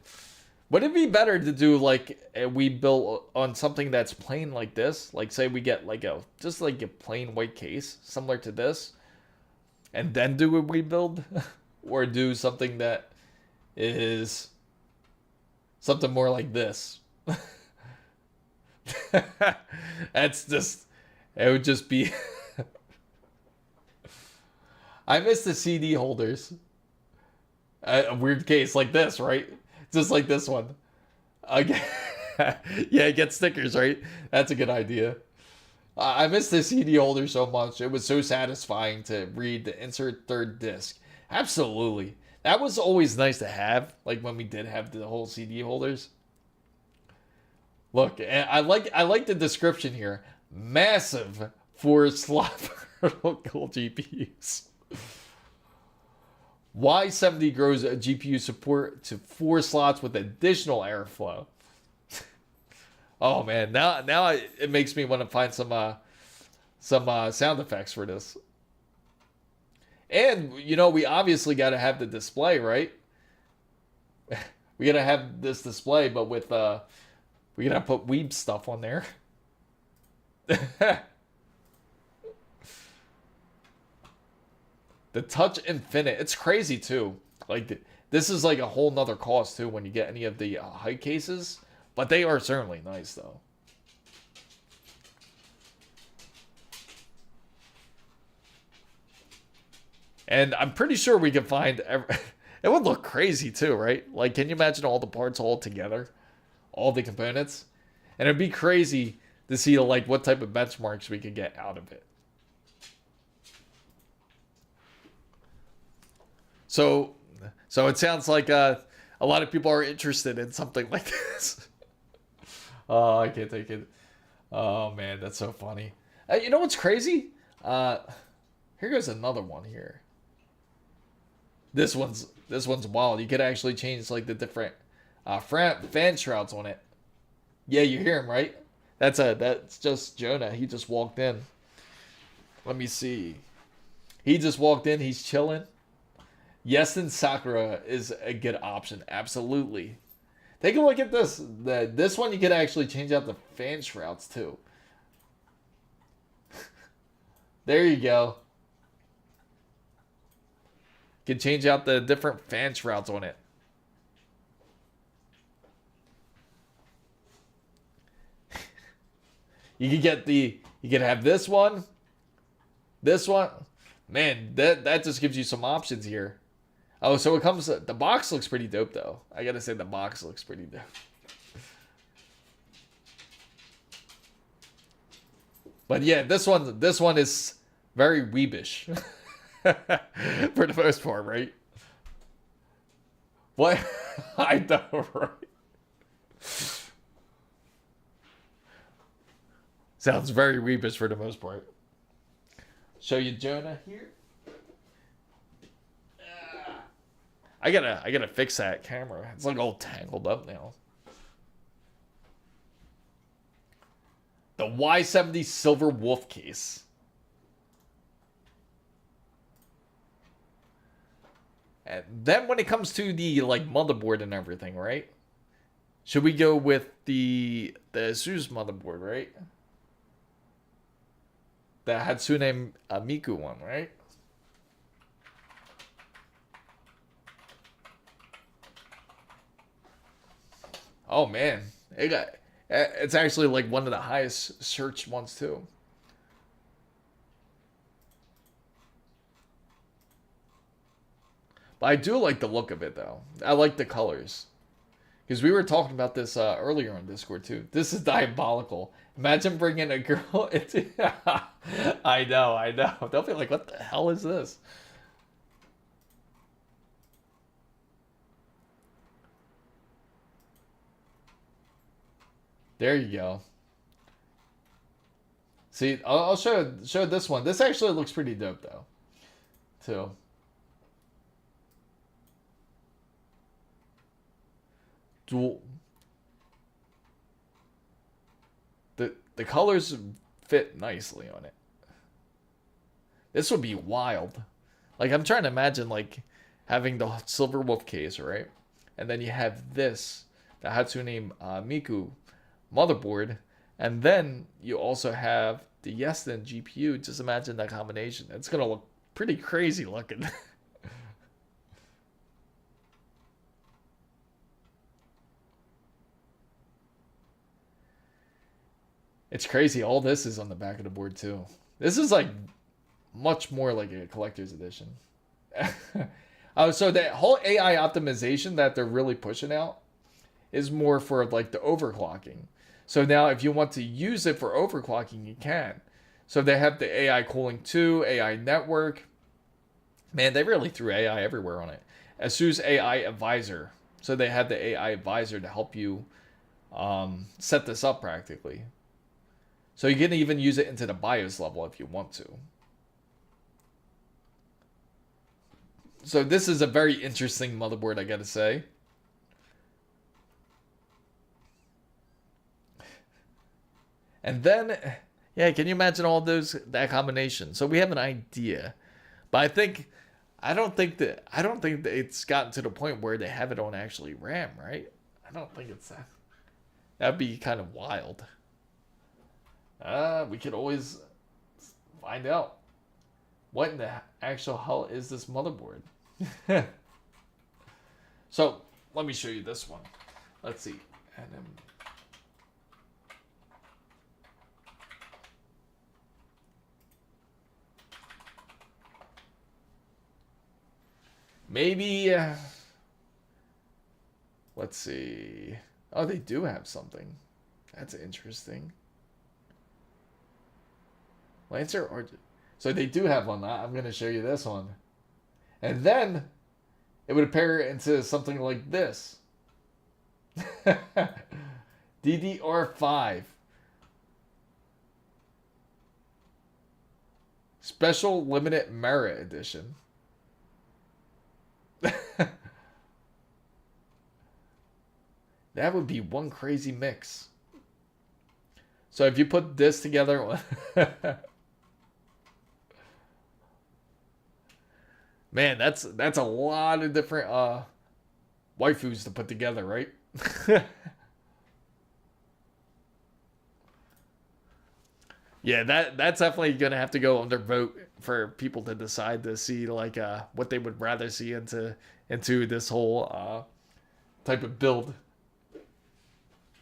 Would it be better to do like we build on something that's plain like this? Like, say we get like just like a plain white case similar to this, and then do a rebuild, or do something that is something more like this. That's just, it would just be. I miss the CD holders. A weird case like this, right? Just like this one. Okay. Yeah, get stickers, right? That's a good idea. I miss the CD holder so much. It was so satisfying to read the insert third disc. Absolutely. That was always nice to have, like when we did have the whole CD holders. Look, I like the description here. Massive 4-slot vertical GPUs. Y70 grows a GPU support to 4 slots with additional airflow. Oh man, now it makes me want to find some sound effects for this. And you know, we obviously got to have the display, right? We got to have this display, but with we got to put weeb stuff on there. The Touch Infinite, it's crazy too. Like, this is like a whole nother cost too when you get any of the high cases, but they are certainly nice though. And I'm pretty sure we can find it would look crazy too, right? Like, can you imagine all the parts all together, all the components? And it'd be crazy to see like what type of benchmarks we could get out of it. So it sounds like a lot of people are interested in something like this. Oh, I can't take it. Oh man, that's so funny. You know what's crazy? Here goes another one here. This one's wild. You could actually change like the different fan shrouds on it. Yeah, you hear him, right? That's just Jonah. He just walked in. Let me see. He just walked in. He's chilling. Yes, and Sakura is a good option. Absolutely. Take a look at this. This one you could actually change out the fan shrouds too. There you go. You can change out the different fan shrouds on it. You could have this one. This one. Man, that just gives you some options here. Oh, so it comes. The box looks pretty dope, though. I gotta say, the box looks pretty dope. But yeah, this one is very weebish for the most part, right? What? I know, right? Sounds very weebish for the most part. Show you Jonah here. I gotta fix that camera. It's like all tangled up now. The Y70 Silver Wolf case. And then when it comes to the like motherboard and everything, right? Should we go with the ASUS motherboard, right? The Hatsune Miku one, right? Oh man, it's actually like one of the highest searched ones too. But I do like the look of it though. I like the colors. Because we were talking about this earlier on Discord too. This is diabolical. Imagine bringing a girl into... I know. They'll be like, what the hell is this? There you go. See, I'll show this one. This actually looks pretty dope though, too. Dual. The colors fit nicely on it. This would be wild. Like I'm trying to imagine like having the Silver Wolf case, right? And then you have this, the Hatsune Miku motherboard, and then you also have the Yeston GPU. Just imagine that combination. It's gonna look pretty crazy looking. It's crazy. All this is on the back of the board too. This is like much more like a collector's edition. Oh, so the whole AI optimization that they're really pushing out is more for like the overclocking. So now if you want to use it for overclocking, you can. So they have the AI cooling 2, AI network. Man, they really threw AI everywhere on it. ASUS AI advisor. So they have the AI advisor to help you set this up practically. So you can even use it into the BIOS level if you want to. So this is a very interesting motherboard, I gotta say. And then, yeah, can you imagine all that combination? So we have an idea, but I don't think that it's gotten to the point where they have it on actually RAM, right? I don't think it's that. That'd be kind of wild. We could always find out. What in the actual hell is this motherboard? So, let me show you this one. Let's see. And then... maybe... let's see. Oh, they do have something. That's interesting. Lancer or... so they do have one. I'm going to show you this one. And then it would appear into something like this. DDR5. Special Limited Merit Edition. That would be one crazy mix. So if you put this together... man, that's a lot of different waifus to put together, right? Yeah, that's definitely gonna have to go under vote for people to decide to see like what they would rather see into this whole type of build.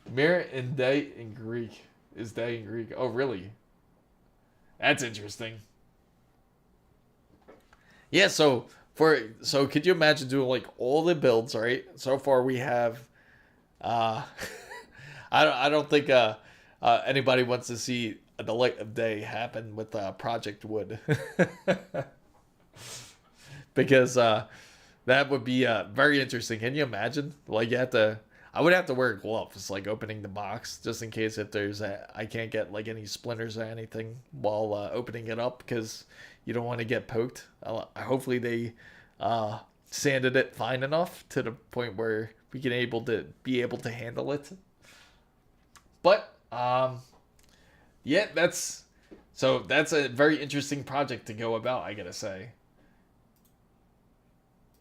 Merit and day in Greek is day in Greek. Oh, really? That's interesting. Yeah, so So could you imagine doing like all the builds, right? So far we have uh I don't think anybody wants to see the light of day happen with Project Wood. Because that would be very interesting. Can you imagine? Like I would have to wear gloves, like opening the box, just in case if I can't get like any splinters or anything while opening it up, because you don't want to get poked. Hopefully they sanded it fine enough to the point where we can be able to handle it. But yeah, that's a very interesting project to go about, I gotta say.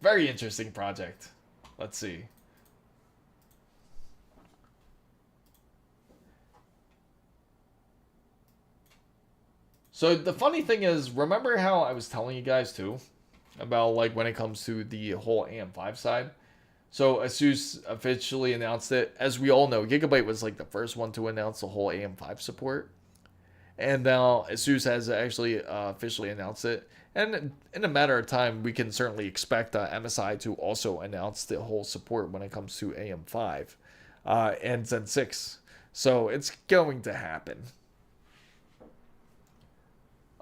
Very interesting project. Let's see. So the funny thing is, remember how I was telling you guys too about like when it comes to the whole AM5 side? So ASUS officially announced it. As we all know, Gigabyte was like the first one to announce the whole AM5 support. And now ASUS has actually officially announced it. And in a matter of time, we can certainly expect MSI to also announce the whole support when it comes to AM5 and Zen 6. So it's going to happen.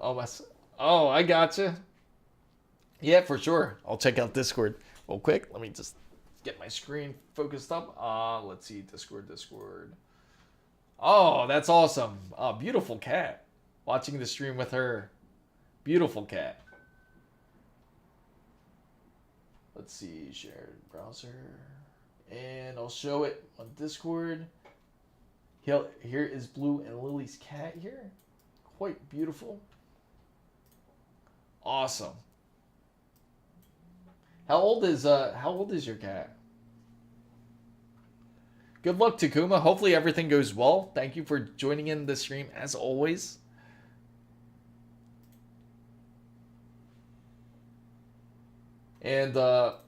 Oh, I gotcha. Yeah, for sure. I'll check out Discord real quick. Let me just get my screen focused up. Let's see, Discord. Oh, that's awesome. Oh, beautiful cat. Watching the stream with her. Beautiful cat. Let's see, shared browser. And I'll show it on Discord. Here is Blue and Lily's cat here. Quite beautiful. Awesome. How old is your cat? Good luck, Takuma. Hopefully everything goes well. Thank you for joining in the stream as always. And I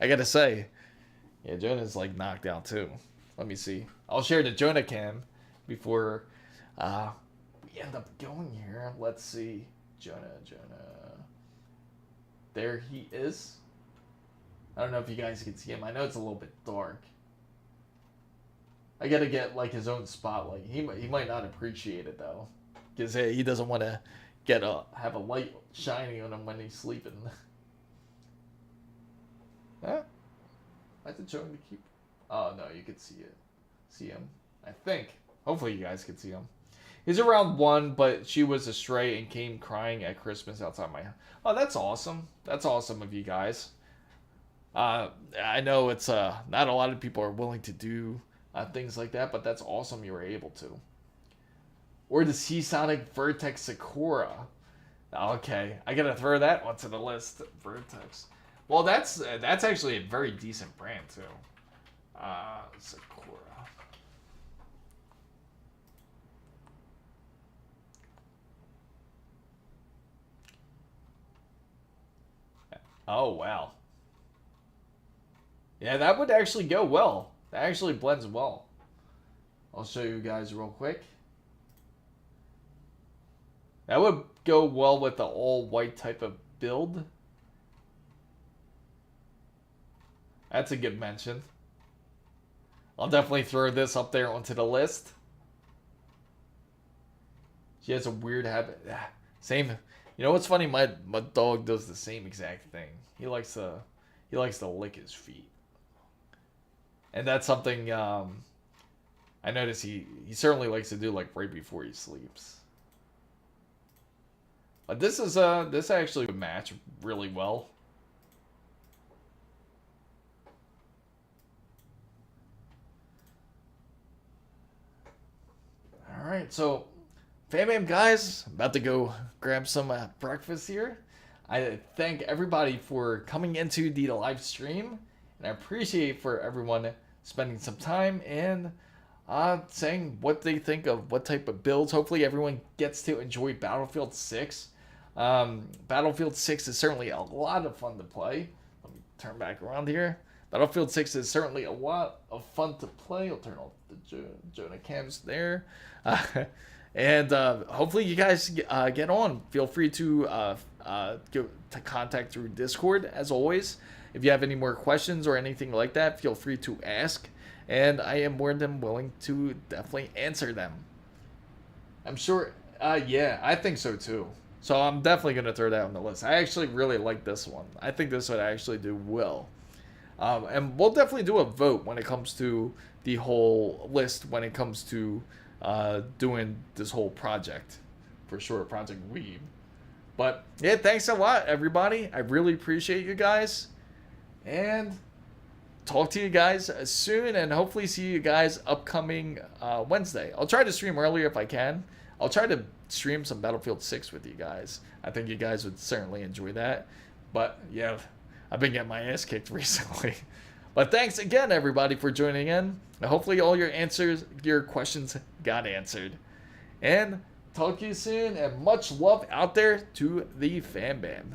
gotta say, yeah, Jonah's like knocked out too. Let me see. I'll share the Jonah cam before we end up going here. Let's see. Jonah. There he is. I don't know if you guys can see him. I know it's a little bit dark. I gotta get like his own spotlight. He might not appreciate it though, because he doesn't want to have a light shining on him when he's sleeping. Huh? I have to show him to keep. Oh no, you could see him. I think. Hopefully you guys can see him. He's around 1, but she was a stray and came crying at Christmas outside my house. Oh, that's awesome. That's awesome of you guys. I know it's not a lot of people are willing to do things like that, but that's awesome you were able to. Or the Seasonic Vertex Sakura. Okay, I gotta throw that onto the list. Vertex. Well, that's actually a very decent brand too. Sakura. Oh, wow. Yeah, that would actually go well. That actually blends well. I'll show you guys real quick. That would go well with the all-white type of build. That's a good mention. I'll definitely throw this up there onto the list. She has a weird habit. Same. You know what's funny? My dog does the same exact thing. He likes to lick his feet, and that's something I notice he certainly likes to do like right before he sleeps. But this actually would match really well. All right, so. Fam guys, about to go grab some breakfast here. I thank everybody for coming into the live stream, and I appreciate for everyone spending some time and saying what they think of what type of builds. Hopefully everyone gets to enjoy Battlefield 6. Battlefield 6 is certainly a lot of fun to play. Let me turn back around here. Battlefield 6 is certainly a lot of fun to play. I'll turn off the Jonah cams there. And hopefully you guys get on. Feel free to to contact through Discord, as always. If you have any more questions or anything like that, feel free to ask, and I am more than willing to definitely answer them. I'm sure, yeah, I think so too. So I'm definitely going to throw that on the list. I actually really like this one. I think this would actually do well. And we'll definitely do a vote when it comes to the whole list, when it comes to doing this whole project. For sure, Project Weeb. But yeah, thanks a lot, everybody. I really appreciate you guys. And talk to you guys soon, and hopefully see you guys upcoming Wednesday. I'll try to stream earlier if I can. I'll try to stream some Battlefield 6 with you guys. I think you guys would certainly enjoy that. But yeah, I've been getting my ass kicked recently. But thanks again, everybody, for joining in. Hopefully all your questions got answered. And talk to you soon, and much love out there to the fan band.